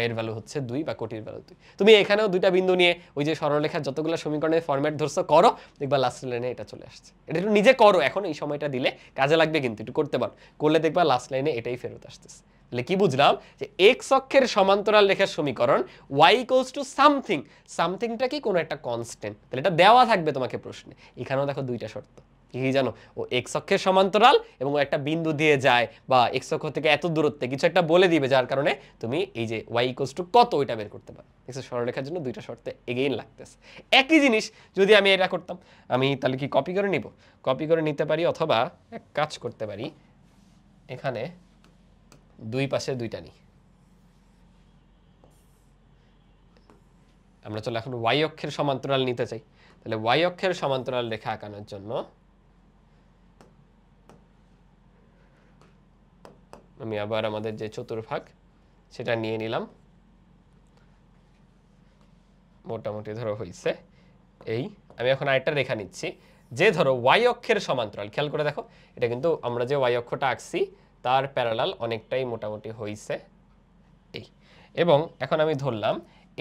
এর ভ্যালু হচ্ছে 2 বা কোটির ভ্যালু 2। তুমি এখানেও দুইটা বিন্দু নিয়ে ওই যে সরলরেখার যতগুলো সমীকরণের ফরম্যাট ধরছো করো, দেখবা লাস্ট লাইনে এটা চলে আসছে। এটা একটু নিজে করো, এখন এই সময়টা দিলে কাজে লাগবে, কিন্তু একটু করতে পারো, করলে দেখবা লাস্ট লাইনে এটাই ফেরত আসতেছে। তাহলে কি বুঝলাম, যে এক্স অক্ষের সমান্তরাল রেখার সমীকরণ y ইকুয়ালস টু সামথিং, সামথিংটা কি কোনো একটা কনস্ট্যান্ট, তাহলে এটা দেওয়া থাকবে তোমাকে প্রশ্নে। এখানেও দেখো দুইটা শর্ত, কি জানো, ও এক্স অক্ষের সমান্তরাল এবং ও একটা বিন্দু দিয়ে যায় বা এক্স অক্ষ থেকে এত দূরত্বে কিছু একটা বলে দিবে, যার কারণে তুমি এই যে ওয়াই ইকুয়ালস টু কত ওইটা বের করতে পারো। দেখছো সরলরেখার জন্য দুইটা শর্তে এগেইন লাগতেছে। একই জিনিস যদি আমি এটা করতাম, আমি তাহলে কি কপি করে নিব? কপি করে নিতে পারি, অথবা এক কাজ করতে পারি, এখানে দুই পাশে দুইটা নিই। আমরা চলো এখন ওয়াই অক্ষের সমান্তরাল নিতে চাই। তাহলে ওয়াই অক্ষের সমান্তরাল রেখা আঁকানোর জন্য আমি আবার আমাদের যে চতুর্ভাগ সেটা নিয়ে নিলাম। মোটামুটি ধরো হয়েছে এই। আমি এখন আরেকটা রেখা নিচ্ছি, যে ধরো ওয়াই অক্ষের সমান্তরাল। খেয়াল করে দেখো, এটা কিন্তু আমরা যে ওয়াই অক্ষটা আঁকছি তার প্যারালাল অনেকটাই মোটামুটি হয়েছে এই। এবং এখন আমি ধরলাম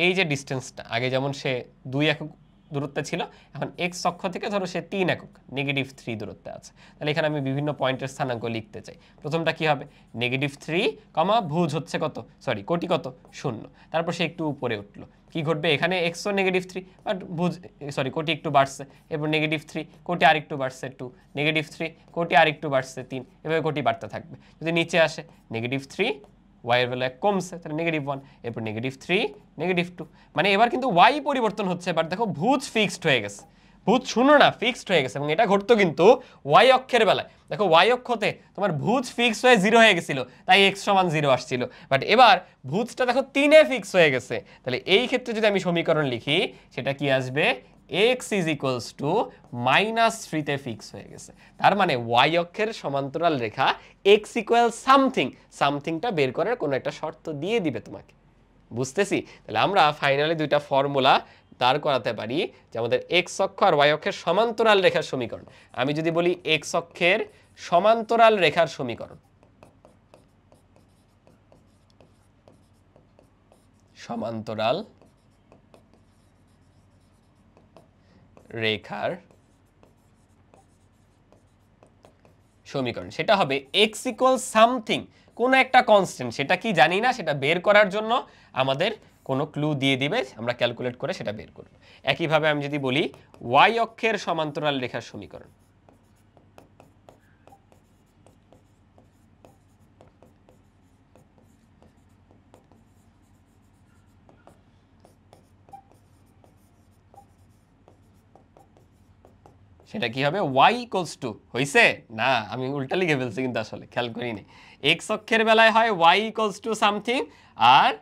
এই যে ডিস্টেন্সটা, আগে যেমন সে 2 একক দূরত্বে ছিল, এখন এক্স অক্ষ থেকে ধরো সে 3 একক -3 দূরত্বে আছে। তাহলে এখানে আমি বিভিন্ন পয়েন্টের স্থানাঙ্ক লিখতে চাই। প্রথমটা কি হবে, -3, ভুজ হচ্ছে কত, সরি কোটি কত 0। তারপর সে একটু উপরে উঠলো, কি ঘটবে, এখানে এক্সও -3 বাট ভুজ সরি কোটি একটু বাড়ছে, এরপর -3 কোটি আরেকটু বাড়ছে 2, -3 কোটি আরেকটু বাড়ছে 3, এভাবে কোটি বাড়তে থাকবে। যদি নিচে আসে -3 y এর ভ্যালু কমছে, তাহলে -1, এরপর -3 -2, মানে এবার কিন্তু y পরিবর্তন হচ্ছে, বাট দেখো ভুজ ফিক্সড হয়ে গেছে, ভুজ শূন্য না ফিক্সড হয়ে গেছে। এবং এটা ঘটতো কিন্তু y অক্ষের বেলায়। দেখো y অক্ষতে তোমার ভুজ ফিক্স হয়ে 0 হয়ে গেছিল, তাই x সমান 0 আসছিল, বাট এবার ভুজটা দেখো 3 এ ফিক্স হয়ে গেছে। তাহলে এই ক্ষেত্রে যদি আমি সমীকরণ লিখি, সেটা কি আসবে, x ইজ ইকুয়ালস টু -3 তে ফিক্স হয়ে গেছে। তার মানে y অক্ষের সমান্তরাল রেখা x ইকুয়াল সামথিং, সামথিংটা বের করার কোনো একটা শর্ত দিয়ে দিবে তোমাকে। বুঝতেছি? তাহলে আমরা ফাইনালি দুইটা ফর্মুলা দাঁড় করাতে পারি, যে আমাদের x অক্ষ আর y অক্ষের সমান্তরাল রেখার সমীকরণ। আমি যদি বলি x অক্ষের সমান্তরাল রেখার সমীকরণ, সমান্তরাল রেখার সমীকরণ, সেটা হবে x ইকুয়াল সামথিং, কোন একটা কনস্ট্যান্ট, সেটা কি জানি না, সেটা বের করার জন্য আমাদের কোনো ক্লু দিয়ে দিবে, আমরা ক্যালকুলেট করে সেটা বের করব। একইভাবে আমি যদি বলি y অক্ষের সমান্তরাল রেখার সমীকরণ, সেটা কি হবে, y ইকুয়ালস টু, হইছে না, আমি উল্টা লিখে ফেলছি কিন্তু আসলে খেয়াল করিনি। x অক্ষের বেলায় হয় y ইকুয়ালস টু সামথিং, আর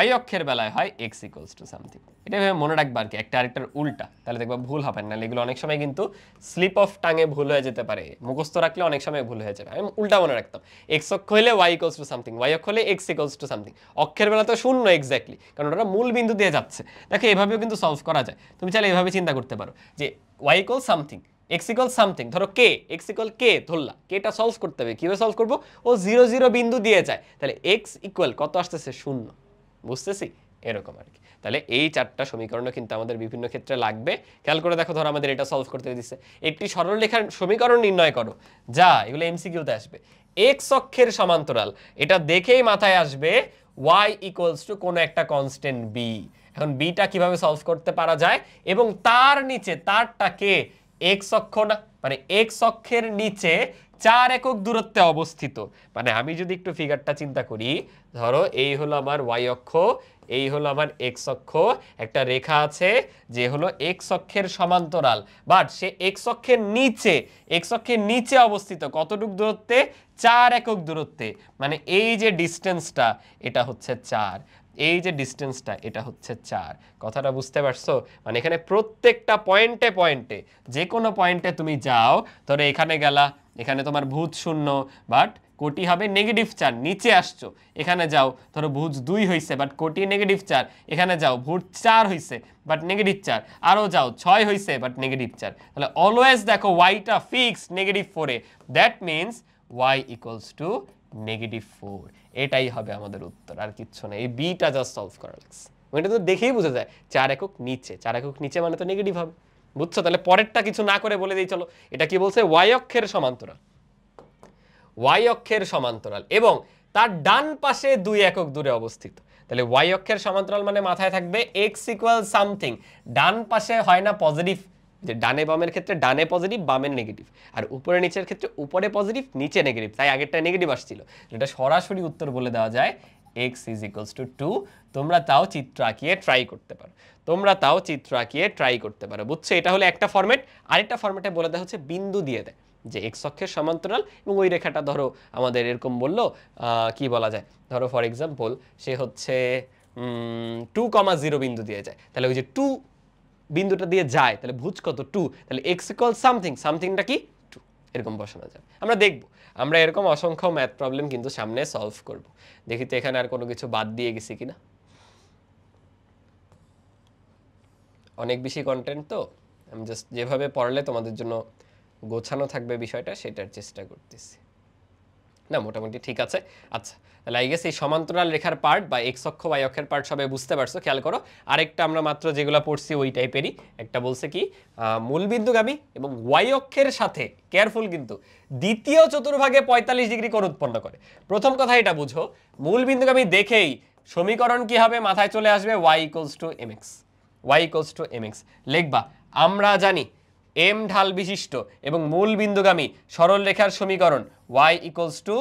y অক্ষের বেলায় হয় x ইকুয়ালস টু সামথিং। এটা ভেবে মনে রাখবা আর কি, একটা আরেকটার উল্টা, তাহলে দেখবা ভুল হবে না। এগুলো অনেক সময় কিন্তু স্লিপ অফ টাঙে ভুল হয়ে যেতে পারে, মুখস্থ রাখলে অনেক সময় ভুল হয়ে যাবে। আমি উল্টা মনে রাখতাম, x অক্ষ হলে y equals to something, y অক্ষ হলে x ইকুয়ালস টু সামথিং। অক্ষের বেলা তো শূন্য এক্স্যাক্টলি, কারণ ওটা মূল বিন্দু দিয়ে যাচ্ছে। দেখো এভাবেও কিন্তু সলভ করা যায়। তুমি চাইলে এভাবে চিন্তা করতে পারো যে y equal something, x equal something, ধরো k, x ইকুয়াল k ধরলা, kটা সলভ করতে হবে। কিভাবে সলভ করবো, ও 0 0 বিন্দু দিয়ে যায়, তাহলে x ইকুয়াল কত আসতেছে, 0। বুঝতেছি? এরকম আর কি। তাহলে এই চারটা সমীকরণও কিন্তু আমাদের বিভিন্ন ক্ষেত্রে লাগবে। খেয়াল করে দেখো, ধরো আমাদের এটা সলভ করতে দিচ্ছে, একটি সরল রেখার সমীকরণ নির্ণয় করো, যা, এগুলো এমসিকিউতে আসবে, x অক্ষের সমান্তরাল, এটা দেখেই মাথায় আসবে y ইকুয়ালস টু কোনো একটা কনস্ট্যান্ট b। এখন বিটা কিভাবে সলভ করতে পারা যায়, এবং তার নিচে তারটাকে x অক্ষ না, মানে x অক্ষের নিচে 4 একক দূরত্বে অবস্থিত। মানে আমি যদি একটু ফিগারটা চিন্তা করি, ধরো এই হলো আমার y অক্ষ, এই হলো আমার x অক্ষ, একটা রেখা আছে যে হলো x অক্ষের সমান্তরাল, বাট সে x অক্ষের নিচে অবস্থিত কতটুক দূরত্বে, 4 একক দূরত্বে। মানে এই যে ডিসটেন্সটা, এটা হচ্ছে 4, এই যে ডিসটেন্সটা, এটা হচ্ছে 4। কথাটা বুঝতে পারছো? মানে এখানে প্রত্যেকটা পয়েন্টে পয়েন্টে, যে কোনো পয়েন্টে তুমি যাও, ধরো এখানে গেলা, এখানে তোমার ভুজ 0 বাট কোটি হবে -4, নিচে আসছো, এখানে যাও, ধরো ভুজ 2 হইছে বাট কোটি -4, এখানে যাও ভুজ 4 হইছে বাট -4, আরও যাও 6 হইছে বাট -4। তাহলে অলওয়েজ দেখো ওয়াইটা ফিক্সড -4 এ, that means y equals to -4। এটাই হবে আমাদের উত্তর, আর কিচ্ছু না। এই বিটা জাস্ট সলভ করা লাগছে, এটা তো দেখেই বোঝা যায় 4 একক নিচে, 4 একক নিচে মানে তো নেগেটিভ হবে। বুঝছো? তাহলে পরেরটা কিছু না করে বলে দিই চলো, এটা কি বলছে, y অক্ষের সমান্তরাল, y অক্ষের সমান্তরাল এবং তার ডান পাশে 2 একক দূরে অবস্থিত। তাহলে y অক্ষের সমান্তরাল মানে মাথায় থাকবে x ইকুয়াল সামথিং, ডান পাশে হয় না পজিটিভ যে ডানে বামের ক্ষেত্রে ডানে পজিটিভ বামের নেগেটিভ, আর উপরে নিচের ক্ষেত্রে উপরে পজিটিভ নিচে নেগেটিভ, তাই আগেরটা নেগেটিভ আসছিল। এটা সরাসরি উত্তর বলে দেওয়া যায় x ইজ ইকুয়ালস টু 2। তোমরা তাও চিত্র আঁকিয়ে ট্রাই করতে পারো, বুঝছো? এটা হলো একটা ফরম্যাট। আরেকটা ফরম্যাটে বলে দেওয়া হচ্ছে বিন্দু দিয়ে দেয় যে এক্স অক্ষের সমান্তরাল, এবং ওই রেখাটা ধরো আমাদের এরকম বললো, কি বলা যায়, ধরো ফর এক্সাম্পল সে হচ্ছে 2,0 বিন্দু দিয়ে যায়, তাহলে ওই যে 2 বিন্দুটা দিয়ে যায়, তাহলে ভুজ কত 2, তাহলে x ইকুয়াল সামথিং, সামথিংটা কি 2, এরকম বসানো যাবে। আমরা দেখব, আমরা এরকম অসংখ্য ম্যাথ প্রবলেম কিন্তু সামনে সলভ করব। দেখি তো এখানে আর কোনো কিছু বাদ দিয়ে গেছি কিনা। অনেক বেশি কন্টেন্ট তো, আমি জাস্ট যেভাবে পড়ালে তোমাদের জন্য গোছানো থাকবে বিষয়টা সেটার চেষ্টা করতেছি। না, মোটামুটি ঠিক আছে। আচ্ছা, তাহলে আই গেস এই সমান্তরাল রেখার পার্ট বা এক্স অক্ষ ওয়াই অক্ষের পার্ট সবাই বুঝতে পারছো। খেয়াল করো, আরেকটা আমরা মাত্র যেগুলো পড়ছি ওই টাইপেরই একটা বলছে কি, মূলবিন্দুগামী এবং ওয়াই অক্ষের সাথে, কেয়ারফুল কিন্তু, দ্বিতীয় চতুর্ভাগে 45 ডিগ্রি কোণ উৎপন্ন করে। প্রথম কথা এটা বুঝো, মূলবিন্দুগামী দেখেই সমীকরণ কি হবে, মাথায় চলে আসবে y equals to mx, y equals to mx লিখবা। আমরা জানি m ঢাল বিশিষ্ট এবং মূল বিন্দুগামী সরল রেখার সমীকরণ y equals to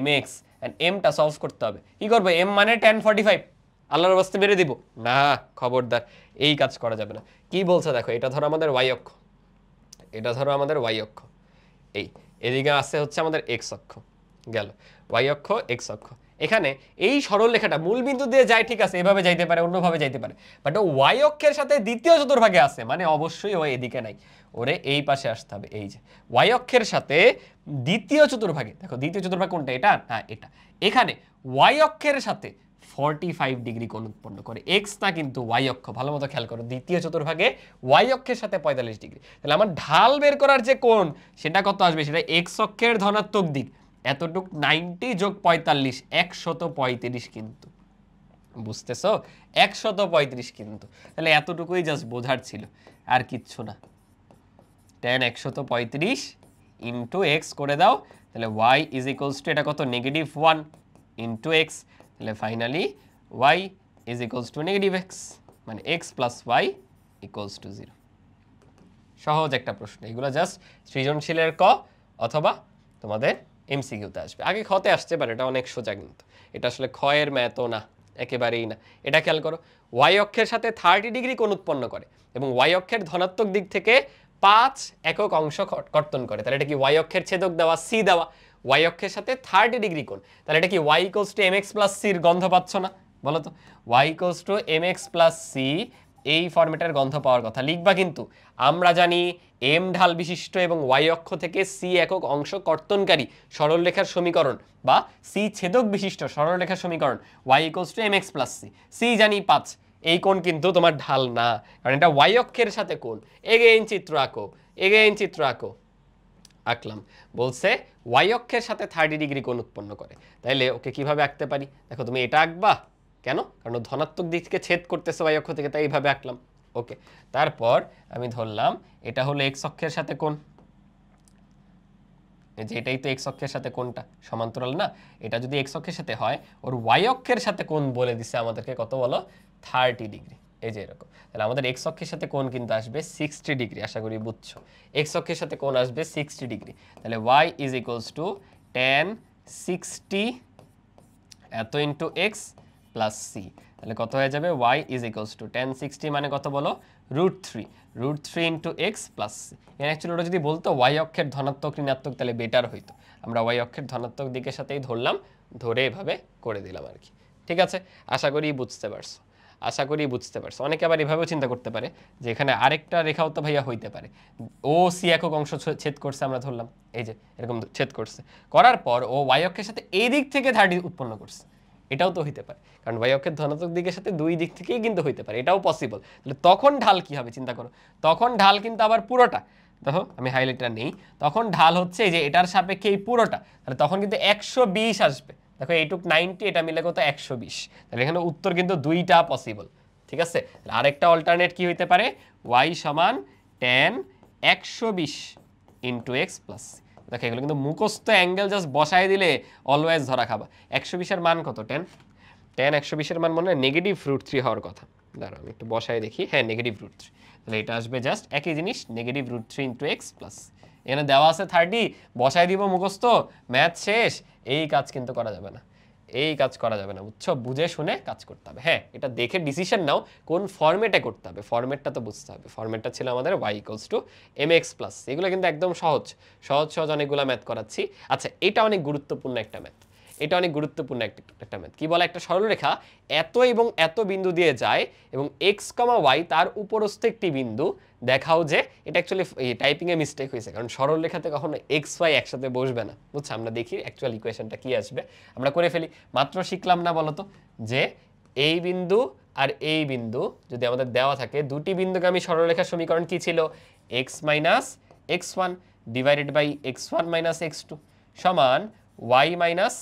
mx, and mটা সলভ করতে হবে। কি করবে, m মানে tan 45 আল্লাহর বাস্তে মেরে দিব না, খবরদার এই কাজ করা যাবে না। কি বলছে দেখো, এটা ধরো আমাদের y অক্ষ, এটা ধরো আমাদের y অক্ষ, এই এদিকে আছে হচ্ছে আমাদের x অক্ষ, গেল y অক্ষ x অক্ষ। এখানে এই সরল রেখাটা মূল বিন্দু দিয়ে যায়, ঠিক আছে, এভাবে যাইতে পারে অন্যভাবে যাইতে পারে, বাট ও y অক্ষের সাথে দ্বিতীয় চতুর্ভাগে আছে, মানে অবশ্যই ও এদিকে নাই, ওরে এই পাশে আসতে হবে। এই যে y অক্ষের সাথে দ্বিতীয় চতুর্ভাগে, দেখো দ্বিতীয় চতুর্ভাগ কোনটা, এটা না এটা, এখানে y অক্ষের সাথে 45 ডিগ্রি কোণ উৎপন্ন করে, x না কিন্তু y অক্ষ, ভালো মতো খেয়াল করো, দ্বিতীয় চতুর্ভাগে y অক্ষের সাথে 45 ডিগ্রি। তাহলে আমার ঢাল বের করার যে কোণ সেটা কত আসবে, সেটা x অক্ষের ধনাত্মক দিক, এতটুক 90 যোগ 45 135 কিন্তু, বুঝতেছো, 135 কিন্তু। তাহলে এতটুকুই জাস্ট বোঝার ছিল, আর কিচ্ছু না। tan 135 ইন্টু এক্স করে দাও, তাহলে y ইজ ইকুয়ালস টু, এটা কত, -1 ইন্টু এক্স, তাহলে finally y is equals to -x, মানে x plus y equals to 0। সহজ একটা প্রশ্ন, এগুলো জাস্ট সৃজনশীলের ক অথবা তোমাদের এমসিকিউতে আসবে। আগে খতে আসছে, বাট এটা অনেক সোজা কিন্তু, এটা আসলে ক্ষয়ের ম্যাথও না, একেবারেই না। এটা খেয়াল করো, y অক্ষের সাথে 30 ডিগ্রি কোণ উৎপন্ন করে এবং y অক্ষের ধনাত্মক দিক থেকে 5 একক অংশ কর্তন করে, তাহলে এটা কি y অক্ষের ছেদক দেওয়া c দেওয়া, y অক্ষের সাথে 30 ডিগ্রি কোণ, তাহলে এটা কি y equals to mx plus c এর গন্ধ পাচ্ছ না, বলো তো? y equals to mx plus c, এই ফরম্যাটের গন্ধ পাওয়ার কথা লিখবা। কিন্তু আমরা জানি m ঢাল বিশিষ্ট এবং y অক্ষ থেকে c একক অংশ কর্তনকারী সরলরেখার সমীকরণ বা c ছেদক বিশিষ্ট সরলরেখার সমীকরণ y equals to mx plus c, c জানি 5, এই কোণ কিন্তু তোমার ঢাল না, কারণ এটা y অক্ষের সাথে কোণ। এগেইন চিত্র আঁকো, এগেইন চিত্র আঁকো, আঁকলাম। বলছে y অক্ষের সাথে 30 ডিগ্রি কোণ উৎপন্ন করে, তাইলে ওকে কিভাবে আঁকতে পারি, দেখো তুমি এটা আঁকবা কেন, কারণ ধনাত্মক দিক থেকে ছেদ করতেছে y অক্ষ থেকে, তাই এইভাবে আঁকলাম। ওকে, তারপর আমি ধরলাম এটা হলো x অক্ষের সাথে কোণ, এই যে এটাই তো x অক্ষের সাথে কোণটা সমান্তরাল না, এটা যদি x অক্ষের সাথে হয়, ওর y অক্ষের সাথে কোণ বলে দিছে আমাদেরকে কত বলো, 30 ডিগ্রি। এই যে এরকম, তাহলে আমাদের x অক্ষের সাথে কোণ কিন্তু আসবে 60 ডিগ্রি, আশা করি বুঝছো। x অক্ষের সাথে কোণ আসবে 60 ডিগ্রি, তাহলে y is equals two tan 60 এত ইন্টু x প্লাস c, তাহলে কত হয়ে যাবে, y is equals two tan 60 মানে কত বলো, √3 ইন্টু এক্স প্লাস সি। এখানে অ্যাকচুয়ালি ওটা যদি বলতো y অক্ষের ধনাত্মক ঋণাত্মক, তাহলে বেটার হইতো। আমরা y অক্ষের ধনাত্মক দিকের সাথেই ধরলাম, ধরে এভাবে করে দিলাম আর কি। ঠিক আছে, আশা করি বুঝতে পারছো, আশা করি বুঝতে পারছো। অনেকে আবার এভাবেও চিন্তা করতে পারে যে এখানে আরেকটা রেখাও তো ভাইয়া হইতে পারে, ও সি একক অংশ ছেদ করছে, আমরা ধরলাম এই যে এরকম ছেদ করছে, করার পর ও y অক্ষের সাথে এই দিক থেকে 30 উৎপন্ন করছে, এটাও তো হইতে পারে, কারণ y অক্ষের ধনাত্মক দিকের সাথে দুই দিক থেকেই কিন্তু হইতে পারে, এটাও পসিবল। তাহলে তখন ঢাল কি হবে চিন্তা করো, তখন ঢাল কিন্তু আবার পুরোটা, দেখো আমি হাইলাইটার নেই, তখন ঢাল হচ্ছে এই যে এটার সাপেক্ষে এই পুরোটা, তাহলে তখন কিন্তু 120 আসবে। দেখো এইটুক 90, এটা মিলে কত 120, তাহলে এখানে উত্তর কিন্তু দুইটা পসিবল। ঠিক আছে, আরেকটা অল্টারনেট কি হইতে পারে, y সমান tan 120 ইন্টু এক্স প্লাস। দেখো এগুলো কিন্তু মুখস্থ অ্যাঙ্গেল জাস্ট বসায় দিলে অলওয়েজ ধরা খাবা। 120 এর মান কত, tan 120 এর মান মনে হয় -√3 হওয়ার কথা। দাঁড়াও আমি একটু বসায় দেখি, হ্যাঁ -√3, তাহলে এটা আসবে জাস্ট একই জিনিস -√3 ইন্টু এক্স প্লাস, এখানে দেওয়া আছে 30, বসায় দিব মুখস্থ, ম্যাথ শেষ। এই কাজ কিন্তু করা যাবে না, এই কাজ করা যাবে না, বুঝছো? বুঝে শুনে কাজ করতে হবে। হ্যাঁ, এটা দেখে ডিসিশন নাও কোন ফরম্যাটে করতে হবে, ফরম্যাটটা তো বুঝতে হবে। ফরম্যাটটা ছিল আমাদের y = mx প্লাস, এগুলো কিন্তু একদম সহজ সহজ সহজ অনেকগুলো ম্যাথ করাচ্ছি। আচ্ছা, এটা অনেক গুরুত্বপূর্ণ একটা ম্যাথ, এটা অনেক গুরুত্বপূর্ণ একটা ম্যাথ। কি বলে, একটা সরলরেখা এত এবং এত বিন্দু দিয়ে যায় এবং এক্স কমা ওয়াই তার উপরস্থ একটি বিন্দু দেখাও যে, এটা অ্যাকচুয়ালি টাইপিংয়ে মিস্টেক হয়েছে, কারণ সরলরেখাতে কখনো এক্স ওয়াই একসাথে বসবে না, বুঝছো? আমরা দেখি অ্যাকচুয়াল ইকুয়েশনটা কি আসবে, আমরা করে ফেলি। মাত্র শিখলাম না বলতো যে এই বিন্দু আর এই বিন্দু যদি আমাদের দেওয়া থাকে, দুটি বিন্দুগামী সরলরেখার সমীকরণ কি ছিল? X minus x one divided by x one minus x two সমান y minus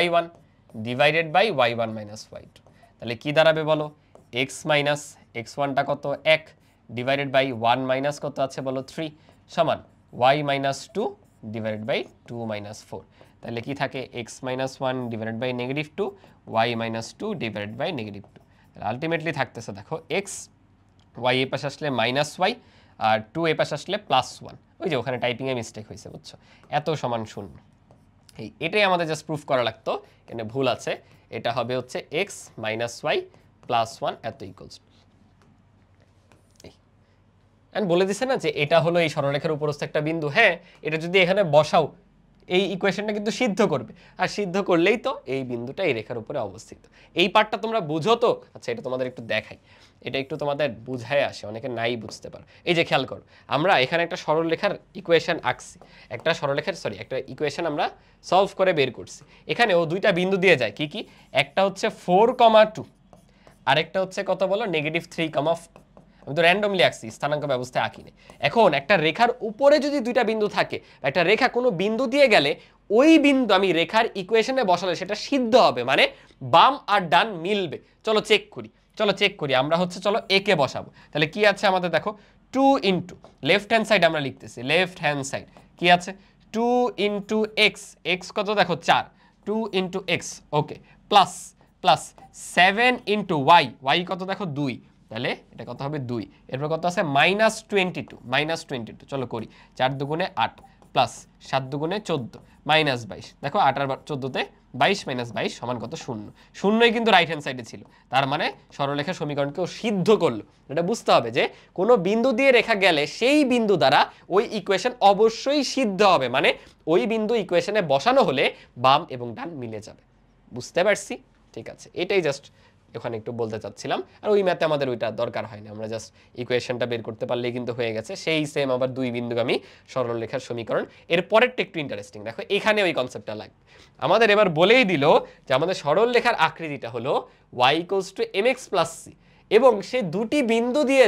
y1 divided by y1 minus y2। তাহলে কি দাঁড়াবে বলো? x মাইনাস x1টা কত 1 ডিভাইডেড বাই 1 মাইনাস কত আছে বলো 3 সমান y minus 2 divided by 2 minus 4। তাহলে কি থাকে? x minus 1 divided by -2 y minus 2 divided by -2। তাহলে আলটিমেটলি থাকতেছে দেখো x, y এ পাশে আসলে মাইনাস y আর 2 এ পাশে আসলে প্লাস 1। ওই যে ওখানে টাইপিংয়ে মিস্টেক হয়েছে, বুঝছো? এত সমান 0। এটাই আমাদের জাস্ট প্রুফ করা লাগতো, এখানে ভুল আছে। এটা হবে হচ্ছে x মাইনাস ওয়াই প্লাস 1 এত ইকুয়ালস। বলে দিছে না যে এটা হলো এই সরলরেখার উপরস্থ একটা বিন্দু। হ্যাঁ, এটা যদি এখানে বসাও এই ইকুয়েশনটা কিন্তু সিদ্ধ করবে, আর সিদ্ধ করলেই তো এই বিন্দুটা এই রেখার উপরে অবস্থিত। এই পার্টটা তোমরা বুঝো তো? আচ্ছা, এটা তোমাদের একটু দেখাই, এটা একটু তোমাদের বুঝায় আসে, অনেকে নাই বুঝতে পারো। এই যে খেয়াল করো, আমরা এখানে একটা সরলরেখার ইকুয়েশন আঁকছি, একটা ইকুয়েশন আমরা সলভ করে বের করছি। এখানে ও দুইটা বিন্দু দিয়ে যায়, কি কি? একটা হচ্ছে 4,2, আরেকটা হচ্ছে কত বলো? -3,4। আমি তো র্যান্ডমলি আঁকছি, স্থানাঙ্ক ব্যবস্থায় আঁকিনি। এখন একটা রেখার উপরে যদি দুইটা বিন্দু থাকে, একটা রেখা কোনো বিন্দু দিয়ে গেলে ওই বিন্দু আমি রেখার ইকুয়েশনে বসালে সেটা সিদ্ধ হবে, মানে বাম আর ডান মিলবে। চলো চেক করি, আমরা হচ্ছে চলো একে বসাবো। তাহলে কি আছে আমাদের দেখো, 2 ইন্টু লেফট হ্যান্ড সাইড আমরা লিখতেছি, লেফট হ্যান্ড সাইড কি আছে? 2 ইন্টু এক্স, এক্স কত দেখো 4, 2 ইন্টু এক্স, ওকে, প্লাস 7 ইন্টু ওয়াই, ওয়াই কত দেখো 2, তাহলে এটা কত হবে 2। এরপর কত আছে? -22, চলো করি, 4 দুগুণে 8 প্লাস 7 দুগুণে 14 মাইনাস 22। দেখো 8 আর 14তে 22 মাইনাস 22 সমান কত? 0। শূন্যই কিন্তু রাইট হ্যান্ড সাইডে ছিল, তার মানে সরলরেখার সমীকরণকেও সিদ্ধ করলো। এটা বুঝতে হবে যে কোনো বিন্দু দিয়ে রেখা গেলে সেই বিন্দু দ্বারা ওই ইকুয়েশন অবশ্যই সিদ্ধ হবে, মানে ওই বিন্দু ইকুয়েশনে বসানো হলে বাম এবং ডান মিলে যাবে। বুঝতে পারছি? ঠিক আছে, এটাই জাস্ট ওখানে একটু বলতে চাচ্ছিলাম। আর ওই ম্যাথে আমাদের ওইটা দরকার হয়নি, আমরা জাস্ট ইকুয়েশনটা বের করতে পারলেই কিন্তু হয়ে গেছে। সেই সেম আবার দুই বিন্দুগামী সরলরেখার সমীকরণ। এর পরেরটা একটু ইন্টারেস্টিং, দেখো এখানে ওই কনসেপ্টটা লাগবে আমাদের। এবার বলেই দিল যে আমাদের সরলরেখার আকৃতিটা হলো y = mx + c এবং সে দুটি বিন্দু দিয়ে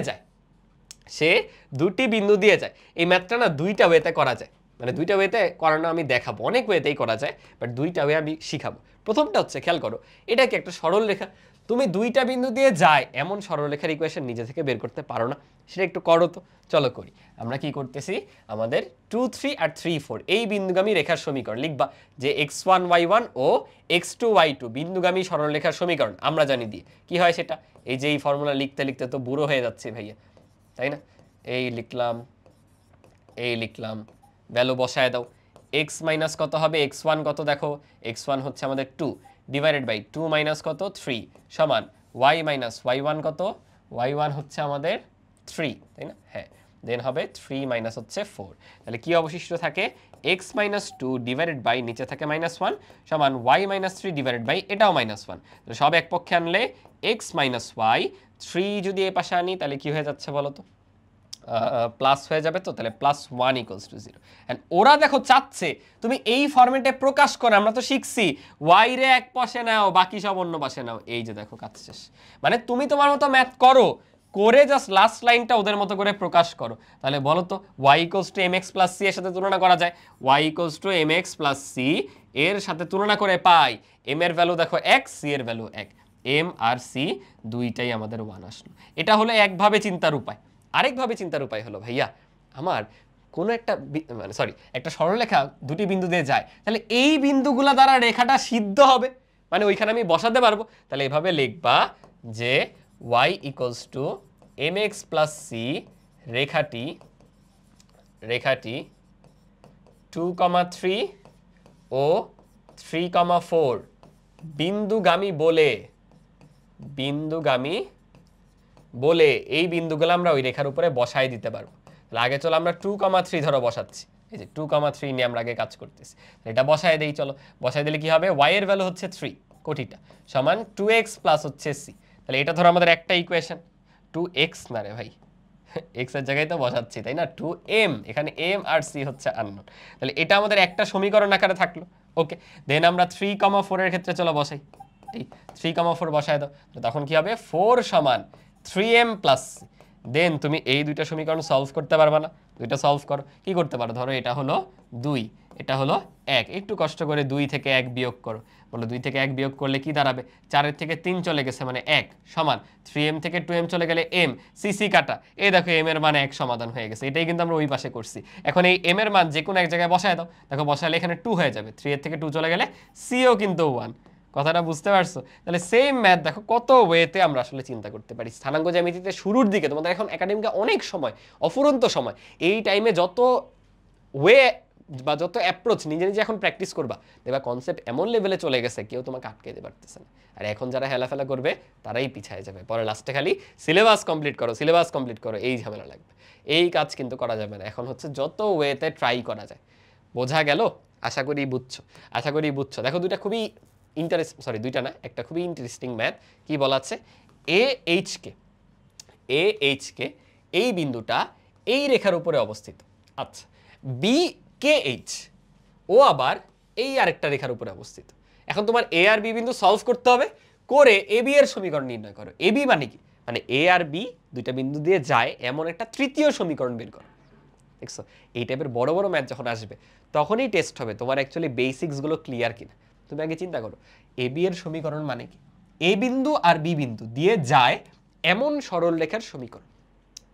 যায়, এই ম্যাথটা না দুইটা ওয়েতে করা যায়, মানে দুইটা ওয়েতে করানো আমি দেখাবো, অনেক ওয়েতেই করা যায়, বাট দুইটা ওয়ে আমি শিখাবো। প্রথমটা হচ্ছে, খেয়াল করো, এটা কি একটা সরলরেখা, তুমি দুইটা বিন্দু দিয়ে যায় এমন সরলরেখার ইকুয়েশন নিজে থেকে বের করতে পারো না? সেটা একটু করো তো, চলো করি। আমরা কি করতেছি, আমাদের 2, 3 আর 3, 4 এই বিন্দুগামী রেখার সমীকরণ লিখবা, যে x1 y1 ও x2 y2 বিন্দুগামী সরলরেখার সমীকরণ আমরা জানি দিয়ে কি হয় সেটা। এই যে এই ফর্মুলা লিখতে লিখতে তো বুড়ো হয়ে যাচ্ছে ভাইয়া, তাই না? এই লিখলাম, ভ্যালু বসায় দাও। x মাইনাস কত হবে? x1 কত দেখো, x1 হচ্ছে আমাদের 2 ডিভাইডেড বাই 2 মাইনাস কত 3 সমান y মাইনাস y1 কত, y1 হচ্ছে আমাদের 3, তাই না? হ্যাঁ, দেন হবে 3 মাইনাস হচ্ছে 4। তাহলে কি অবশিষ্ট থাকে? x মাইনাস 2 ডিভাইডেড বাই নিচে থাকে -1 সমান y মাইনাস 3 ডিভাইডেড বাই এটাও -1। তাহলে সব এক পক্ষে আনলে x মাইনাস y, 3 যদি এ পাশে আনি তাহলে কি হয়ে যাচ্ছে বলো তো? প্লাস হয়ে যাবে তো, তাহলে +1 = 0। এন্ড ওরা দেখো চাচ্ছে তুমি এই ফরম্যাটে প্রকাশ করো। আমরা তো শিখছি y রে এক পাশে নাও, বাকি সব অন্য পাশে নাও। এই যে দেখো কাজ শেষ, মানে তুমি তোমার মতো ম্যাথ করো, করে জাস্ট লাস্ট লাইনটা ওদের মতো করে প্রকাশ করো। তাহলে বলো তো y = mx + c এর সাথে তুলনা করা যায়, y = mx + c এর সাথে তুলনা করে পাই m এর ভ্যালু দেখো 1, c এর ভ্যালু 1, m আর c দুইটাই আমাদের 1 আসলো। এটা হলো একভাবে চিন্তার উপায়। আরেকভাবে চিন্তার উপায় হলো, ভাইয়া আমার কোনো একটা একটা সরলরেখা দুটি বিন্দু দিয়ে যায়, তাহলে এই বিন্দুগুলা দ্বারা রেখাটা সিদ্ধ হবে, মানে ওইখানে আমি বসাতে পারবো। তাহলে এভাবে লিখবা যে y equals to mx plus c রেখাটি 2,3 ও 3,4 বিন্দুগামী বলে এই বিন্দুগুলো আমরা ওই রেখার উপরে বসাই দিতে পারবো। তাহলে আগে চলো আমরা 2,3 ধরো বসাচ্ছি, এই যে 2,3 নিয়ে আমরা আগে কাজ করতেছি। এটা বসাই দেই, চলো বসাই দিলে কি হবে, y এর ভ্যালু হচ্ছে 3 কোটিটা সমান 2x প্লাস হচ্ছে c। তাহলে এটা ধরো আমাদের একটা ইকুয়েশন, 2x না রে ভাই, x এর জায়গায় তো বসাচ্ছি তাই না, 2m, এখানে m আর c হচ্ছে আননোন। তাহলে এটা আমাদের একটা সমীকরণ আকারে থাকলো। ওকে, দেন আমরা 3,4 এর ক্ষেত্রে চলো বসাই, এই 3,4 বসায় দাও, তখন কি হবে 4 সমান 3m প্লাস c। দেন তুমি এই দুইটা সমীকরণ সলভ করতে পারবা না, দুইটা সলভ করো, কি করতে পারো, ধরো এটা হলো 2, এটা হলো 1, একটু কষ্ট করে 2 থেকে 1 বিয়োগ করো, বলো 2 থেকে 1 বিয়োগ করলে কি দাঁড়াবে, 4 থেকে 3 চলে গেছে মানে 1 সমান 3m থেকে 2m চলে গেলে m, cc কাটা, এই দেখো m এর মান 1 সমাধান হয়ে গেছে। এটাই কিন্তু আমরা ওই পাশে করছি। এখন এই m এর মান যে কোনো এক জায়গায় বসায় দাও, দেখো বসালে এখানে 2 হয়ে যাবে, 3 এর থেকে 2 চলে গেলে c ও কিন্তু 1। কথাটা বুঝতে পারছো? তাহলে সেম ম্যাথ দেখো কত ওয়েতে আমরা আসলে চিন্তা করতে পারি। স্থানাঙ্ক জ্যামিতিতে শুরুর দিকে তোমাদের এখন একাডেমিকে অনেক সময়, অফুরন্ত সময়, এই টাইমে যত ওয়ে বা যত অ্যাপ্রোচ নিজে নিজে এখন প্র্যাকটিস করবা, দেখবা কনসেপ্ট এমন লেভেলে চলে গেছে কেউ তোমাকে আটকে দিতে পারতেছে না। আর এখন যারা হেলাফেলা করবে তারাই পিছায় যাবে, পরে লাস্টে খালি সিলেবাস কমপ্লিট করো এই ঝামেলা লাগবে। এই কাজ কিন্তু করা যাবে না, এখন হচ্ছে যত ওয়েতে ট্রাই করা যায়। বোঝা গেল? আশা করি বুঝছো। দেখো দুইটা খুবই দুইটা না, একটা খুবই ইন্টারেস্টিং ম্যাথ। কি বলা আছে, এ এইচ কে এই বিন্দুটা এই রেখার উপরে অবস্থিত। আচ্ছা, বি কে এইচ ও আবার এই আরেকটা রেখার উপরে অবস্থিত। এখন তোমার এ আর বি বিন্দু সলভ করতে হবে, করে এ বি এর সমীকরণ নির্ণয় করো। এ বি মানে কি, মানে এ আর বি দুইটা বিন্দু দিয়ে যায় এমন একটা তৃতীয় সমীকরণ বের করো। দেখছো, এই টাইপের বড় বড় ম্যাথ যখন আসবে তখনই টেস্ট হবে তোমার অ্যাকচুয়ালি বেসিক্সগুলো ক্লিয়ার কিনা। তুমি আগে চিন্তা করো, এ বি এর সমীকরণ মানে কি, এ বিন্দু আর বি বিন্দু দিয়ে যায় এমন সরল রেখার সমীকরণ।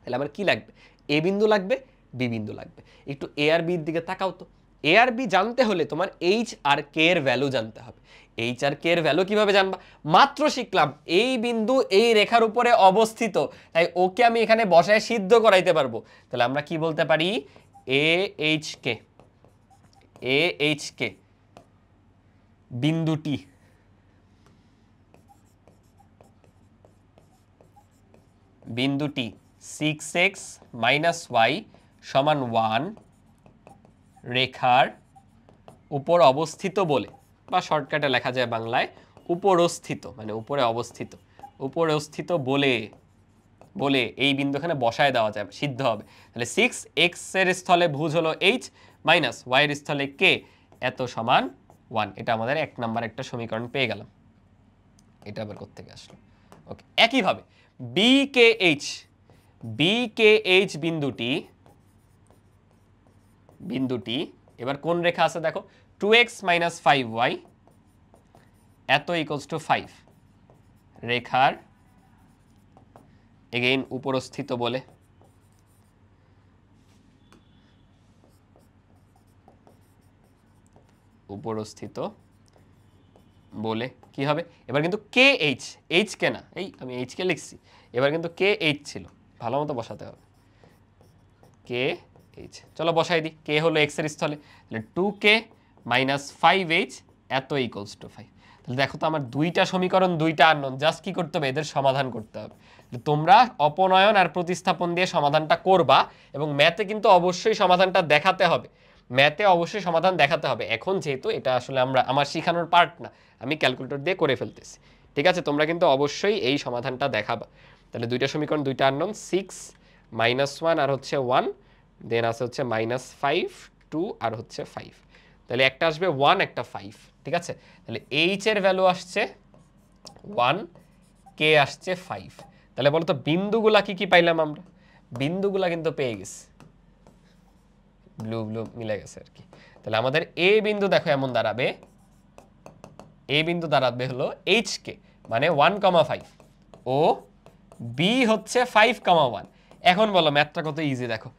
তাহলে আমার কি লাগবে, এ বিন্দু লাগবে, বি বিন্দু লাগবে। একটু এ আর বির দিকে তাকাও তো। এ আর বি জানতে হলে তোমার এইচ আর কে এর ভ্যালু জানতে হবে। এইচ আর কে এর ভ্যালু কিভাবে জানবা, মাত্র শিখলাম এই বিন্দু এই রেখার উপরে অবস্থিত, তাই ওকে আমি এখানে বসায় সিদ্ধ করাইতে পারবো। তাহলে আমরা কি বলতে পারি, এ এইচ কে বিন্দুটি বিন্দুটি 6x মাইনাস ওয়াই সমান 1 রেখার উপর অবস্থিত বলে, বা শর্টকাটে লেখা যায় বাংলায় উপরস্থিত, মানে উপরে অবস্থিত বলে এই বিন্দুখানে বসায় দেওয়া যায়, সিদ্ধ হবে। তাহলে 6x এর স্থলে ভুজ হলো h মাইনাস y এর স্থলে k এত সমান 1। এটা আমাদের 1 নাম্বার একটা সমীকরণ পেয়ে গেলাম। এটা আবার কোত্থেকে আসলো? ওকে, একইভাবে BKH বিন্দুটি এবার কোন রেখা আছে দেখো, 2x মাইনাস 5y এত ইকুয়ালস টু 5 রেখার এগেইন উপরস্থিত বলে কি হবে, এবার কিন্তু কে এইচ কে না, এই আমি এইচ কে লিখছি, এবার কিন্তু কে এইচ ছিল, ভালো মতো বসাতে হবে কে এইচ। চলো বসাই দিই, কে হলো এক্স এর স্থলে, তাহলে 2k মাইনাস 5h এত ইকুয়ালস টু 5। তাহলে দেখো তো আমার দুইটা সমীকরণ, দুইটা আননোন, জাস্ট কি করতে হবে, এদের সমাধান করতে হবে। তোমরা অপনয়ন আর প্রতিস্থাপন দিয়ে সমাধানটা করবা, এবং ম্যাথে কিন্তু অবশ্যই সমাধানটা দেখাতে হবে, এখন যেহেতু এটা আসলে আমার শেখানোর পার্ট না, আমি ক্যালকুলেটর দিয়ে করে ফেলতেছি, ঠিক আছে? তোমরা কিন্তু অবশ্যই এই সমাধানটা দেখাবা। তাহলে দুইটা সমীকরণ, দুইটা আননোন, 6 মাইনাস 1 আর হচ্ছে 1, দেন আছে হচ্ছে মাইনাস 5 2 আর হচ্ছে 5। তাহলে একটা আসবে 1, একটা 5, ঠিক আছে? তাহলে এইচ এর ভ্যালু আসছে 1, কে আসছে 5। তাহলে বলো তো বিন্দুগুলা কি পাইলাম আমরা, বিন্দুগুলা কিন্তু পেয়ে গেছি, ব্লু মিলে গেছে আর কি। তাহলে আমাদের এ বিন্দু দেখো এমন দাঁড়াবে, হলো এইচ কে মানে 1,5 ও বি হচ্ছে 5,1। এখন বলো ম্যাথটা কত ইজি, দেখো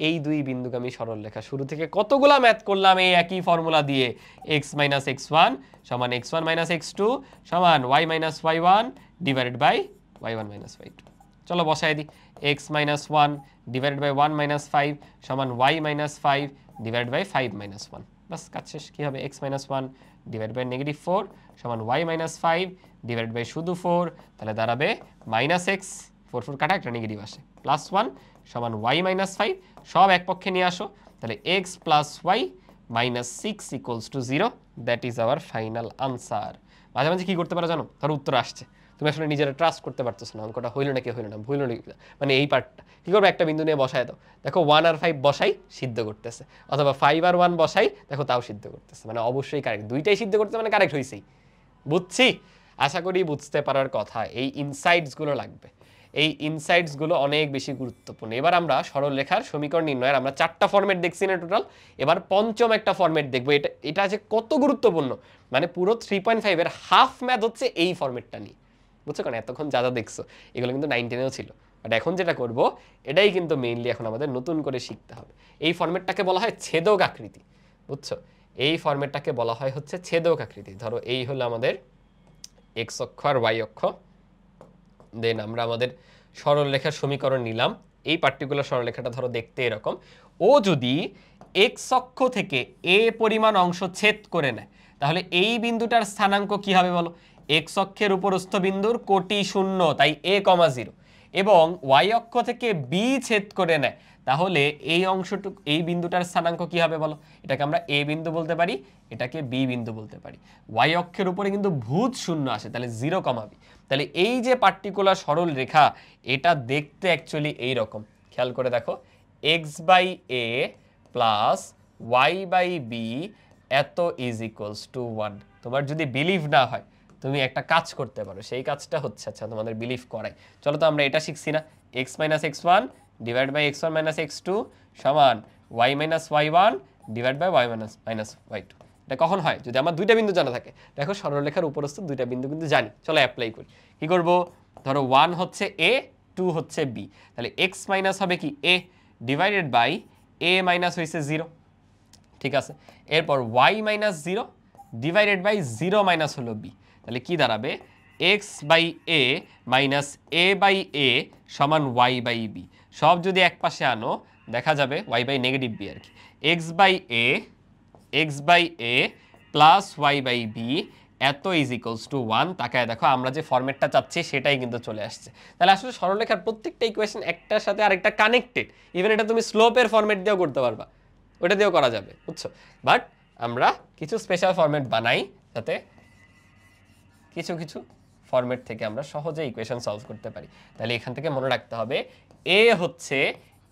এই দুই বিন্দুগামী সরল রেখা, শুরু থেকে কতগুলা ম্যাথ করলাম এই একই ফর্মুলা দিয়ে, x মাইনাস x1 সমান x1 মাইনাস x2 সমান y minus y1 divided by y1 minus y2। চলো বসাই দিই, x minus 1 divided by 1 minus 5 সমান y minus 5 divide by 5 minus 1। বাস কাজ শেষ। কী হবে? x minus 1 divide by negative 4 সমান y মাইনাস 5 ডিভাইড বাই শুধু 4, তাহলে দাঁড়াবে মাইনাস এক্স, 4 4 কাটা একটা নেগেটিভ আসে, প্লাস 1 সমান y মাইনাস 5, সব এক পক্ষে নিয়ে আসো, তাহলে x plus y minus 6 equals to 0। That is our final answer. মাঝে মাঝে কী করতে পারো জানো? ধরো উত্তর আসছে, তুমি আসলে নিজেরা ট্রাস্ট করতে পারতেছো না, অঙ্কটা হইল নাকি হইল না, ভুল মানে এই পার্টটা কী করবে? একটা বিন্দু নিয়ে বসায় দাও, দেখো 1 আর 5 বসাই সিদ্ধ করতেছে, অথবা 5 আর 1 বসাই দেখো তাও সিদ্ধ করতেছে, মানে অবশ্যই কারেক্ট, দুইটাই সিদ্ধ করতে মানে কারেক্ট হয়েছেই। বুঝছি? আশা করি বুঝতে পারার কথা। এই ইনসাইটসগুলো লাগবে, এই ইনসাইটসগুলো অনেক বেশি গুরুত্বপূর্ণ। এবার আমরা সরলরেখার সমীকরণ নির্ণয়ের আমরা 4টা ফরম্যাট দেখছি না টোটাল, এবার পঞ্চম একটা ফরম্যাট দেখবো। এটা যে কত গুরুত্বপূর্ণ, মানে পুরো 3.5 এর হাফ ম্যাথ হচ্ছে এই ফরম্যাটটা নিয়ে। বুঝছো? কারণ এতক্ষণ যা যা দেখছো এগুলো কিন্তু 9 10-এও ছিল, বাট এখন যেটা করব এটাই কিন্তু মেইনলি এখন আমাদের নতুন করে শিখতে হবে। এই ফরম্যাটটাকে বলা হয় ছেদক আকৃতি। বুঝছো? এই ফরম্যাটটাকে বলা হয় হচ্ছে ছেদক আকৃতি। ধরো এই হলো আমাদের এক্স অক্ষ আর ওয়াই অক্ষ, দেন আমরা আমাদের সরলরেখার সমীকরণ নিলাম। এই পার্টিকুলার সরলরেখাটা ধরো দেখতে এরকম, ও যদি এক্স অক্ষ থেকে এ পরিমাণ অংশ ছেদ করে নেয়, তাহলে এই বিন্দুটার স্থানাঙ্ক কি হবে বলো? এক্স অক্ষের উপরস্থ বিন্দুর কোটি শূন্য, তাই a, 0, এবং ওয়াই অক্ষ থেকে বি ছেদ করে নেয়, তাহলে এই অংশটুকু, এই বিন্দুটার স্থানাঙ্ক কি হবে বলো? এটাকে আমরা এ বিন্দু বলতে পারি, এটাকে বি বিন্দু বলতে পারি। ওয়াই অক্ষের উপরে কিন্তু ভূত শূন্য আসে, তাহলে 0, বি। তাহলে এই যে পার্টিকুলার সরল রেখা, এটা দেখতে অ্যাকচুয়ালি এইরকম। খেয়াল করে দেখো, x by a plus y by b এত ইজ ইকুয়ালস টু 1। তোমার যদি বিলিভ না হয় তুমি একটা কাজ করতে পারো, সেই কাজটা হচ্ছে, আচ্ছা তোমাদের বিলিভ করাই, চলো তো আমরা এটা শিখছি না, x minus x one divide by x one minus x two সমান y minus y one divide by y minus y two. এটা কখন হয়? যদি আমার দুইটা বিন্দু জানা থাকে। দেখো সরলরেখার উপরস্থ দুইটা বিন্দু কিন্তু জানি, চলো অ্যাপ্লাই করি। কি করব? ধরো 1 হচ্ছে এ, 2 হচ্ছে বি, তাহলে এক্স মাইনাস হবে কি a divided by a minus হয়েছে 0, ঠিক আছে। এরপর y minus 0 divided by 0 minus হলো বি, তাহলে কি দাঁড়াবে? X by a minus a by a সমান ওয়াই বাই বি। সব যদি এক পাশে আনো দেখা যাবে ওয়াই বাই নেগেটিভ বি আর কি, x by a plus y by b এত ইজ ইকুয়ালস টু 1। তাকায় দেখো আমরা যে ফরম্যাটটা চাচ্ছি সেটাই কিন্তু চলে আসছে। তাহলে আসলে সরলরেখার প্রত্যেকটা ইকুয়েশন একটার সাথে আরেকটা কানেক্টেড। ইভেন এটা তুমি স্লোপের ফরম্যাট দিয়েও করতে পারবা, ওটা দিয়েও করা যাবে, বুঝছো? বাট আমরা কিছু স্পেশাল ফরম্যাট বানাই যাতে কিছু কিছু ফরম্যাট থেকে আমরা সহজে ইকুয়েশন সলভ করতে পারি। তাহলে এখান থেকে মনে রাখতে হবে এ হচ্ছে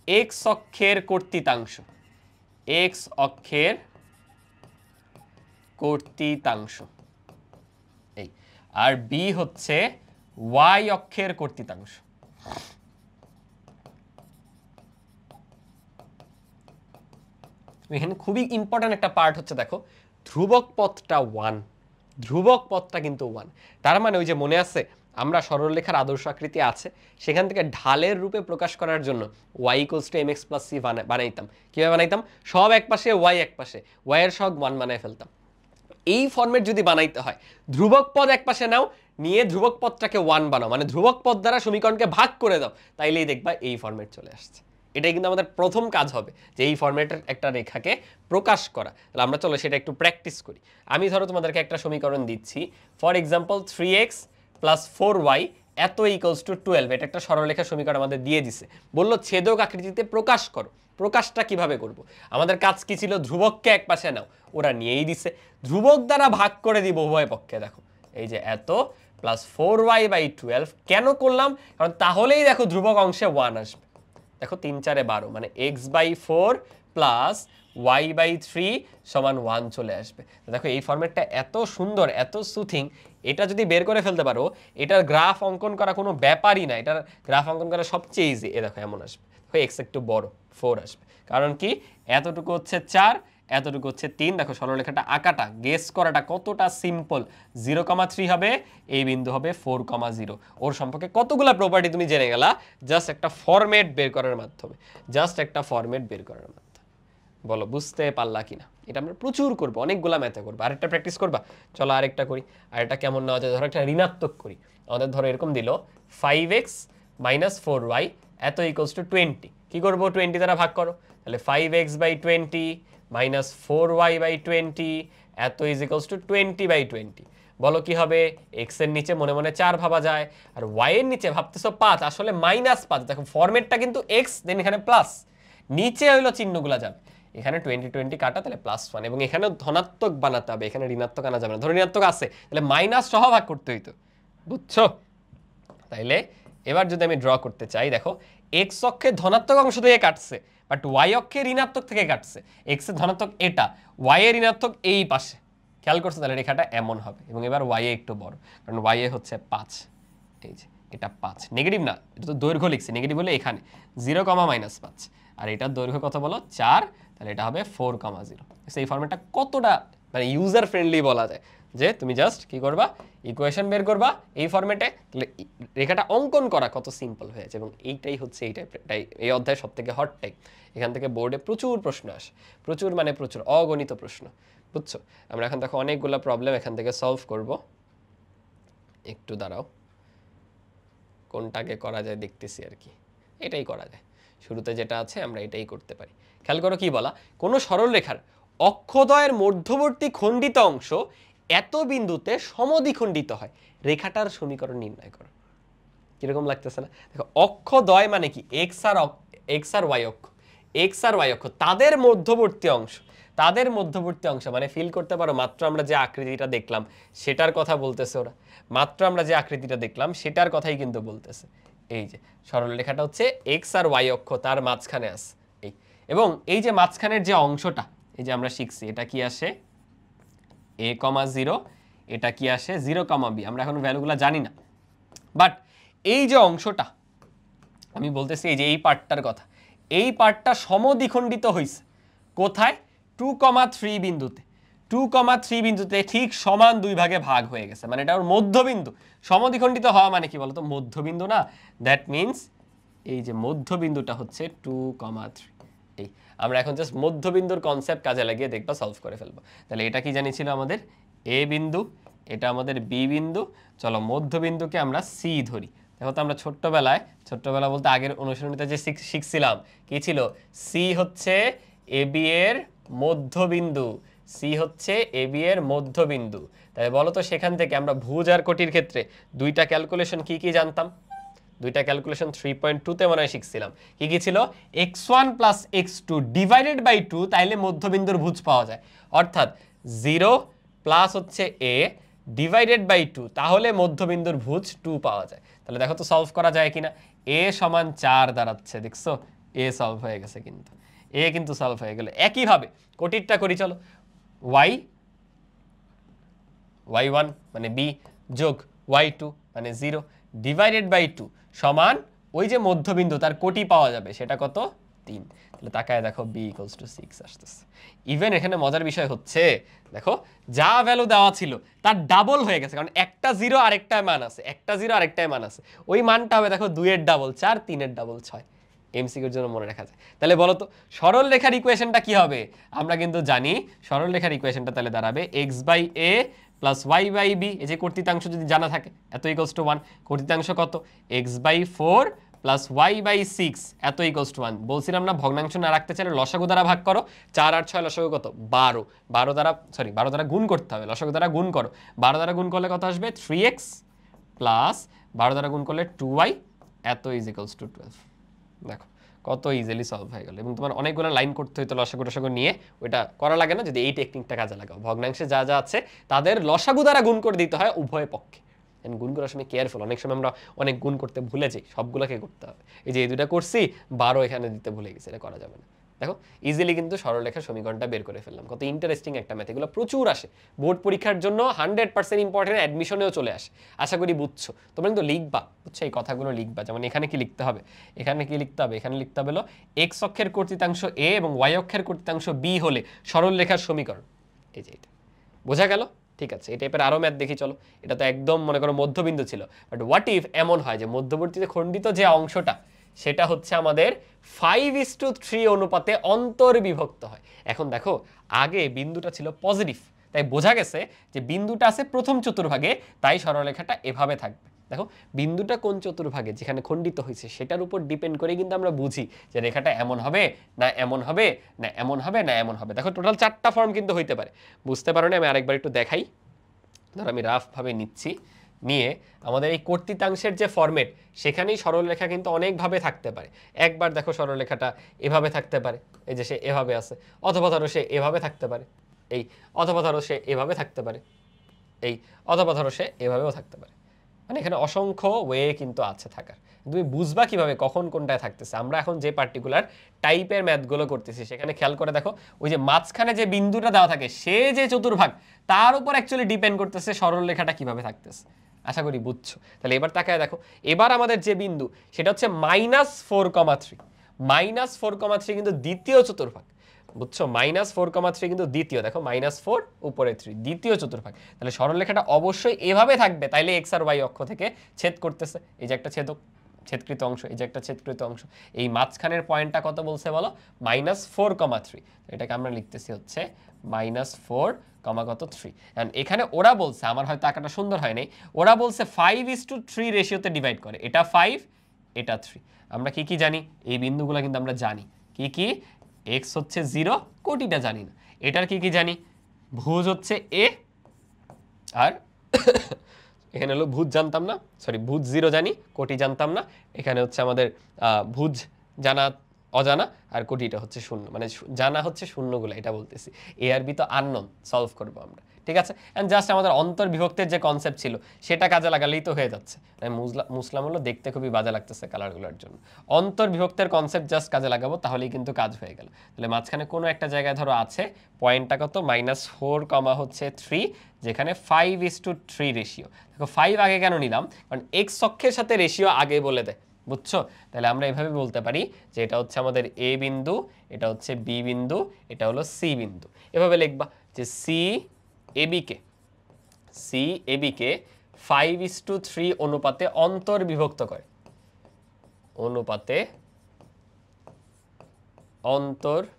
এক্স অক্ষের কর্তৃতাংশ, এক্স অক্ষের কর্তৃতাংশ এই, আর বি হচ্ছে ওয়াই অক্ষের কর্তৃতাংশ। এখানে খুবই ইম্পর্টেন্ট একটা পার্ট হচ্ছে, দেখো ধ্রুবক পথটা 1, ধ্রুবক পথটা কিন্তু 1। তার মানে ওই যে মনে আছে আমরা সরলরেখার আদর্শ আকৃতি আছে, সেখান থেকে ঢালের রূপে প্রকাশ করার জন্য y equals to mx plus c বানাইতাম। কীভাবে বানাইতাম? সব এক পাশে, y এক পাশে, y এর সব 1 বানায় ফেলতাম। এই ফরম্যাট যদি বানাইতে হয়, ধ্রুবক পদ এক পাশে নাও, নিয়ে ধ্রুবক পদটাকে 1 বানাও, মানে ধ্রুবক পদ দ্বারা সমীকরণকে ভাগ করে দাও, তাইলেই দেখবা এই ফরম্যাট চলে আসছে। এটাই কিন্তু আমাদের প্রথম কাজ হবে, যে এই ফরম্যাটের একটা রেখাকে প্রকাশ করা। তাহলে আমরা চলো সেটা একটু প্র্যাকটিস করি। আমি ধরো তোমাদেরকে একটা সমীকরণ দিচ্ছি, for example 3x plus 4y এত ইকুয়ালস টু 12। এটা একটা সরলরেখার সমীকরণ আমাদের দিয়ে দিছে, বললো ছেদক আকৃতিতে প্রকাশ করো। প্রকাশটা কিভাবে করব? আমাদের কাজ কি ছিল? ধ্রুবককে এক পাশে নাও, ওরা নিয়েই দিছে, ধ্রুবক দ্বারা ভাগ করে দিব উভয় পক্ষে। দেখো এই যে এত প্লাস 4y বাই 12 কেন করলাম? কারণ তাহলেই দেখো ধ্রুবক অংশে 1 আসবে। দেখো 3 4 12, মানে x by 4 plus y by 3 সমান 1 চলে আসবে। দেখো এই ফরম্যাটটা এত সুন্দর, এত সুথিং, এটা যদি বের করে ফেলতে পারো, এটার গ্রাফ অঙ্কন করা কোনো ব্যাপারই না, এটার গ্রাফ অঙ্কন করা সবচেয়ে ইজি। এ দেখো এমন আসবে, এক্স একটু বড় 4 আসবে, কারণ কি এতটুকু হচ্ছে 4, এতটুকু হচ্ছে 3। দেখো সরলরেখাটা আঁকাটা, গেস করাটা কতটা সিম্পল। 0,3 হবে, এই বিন্দু হবে 4,0। ওর সম্পর্কে কতগুলা প্রপার্টি তুমি জেনে গেলা জাস্ট একটা ফরম্যাট বের করার মাধ্যমে, জাস্ট একটা ফরম্যাট বের করার মাধ্যমে। বলো বুঝতে পারলা কিনা? এটা আমরা প্রচুর করবো, অনেকগুলা ম্যাথে করবো। আরেকটা প্র্যাকটিস করবা? চলো আরেকটা করি। আরেকটা কেমন নেওয়া যায়, ধরো একটা ঋণাত্মক করি। আমাদের ধরো এরকম দিল 5x - 4y এত ইকুয়ালস টু 20। কি করবো? 20 দ্বারা ভাগ করো। তাহলে 5x/20 - 4y/20 এত ইজ ইকুয়ালস টু 20/20। বলো কি হবে? এক্স এর নিচে মনে মনে 4 ভাবা যায়, আর ওয়াই এর নিচে ভাবতেছো 5, আসলে -5। দেখো ফরম্যাটটা কিন্তু এক্স দেন এখানে প্লাস, নিচে হইলো চিহ্নগুলা যাবে, এখানে 20 কাটা, তাহলে +1, এবং এখানে ধনাত্মক বানাতে হবে, এখানে ঋণাত্মক আনা যাবে না। ধরো ঋণাত্মক আছে, তাহলে মাইনাস সহ ভাগ করতে হইতো, বুঝছো? তাইলে এবার যদি আমি ড্র করতে চাই, দেখো এক্স অক্ষে ধনাত্মক অংশ থেকে কাটছে, বাট ওয়াই অক্ষে ঋণাত্মক থেকে কাটছে। এক্স এর ধনাত্মক এটা, ওয়াই এর ঋণাত্মক এই পাশে, খেয়াল করছো? তাহলে রেখাটা এমন হবে, এবং এবার ওয়াই এ একটু বড়, কারণ ওয়াই এ হচ্ছে 5, এই যে এটা 5, নেগেটিভ না, এটা তো দৈর্ঘ্য লিখছি, নেগেটিভ হলে এখানে 0, -5, আর এটার দৈর্ঘ্য কত বলো? 4, তাহলে এটা হবে 4,0। এই ফরম্যাটটা কতটা মানে ইউজার ফ্রেন্ডলি বলা যায়, যে তুমি জাস্ট কি করবা, ইকুয়েশন বের করবা এই ফরম্যাটে, তাহলে রেখাটা অঙ্কন করা কত সিম্পল হয়েছে। এবং এইটাই হচ্ছে এই অধ্যায়ের সব থেকে হট টাইপ। এখান থেকে বোর্ডে প্রচুর প্রশ্ন আসে, প্রচুর মানে প্রচুর, অগণিত প্রশ্ন, বুঝছো? আমরা এখন দেখো অনেকগুলো প্রবলেম এখান থেকে সলভ করব। একটু দাঁড়াও, কোনটাকে করা যায় দেখতেছি আর কি। এটাই করা যায়, শুরুতে যেটা আছে আমরা এটাই করতে পারি। খেয়াল করো কি বলা, কোনো সরল রেখার অক্ষদ্বয়ের মধ্যবর্তী খণ্ডিত অংশ এত বিন্দুতে সমদ্বিখণ্ডিত হয়, রেখাটার সমীকরণ নির্ণয় করো। কিরকম লাগতেছে না? দেখো অক্ষদ্বয় মানে কি, এক্স আর ওয়াই অক্ষ, এক্স আর ওয়াই অক্ষ, তাদের মধ্যবর্তী অংশ, তাদের মধ্যবর্তী অংশ মানে ফিল করতে পারো, মাত্র আমরা যে আকৃতিটা দেখলাম সেটার কথা বলতেছে ওরা, মাত্র আমরা যে আকৃতিটা দেখলাম সেটার কথাই কিন্তু বলতেছে। এই যে সরল রেখাটা হচ্ছে এক্স আর ওয়াই অক্ষ, তার মাঝখানে আছে এই, এবং এই যে মাঝখানের যে অংশটা, এই যে আমরা শিখছি এটা কি আসে a,0, এটা কি আসে 0,b, আমরা এখন ভ্যালুগুলো জানি না, বাট এই যে অংশটা আমি বলতেছি, এই যে এই পার্টটার কথা, এই পার্টটা সমদ্বিখণ্ডিত হয়েছে কোথায়? 2,3 বিন্দুতে, 2,3 বিন্দুতে ঠিক সমান 2 ভাগে ভাগ হয়ে গেছে, মানে এটা ওর মধ্যবিন্দু। সমদ্বিখণ্ডিত হওয়া মানে কি বলতো? মধ্যবিন্দু না, দ্যাট মিনস এই যে মধ্যবিন্দুটা হচ্ছে 2,3। এই আমরা এখন জাস্ট মধ্যবিন্দুর কনসেপ্ট কাজে লাগিয়ে দেখবা সলভ করে ফেলবো। তাহলে এটা কি জানি ছিল আমাদের? এ বিন্দু, এটা আমাদের বি বিন্দু, চলো মধ্যবিন্দুকে আমরা সি ধরি। দেখো তো আমরা ছোট্টবেলা বলতে আগের অনুশীলনীতে যে শিখছিলাম কি ছিল? সি হচ্ছে এ বি এর মধ্যবিন্দু, সি হচ্ছে এ বি এর মধ্যবিন্দু। তাহলে বলো তো সেখান থেকে আমরা ভুজ আর কোটির ক্ষেত্রে দুইটা ক্যালকুলেশন কি কি জানতাম? দুইটা ক্যালকুলেশন 3.2 তে মনে হয় শিখছিলাম। কি কি ছিল? x1 + x2 ডিভাইডেড বাই 2, তাইলে মধ্যবিন্দুর ভুজ পাওয়া যায়। অর্থাৎ 0 প্লাস হচ্ছে a ডিভাইডেড বাই 2, তাহলে মধ্যবিন্দুর ভুজ 2 পাওয়া যায়। তাহলে দেখো তো সলভ করা যায় কিনা। a সমান 4 দাঁড়াচ্ছে, দেখছো? a সলভ হয়ে গেছে, কিন্তু a কিন্তু সলভ হয়ে গেল। একইভাবে কোটিরটা করি, চলো। y1 মানে b যোগ y2 মানে 0 ডিভাইডেড বাই 2 সমান ওই যে মধ্যবিন্দু তার কোটি পাওয়া যাবে, সেটা কত? 3। তাহলে তাকায় দেখো b = 6 আসতেছে। ইভেন এখানে মজার বিষয় হচ্ছে, দেখো যা ভ্যালু দেওয়া ছিল তার ডাবল হয়ে গেছে, কারণ একটা 0 আরেকটায় মান আছে, একটা 0 আরেকটায় মান আছে, ওই মানটা হবে দেখো 2 এর ডাবল 4, 3 এর ডাবল 6। এমসিকিউর জন্য মনে রাখা যায়। তাহলে বলো তো সরল রেখার ইকুয়েশনটা কি হবে? আমরা কিন্তু জানি সরল রেখার ইকুয়েশনটা তাহলে দাঁড়াবে x/a + y/b, এই যে কর্তৃতাংশ যদি জানা থাকে, এত = 1। কর্তৃতাংশ কত? x/4 + y/6 এত = 1। বলছিলাম না ভগ্নাংশ না রাখতে চাইলে লসাগু দ্বারা ভাগ করো। 4 আর 6 লসাগু কত? 12। 12 দ্বারা গুণ করতে হবে, লসাগু দ্বারা গুণ করো। 12 দ্বারা গুণ করলে কত আসবে? 3x প্লাস 12 দ্বারা গুণ করলে 2y এত = 12। দেখো কত ইজিলি সলভ হয়ে গেল। এবং তোমার অনেকগুলো লাইন করতে হইতো লসাগু টসাগু নিয়ে, ওইটা করা লাগে না যদি এই টেকনিকটা কাজে লাগাও। ভগ্নাংশে যা যা আছে তাদের লসাগু দ্বারা গুণ করে দিতে হয় উভয় পক্ষে। গুণ করার সময় কেয়ারফুল, অনেক সময় আমরা অনেক গুণ করতে ভুলে যাই, সবগুলোকে করতে হবে। এই যে এই দুটা করছি, 12 এখানে দিতে ভুলে গেছি, এটা করা যাবে না। দেখো ইজিলি কিন্তু সরলরেখার সমীকরণটা বের করে ফেললাম। কত ইন্টারেস্টিং একটা ম্যাথ। এগুলো প্রচুর আসে বোর্ড পরীক্ষার জন্য, 100% ইম্পর্টেন্ট, অ্যাডমিশনেও চলে আসে। আশা করি বুঝছো। তোমরা কিন্তু লিখবা, বুঝছো, এই কথাগুলো লিখবা। যেমন এখানে কি লিখতে হবে, এখানে কি লিখতে হবে, এখানে লিখতে হবে এক্স অক্ষের কর্তৃতাংশ a এবং ওয়াই অক্ষের কর্তৃতাংশ b হলে সরলরেখার সমীকরণ। এই যে এটা বোঝা গেল? ঠিক আছে, এই টাইপের আরও ম্যাথ দেখি চলো। এটা তো একদম মনে করো মধ্যবিন্দু ছিল, বাট হোয়াট ইফ এমন হয় যে মধ্যবর্তীতে খণ্ডিত যে অংশটা সেটা হচ্ছে আমাদের 5:3 অনুপাতে অন্তর্বিভক্ত হয়। এখন দেখো আগে বিন্দুটা ছিল পজিটিভ, তাই বোঝা গেছে যে বিন্দুটা আছে প্রথম চতুর্ভাগে, তাই সরলরেখাটা এভাবে থাকবে। দেখো বিন্দুটা কোন চতুর্ভাগে যেখানে খণ্ডিত হয়েছে সেটার উপর ডিপেন্ড করে কিন্তু আমরা বুঝি যে রেখাটা এমন হবে না এমন হবে না এমন হবে না এমন হবে। দেখো টোটাল 4টা ফর্ম কিন্তু হইতে পারে। বুঝতে পারো না? আমি আরেকবার একটু দেখাই। ধর আমি রাফভাবে নিচ্ছি, নিয়ে আমাদের এই কর্তৃতাংশের যে ফরম্যাট সেখানেই সরলরেখা কিন্তু অনেকভাবে থাকতে পারে। একবার দেখো সরলরেখাটা এভাবে থাকতে পারে, এই যে সে এভাবে আছে, অথবা ধরো সে এভাবে থাকতে পারে এই, অথবা ধরো সে এভাবে থাকতে পারে এই, অথবা ধরো সে এভাবেও থাকতে পারে। মানে এখানে অসংখ্য ওয়ে কিন্তু আছে থাকার। তুমি বুঝবা কিভাবে কখন কোনটায় থাকতেছে। আমরা এখন যে পার্টিকুলার টাইপের ম্যাথগুলো করতেছি সেখানে খেয়াল করে দেখো ওই যে মাঝখানে যে বিন্দুটা দেওয়া থাকে সে যে চতুর্ভাগ তার উপর অ্যাকচুয়ালি ডিপেন্ড করতেছে সরলরেখাটা কিভাবে থাকতেছে। আশা করি বুঝছো। তাহলে এবার তাকায় দেখো, এবার আমাদের যে বিন্দু সেটা হচ্ছে -4,3। -4,3 কিন্তু দ্বিতীয় চতুর্ভাগ, বুঝছো? -4,3 কিন্তু দ্বিতীয়, দেখো -4 উপরে 3 দ্বিতীয় চতুর্ভাগ। তাহলে সরলরেখাটা অবশ্যই এভাবে থাকবে, তাইলে এক্স আর ওয়াই অক্ষ থেকে ছেদ করতেছে। এই যে একটা ছেদক, ছেদকৃত অংশ, এই যে একটা ছেদকৃত অংশ, এই মাঝখানের পয়েন্টটা কত বলছে বলো? -4,3। এটাকে আমরা লিখতেছি হচ্ছে -4, কত 3। এন্ড এখানে ওরা বলছে, আমার হয়তো আঁকাটা সুন্দর হয় নাই, ওরা বলছে 5:3 রেশিওতে ডিভাইড করে। এটা 5, এটা 3। আমরা কি কি জানি? এই বিন্দুগুলো কিন্তু আমরা জানি। কি কি? এক্স হচ্ছে 0, কোটিটা জানি না। এটার কি কি জানি? ভুজ হচ্ছে এ, আর এখানে হলো ভুজ জানতাম না, সরি ভুজ 0 জানি, কোটি জানতাম না। এখানে হচ্ছে আমাদের ভুজ জানা অজানা, আর কোটিটা হচ্ছে শূন্য, মানে জানা হচ্ছে শূন্যগুলো, এটা বলতেছি। এ আর বি তো আননোন, সলভ করবো আমরা, ঠিক আছে? এন্ড জাস্ট আমাদের অন্তর্বিভক্তের যে কনসেপ্ট ছিল সেটা কাজে লাগালেই তো হয়ে যাচ্ছে। মুসলাম হলো দেখতে খুবই বাজে লাগতেছে কালারগুলোর জন্য। অন্তর্বিভক্তের কনসেপ্ট জাস্ট কাজে লাগাবো, তাহলেই কিন্তু কাজ হয়ে গেল। তাহলে মাঝখানে কোনো একটা জায়গায় ধরো আছে পয়েন্টটা কত -4, হচ্ছে 3, যেখানে 5:3 রেশিও। দেখো 5 আগে কেন নিলাম? কারণ এক্স অক্ষের সাথে রেশিও আগে বলে দেয়, বুঝছো? তাহলে আমরা এভাবে বলতে পারি যে এটা হচ্ছে আমাদের এ বিন্দু, এটা হচ্ছে বি বিন্দু, এটা হলো সি বিন্দু। এভাবে লিখবা যে সি এবিকে 5:3 অনুপাতে অন্তর্বিভক্ত করে, অনুপাতে অন্তর্বিভক্ত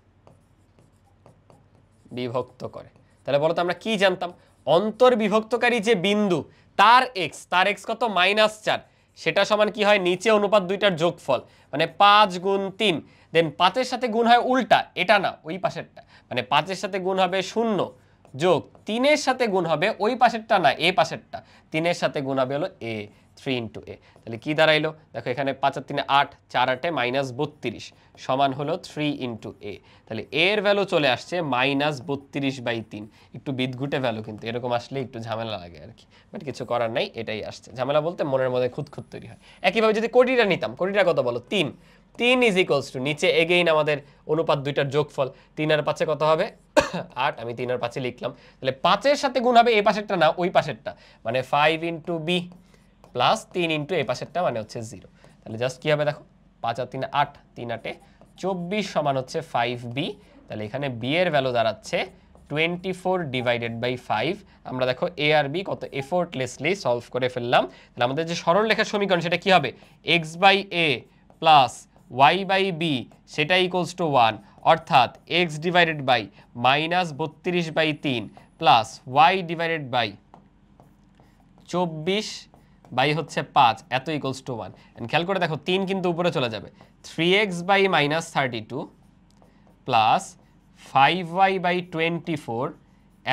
করে। তাহলে বলো তো আমরা কি জানতাম? অন্তর্বিভক্তকারী যে বিন্দু তার এক্স কত? -4। সেটা সমান কি হয়? নিচে অনুপাত দুইটার যোগফল, মানে 5 গুণ 3। দেন 5-এর সাথে গুণ হয় উল্টা, এটা না ওই পাশেরটা, মানে 5-এর সাথে গুণ হবে 0 যোগ 3-এর সাথে গুণ হবে ওই পাশেরটা না, এ পাশেরটা। 3-এর সাথে গুণ হবে হলো এ, 3 ইন্টু এ। তাহলে কি দাঁড়াইলো? দেখো এখানে 5 আর 3 8, 4 8 -32 সমান হলো 3 ইন্টু এ। তাহলে এর ভ্যালু চলে আসছে -32/3। একটু বিদঘুটে ভ্যালু, কিন্তু এরকম আসলে একটু ঝামেলা লাগে আর কি, বাট কিছু করার নাই, এটাই আসছে। ঝামেলা বলতে মনের মধ্যে খুঁতখুঁত তৈরি হয়। একইভাবে যদি কোটিটা নিতাম, কোটিটা কত বলো? 3 ইজ ইকুয়ালস টু, নিচে এগেইন আমাদের অনুপাত দুইটার যোগফল, 3 আর 5 কত হবে? 8। আমি 3 আর 5 লিখলাম। তাহলে 5-এর সাথে গুণ হবে এই পাশেরটা না ওই পাশেরটা, মানে 5 ইন্টু বি প্লাস 3 ইন্টু এই পাশেরটা, মানে হচ্ছে 0। তাহলে জাস্ট কি হবে দেখো, 5 আর 3 8, 3 8 24 সমান হচ্ছে 5b। তাহলে এখানে বি এর ভ্যালু দাঁড়াচ্ছে 24/5। আমরা দেখো এ আর বি কত এফোর্টলেসলি সলভ করে ফেললাম। তাহলে আমাদের যে সরলরেখার সমীকরণ সেটা কি হবে? x/a প্লাস y/b সেটা ইকুয়ালস টু 1, অর্থাৎ x divided by -32/3 plus y divided by 24 by হচ্ছে 5 এত ইকুয়ালস টু 1। এন্ড খেয়াল করে দেখো 3 কিন্তু উপরে চলে যাবে, 3x/-32 প্লাস 5y/24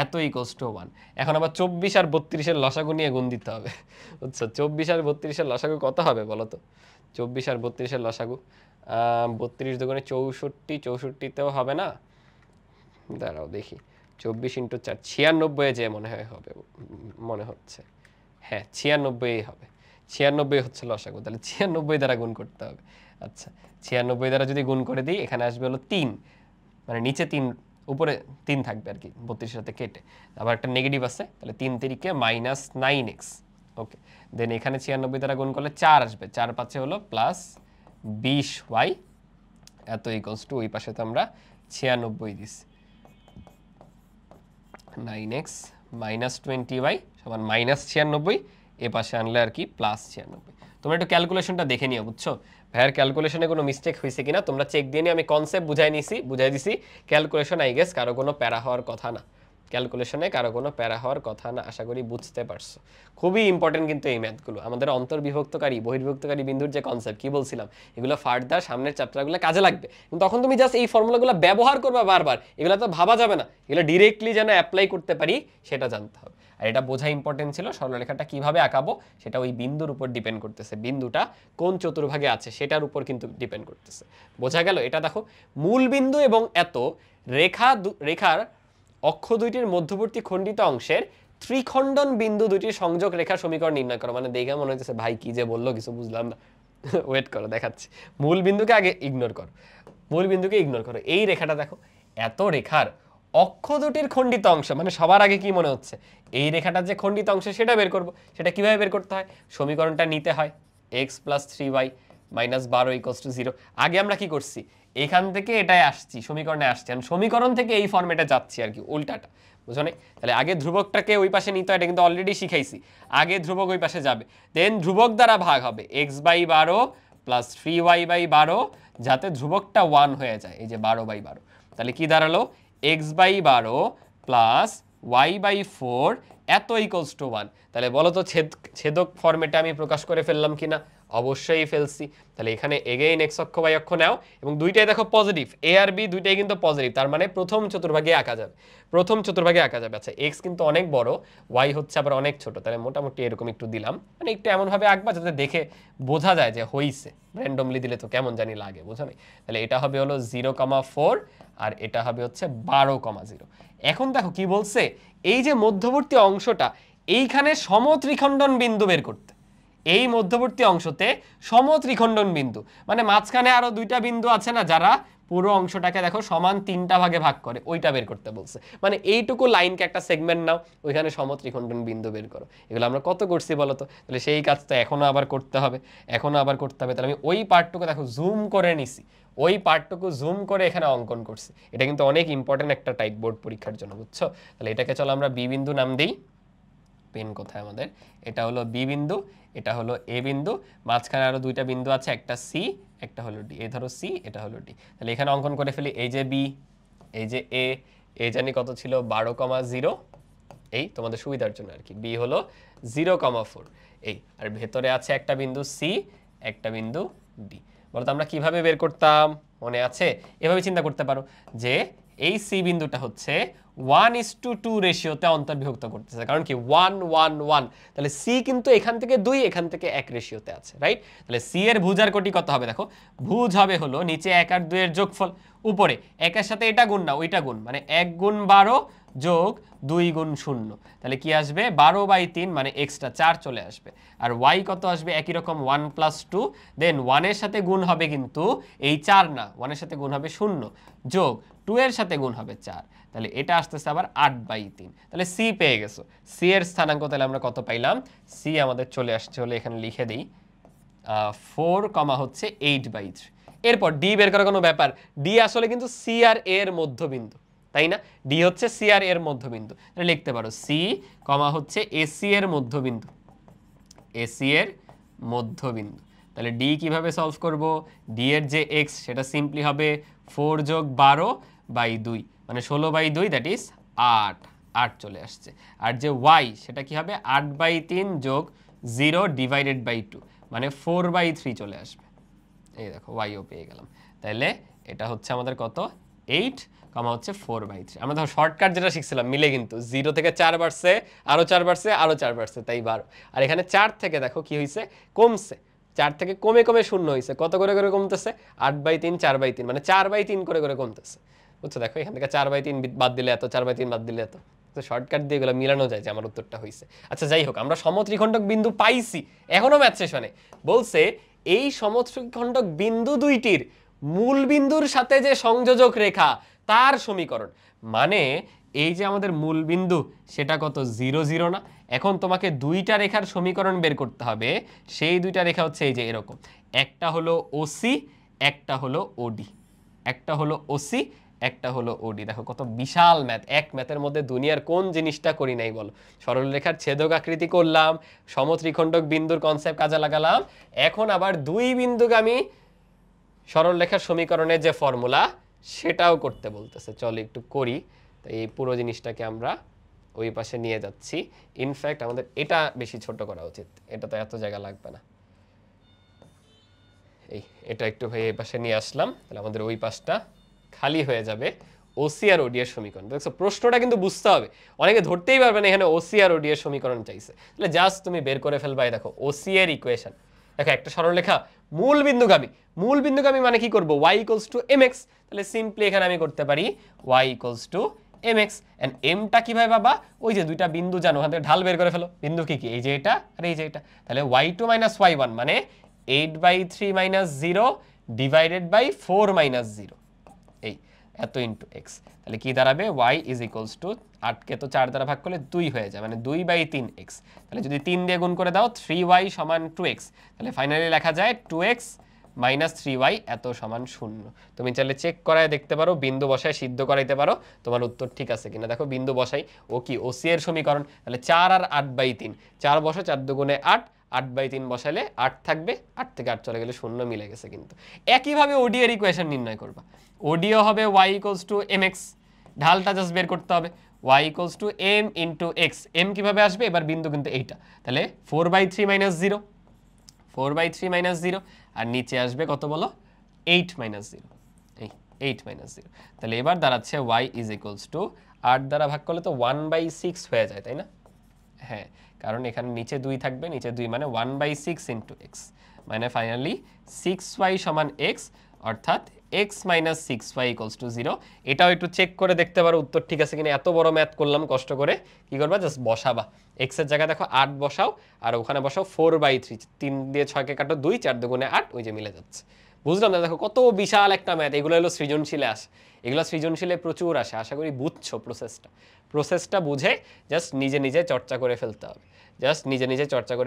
এত ইকুয়ালস টু 1। এখন আবার 24 আর 32-এর লসাগু নিয়ে গুণ দিতে হবে, বুঝছো? 24 আর 32-এর লসাগু কত হবে বলো তো? 24 আর 32-এর লসাগু 32 দুগুণে 64, 64তেও হবে না, দাঁড়াও দেখি, 24 ইন্টু 4 96 যে মনে হয় হবে, মনে হচ্ছে, হ্যাঁ 96 হবে, 96 হচ্ছে লসাগু। তাহলে 96 দ্বারা গুণ করতে হবে। আচ্ছা 96 দ্বারা যদি গুণ করে দিই, এখানে আসবে হলো 3, মানে নিচে 3 উপরে 3 থাকবে আর কি, 32-এর সাথে কেটে। আবার একটা নেগেটিভ আছে, তাহলে 3 3-কে -9x। ওকে, দেন এখানে 96 দ্বারা গুণ করলে 4 আসবে, 4 5 হলো প্লাস 20y এত ইকুয়ালস টু, ওই পাশে তো আমরা 96 দিছি, 9x -20y সমান -96, এ পাশে আনলে আর কি +96। তোমরা একটু ক্যালকুলেশনটা দেখে নিও, বুঝছো? ভাইয়ার ক্যালকুলেশনে কোনো মিস্টেক হয়েছে কিনা তোমরা চেক দিয়ে নিয়ে, আমি কনসেপ্ট বুঝাই দিছি। ক্যালকুলেশন আই গেস কারো কোনো প্যারা হওয়ার কথা না, ক্যালকুলেশনে কারো কোনো প্যারা হওয়ার কথা না, আশা করি বুঝতে পারছো। খুবই ইম্পর্টেন্ট কিন্তু এই ম্যাথগুলো, আমাদের অন্তর্বিভক্তকারী বহির্বিভক্তকারী বিন্দুর যে কনসেপ্ট কি বলছিলাম, এগুলো ফার্দার সামনের চ্যাপ্টারগুলো কাজে লাগবে, কিন্তু তখন তুমি জাস্ট এই ফর্মুলাগুলো ব্যবহার করবা বারবার, এগুলো তো ভাবা যাবে না, এগুলো ডিরেক্টলি যেন অ্যাপ্লাই করতে পারি সেটা জানতে হবে। আর এটা বোঝা ইম্পর্টেন্ট ছিল, সরলরেখাটা কিভাবে আঁকাবো সেটা ওই বিন্দুর উপর ডিপেন্ড করতেছে, বিন্দুটা কোন চতুর্ভাগে আছে সেটার উপর কিন্তু ডিপেন্ড করতেছে। বোঝা গেল? এটা দেখো মূল বিন্দু এবং এত রেখার অক্ষ দুইটির মধ্যবর্তী খণ্ডিত অংশের ত্রিখণ্ডন বিন্দু দুইটির সংযোগ রেখার সমীকরণ নির্ণয় করো। মানে দেখে মনে হচ্ছে ভাই কি যে বললো কিছু বুঝলাম না, ওয়েট করো দেখাচ্ছি। মূল বিন্দুকে আগে ইগনোর করো, মূল বিন্দুকে ইগনোর করো। এই রেখাটা দেখো, এত রেখার অক্ষ দুটির খণ্ডিত অংশ, মানে সবার আগে কি মনে হচ্ছে এই রেখাটার যে খণ্ডিত অংশ সেটা বের করব। সেটা কিভাবে বের করতে হয়? সমীকরণটা নিতে হয় x + 3y - 12 = 0। আগে আমরা কি করছি, এখান থেকে এটাই আসছি, সমীকরণে আসছি, আর সমীকরণ থেকে এই ফর্মেটে যাচ্ছি আর কি, উল্টাটা। বুঝো নাই? তাহলে আগে ধ্রুবকটাকে ওই পাশে নিতে হয়, এটা কিন্তু অলরেডি শিখাইছি। আগে ধ্রুবক ওই পাশে যাবে, দেন ধ্রুবক দ্বারা ভাগ হবে x/12 + 3y/12, যাতে ধ্রুবকটা 1 হয়ে যায়। এই যে 12/12, তাহলে কি দাঁড়ালো x/12 + y/4 এত = 1। তাহলে বলো তো ছেদক ফর্মেটে আমি প্রকাশ করে ফেললাম কিনা? অবশ্যই ফেলছি। তাহলে এখানে এগেইন x অক্ষ y অক্ষ নাও, এবং দুইটাই দেখো পজিটিভ, a আর b দুইটাই কিন্তু পজিটিভ, তার মানে প্রথম চতুর্ভাগে আঁকা যাবে, প্রথম চতুর্ভাগে আঁকা যাবে। আচ্ছা x কিন্তু অনেক বড়, y হচ্ছে আবার অনেক ছোট, তাহলে মোটামুটি এরকম একটু দিলাম, মানে একটু এমনভাবে আঁকবা যাতে দেখে বোঝা যায় যে হইছে, র্যান্ডমলি দিলে তো কেমন জানি লাগে, বুঝো নাই? তাহলে এটা হবে হলো 0,4 আর এটা হবে হচ্ছে 12,0। এখন দেখো কি বলছে, এই যে মধ্যবর্তী অংশটা, এইখানে সমত্রিখণ্ডন বিন্দু বের করতে, এই মধ্যবর্তী অংশতে সমত্রিখণ্ডন বিন্দু, মানে মাঝখানে আরো দুইটা বিন্দু আছে না, যারা পুরো অংশটাকে দেখো সমান 3টা ভাগে ভাগ করে, ওইটা বের করতে বলছে। মানে এইটুকু লাইনকে একটা সেগমেন্ট নাও, ওইখানে সমত্রিখণ্ডন বিন্দু বের করো। এগুলো আমরা কত করছি বলো তো? তাহলে সেই কাজটা এখনো আবার করতে হবে, এখনো আবার করতে হবে। তাহলে আমি ওই পার্টটুকু দেখো জুম করে নিছি, ওই পার্টটুকু জুম করে এখানে অঙ্কন করছি। এটা কিন্তু অনেক ইম্পর্টেন্ট একটা টাইপ বোর্ড পরীক্ষার জন্য, বুঝছো? তাহলে এটাকে চলো আমরা বি বিন্দু নাম দিই। পেন কোথায় আমাদের? এটা হলো বি বিন্দু, এটা হলো এ বিন্দু, মাঝখানে আরো দুইটা বিন্দু আছে, একটা সি একটা হলো ডি। এই ধরো সি, এটা হলো ডি। তাহলে এখানে অঙ্কন করে ফেলি, এই যে বি, এই যে এ জানি কত ছিল 12,0, এই তোমাদের সুবিধার জন্য আর কি, বি হলো 0,4 এই, আর ভেতরে আছে একটা বিন্দু সি, একটা বিন্দু ডি। বলতো আমরা কিভাবে বের করতাম, মনে আছে? এভাবে চিন্তা করতে পারো যে এই সি বিন্দুটা হচ্ছে 1:2 রেশিওতে অন্তর্বিভক্ত করতেছে, কারণ কি 1 1 1, তাহলে সি কিন্তু এখান থেকে 2 এখান থেকে 1 রেশিওতে আছে, রাইট? তাহলে সি এর ভুজ আর কোটি কত হবে দেখো, ভুজ হবে হলো নিচে 1 আর 2 এর যোগফল, উপরে 1 এর সাথে এটা গুণ না ওইটা গুণ, মানে 1 × 12 যোগ 2 × 0, তাহলে কি আসবে 12/3, মানে এক্সট্রা 4 চলে আসবে। আর ওয়াই কত আসবে? একই রকম 1 + 2, দেন 1 এর সাথে গুণ হবে কিন্তু এই 4 না, 1 এর সাথে গুণ হবে 0, যোগ 2 এর সাথে গুণ হবে 4, তাহলে এটা আসতেছে আবার 8/3। তাহলে সি পেয়ে গেছো। সি এর স্থানাঙ্ক তাহলে আমরা কত পাইলাম? সি আমাদের চলে আসছে হলো, এখানে লিখে দিই 4, হচ্ছে 8/3। এরপর ডি বের করার কোনো ব্যাপার, ডি আসলে কিন্তু সি আর এ এর মধ্যবিন্দু, তাই না? ডি হচ্ছে সি আর এর মধ্যবিন্দু, তাহলে লিখতে পারো সি, হচ্ছে এসি এর মধ্যবিন্দু, এসি এর মধ্যবিন্দু। তাহলে ডি কিভাবে সলভ করব? ডি এর যে এক্স সেটা সিম্পলি হবে 4 + 12/2, মানে 16/2, দ্যাট ইজ 8, 8 চলে আসছে। আর যে ওয়াই সেটা কি হবে? 8/3 যোগ 0/2, মানে 4/3 চলে আসবে। এই দেখো ওয়াইও পেয়ে গেলাম। তাহলে এটা হচ্ছে আমাদের কত? 8, হচ্ছে 4/3। আমরা ধরো শর্টকাট যেটা শিখছিলাম মিলে, কিন্তু 0 থেকে 4 বাড়ছে, আরো 4 বাড়ছে, আরো 4 বাড়ছে, তাই 12। আর এখানে 4 থেকে দেখো কি হয়েছে, কমছে, 4 থেকে কমে কমে 0 হয়েছে। কত করে করে কমতেছে? 8/3, 4/3, মানে 4/3 করে করে কমতেছে, বুঝছো? দেখো এখান থেকে 4/3 বাদ দিলে এত, 4/3 বাদ দিলে এত, তো শর্টকাট দিয়ে এগুলো মিলানো যায় যে আমার উত্তরটা হয়েছে। আচ্ছা যাই হোক, আমরা সমত্রিখণ্ডক বিন্দু পাইছি, এখনো ম্যাথ সেশনে বলছে এই সমত্রিখণ্ডক বিন্দু দুইটির মূল বিন্দুর সাথে যে সংযোজক রেখা তার সমীকরণ, মানে এই যে আমাদের মূল বিন্দু সেটা কত? 0 0 না? এখন তোমাকে দুইটা রেখার সমীকরণ বের করতে হবে। সেই দুইটা রেখা হচ্ছে এই যে এরকম, একটা হলো ওসি, একটা হলো ওডি, একটা হলো ওসি, একটা হলো ওডি। দেখো কত বিশাল ম্যাথ, এক ম্যাথের মধ্যে দুনিয়ার কোন জিনিসটা করি নাই বলো। সরলরেখার ছেদক আকৃতি করলাম, সমত্রিখণ্ডক বিন্দুর কনসেপ্ট কাজে লাগালাম, এখন আবার দুই বিন্দুগামী সরলরেখার সমীকরণের যে ফর্মুলা সেটাও করতে বলতেছে। চলো একটু করি। তো এই পুরো জিনিসটাকে আমরা ওই পাশে নিয়ে যাচ্ছি। ইনফ্যাক্ট আমাদের এটা বেশি ছোট করা উচিত, এটা তো এত জায়গা লাগবে না। এটা একটু ভাই এই পাশে নিয়ে আসলাম, তাহলে আমাদের ওই পাশটা খালি হয়ে যাবে। ওসি আর ওডি এর সমীকরণ দেখছো, প্রশ্নটা কিন্তু বুঝতে হবে, অনেকে ধরতেই পারবে না এখানে ওসি আর ওডি এর সমীকরণ চাইছে। তাহলে জাস্ট তুমি বের করে ফেলবা। দেখো ওসি এর ইকুয়েশন, দেখো একটা সরলরেখা মূল বিন্দুগামী মানে কি করব, y = mx। তাহলে সিম্পলি এখানে আমি করতে পারি y = mx। এন্ড mটা কিভাবে পাবা, ওই যে দুইটা বিন্দু জানো, ওখান থেকে ঢাল বের করে ফেলো। বিন্দু কি কি, এই যে এটা আর এই যে এটা। তাহলে y2 - y1 মানে 8/3 - 0 ডিভাইডেড বাই 4 - 0, এই এত ইন্টু এক্স। তাহলে কি দাঁড়াবে, y = 8কে তো 4 দ্বারা ভাগ করলে 2 হয়ে যায়, মানে 2/3x। তাহলে যদি 3 দিয়ে গুণ করে দাও 3y = 2x। তাহলে ফাইনালি লেখা যায় 2x - 3y এত সমান 0। তুমি চাইলে চেক করায় দেখতে পারো, বিন্দু বসায় সিদ্ধ করাইতে পারো তোমার উত্তর ঠিক আছে কিনা। দেখো বিন্দু বসাই, ও কি ওসি এর সমীকরণ। তাহলে 4 আর 8/3, 4 বসো, 4 দুগুণে 8, 8/3 বসালে 8 থাকবে, 8 থেকে 8 চলে গেলে 0 মিলে গেছে। কিন্তু একইভাবে ওডি এর ইকুয়েশন নির্ণয় করবা। ওডিও হবে y = mx, ঢালটা জাস্ট বের করতে হবে, y = m × x। m কিভাবে আসবে, এবার বিন্দু কিন্তু এইটা। তাহলে 4/3 - 0, 4/3 - 0, আর নিচে আসবে কত বলো, 8 - 0, এই 8 - 0। তাহলে এবার দাঁড়াচ্ছে y = 8 দ্বারা ভাগ করলে তো 1/6 হয়ে যায়, তাই না? হ্যাঁ, কারণ এখানে নিচে 2 থাকবে, নিচে 2 মানে 1/6 × x, মানে ফাইনালি 6y = x, অর্থাৎ x - 6y = 0। এটাও একটু চেক করে দেখতে পারো উত্তর ঠিক আছে কিনা। এত বড় ম্যাথ করলাম কষ্ট করে, কি করবা, জাস্ট বসাবা। x এর জায়গায় দেখো 8 বসাও, আর ওখানে বসাও 4/3, 3 দিয়ে 6কে কাটো 2, 4 দুগুণে 8, ওই যে মিলে যাচ্ছে। বুঝলাম না, দেখো কত বিশাল একটা ম্যাথ। এগুলো হলো সৃজনশীলে আসে, এগুলো সৃজনশীলে প্রচুর আসে। আশা করি বুঝছো প্রসেসটা বুঝে জাস্ট নিজে নিজে চর্চা করে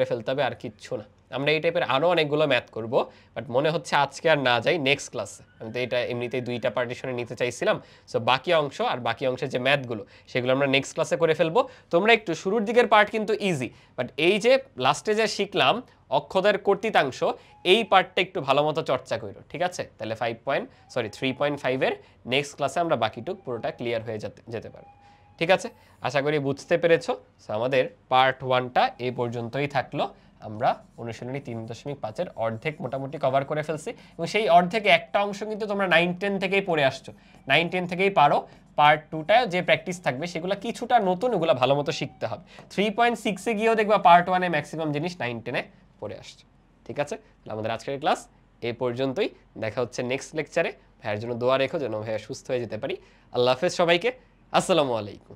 ফেলতে হবে, আর কিচ্ছু না। আমরা এই টাইপের আরও অনেকগুলো ম্যাথ করব, বাট মনে হচ্ছে আজকে আর না যাই, নেক্সট ক্লাসে। আমি তো এটা এমনিতেই 2টা পার্টিশনে নিতে চাইছিলাম। সো বাকি অংশ আর বাকি অংশের যে ম্যাথগুলো সেগুলো আমরা নেক্সট ক্লাসে করে ফেলবো। তোমরা একটু শুরুর দিকের পার্ট কিন্তু ইজি, বাট এই যে লাস্টে যে শিখলাম অক্ষদের কর্তৃতাংশ, এই পার্টটা একটু ভালো মতো চর্চা করো, ঠিক আছে? তাহলে 3.5 এর নেক্সট ক্লাসে আমরা বাকিটুক পুরোটা ক্লিয়ার হয়ে যেতে পারবো, ঠিক আছে? আশা করি বুঝতে পেরেছো। সো আমাদের পার্ট 1টা এই পর্যন্তই থাকলো। আমরা অনুশীলনী 3.5 এর অর্ধেক মোটামুটি কভার করে ফেলছি, এবং সেই অর্ধেকে একটা অংশ কিন্তু তোমরা 9-10 থেকেই পড়ে আসছো, 9-10 থেকেই পারো। পার্ট 2টায় যে প্র্যাকটিস থাকবে সেগুলো কিছুটা নতুন, ওগুলো ভালো মতো শিখতে হবে। 3.6 গিয়েও দেখবা পার্ট 1-এ ম্যাক্সিমাম জিনিস 9-10-এ পড়ে আসছে, ঠিক আছে? তাহলে আমাদের আজকের ক্লাস এই পর্যন্তই। দেখা হচ্ছে নেক্সট লেকচারে। ভাইয়ের জন্য দোয়া রেখো যেন ভাইয়া সুস্থ হয়ে যেতে পারি। আল্লাহ হাফেজ সবাইকে। আসসালামু আলাইকুম।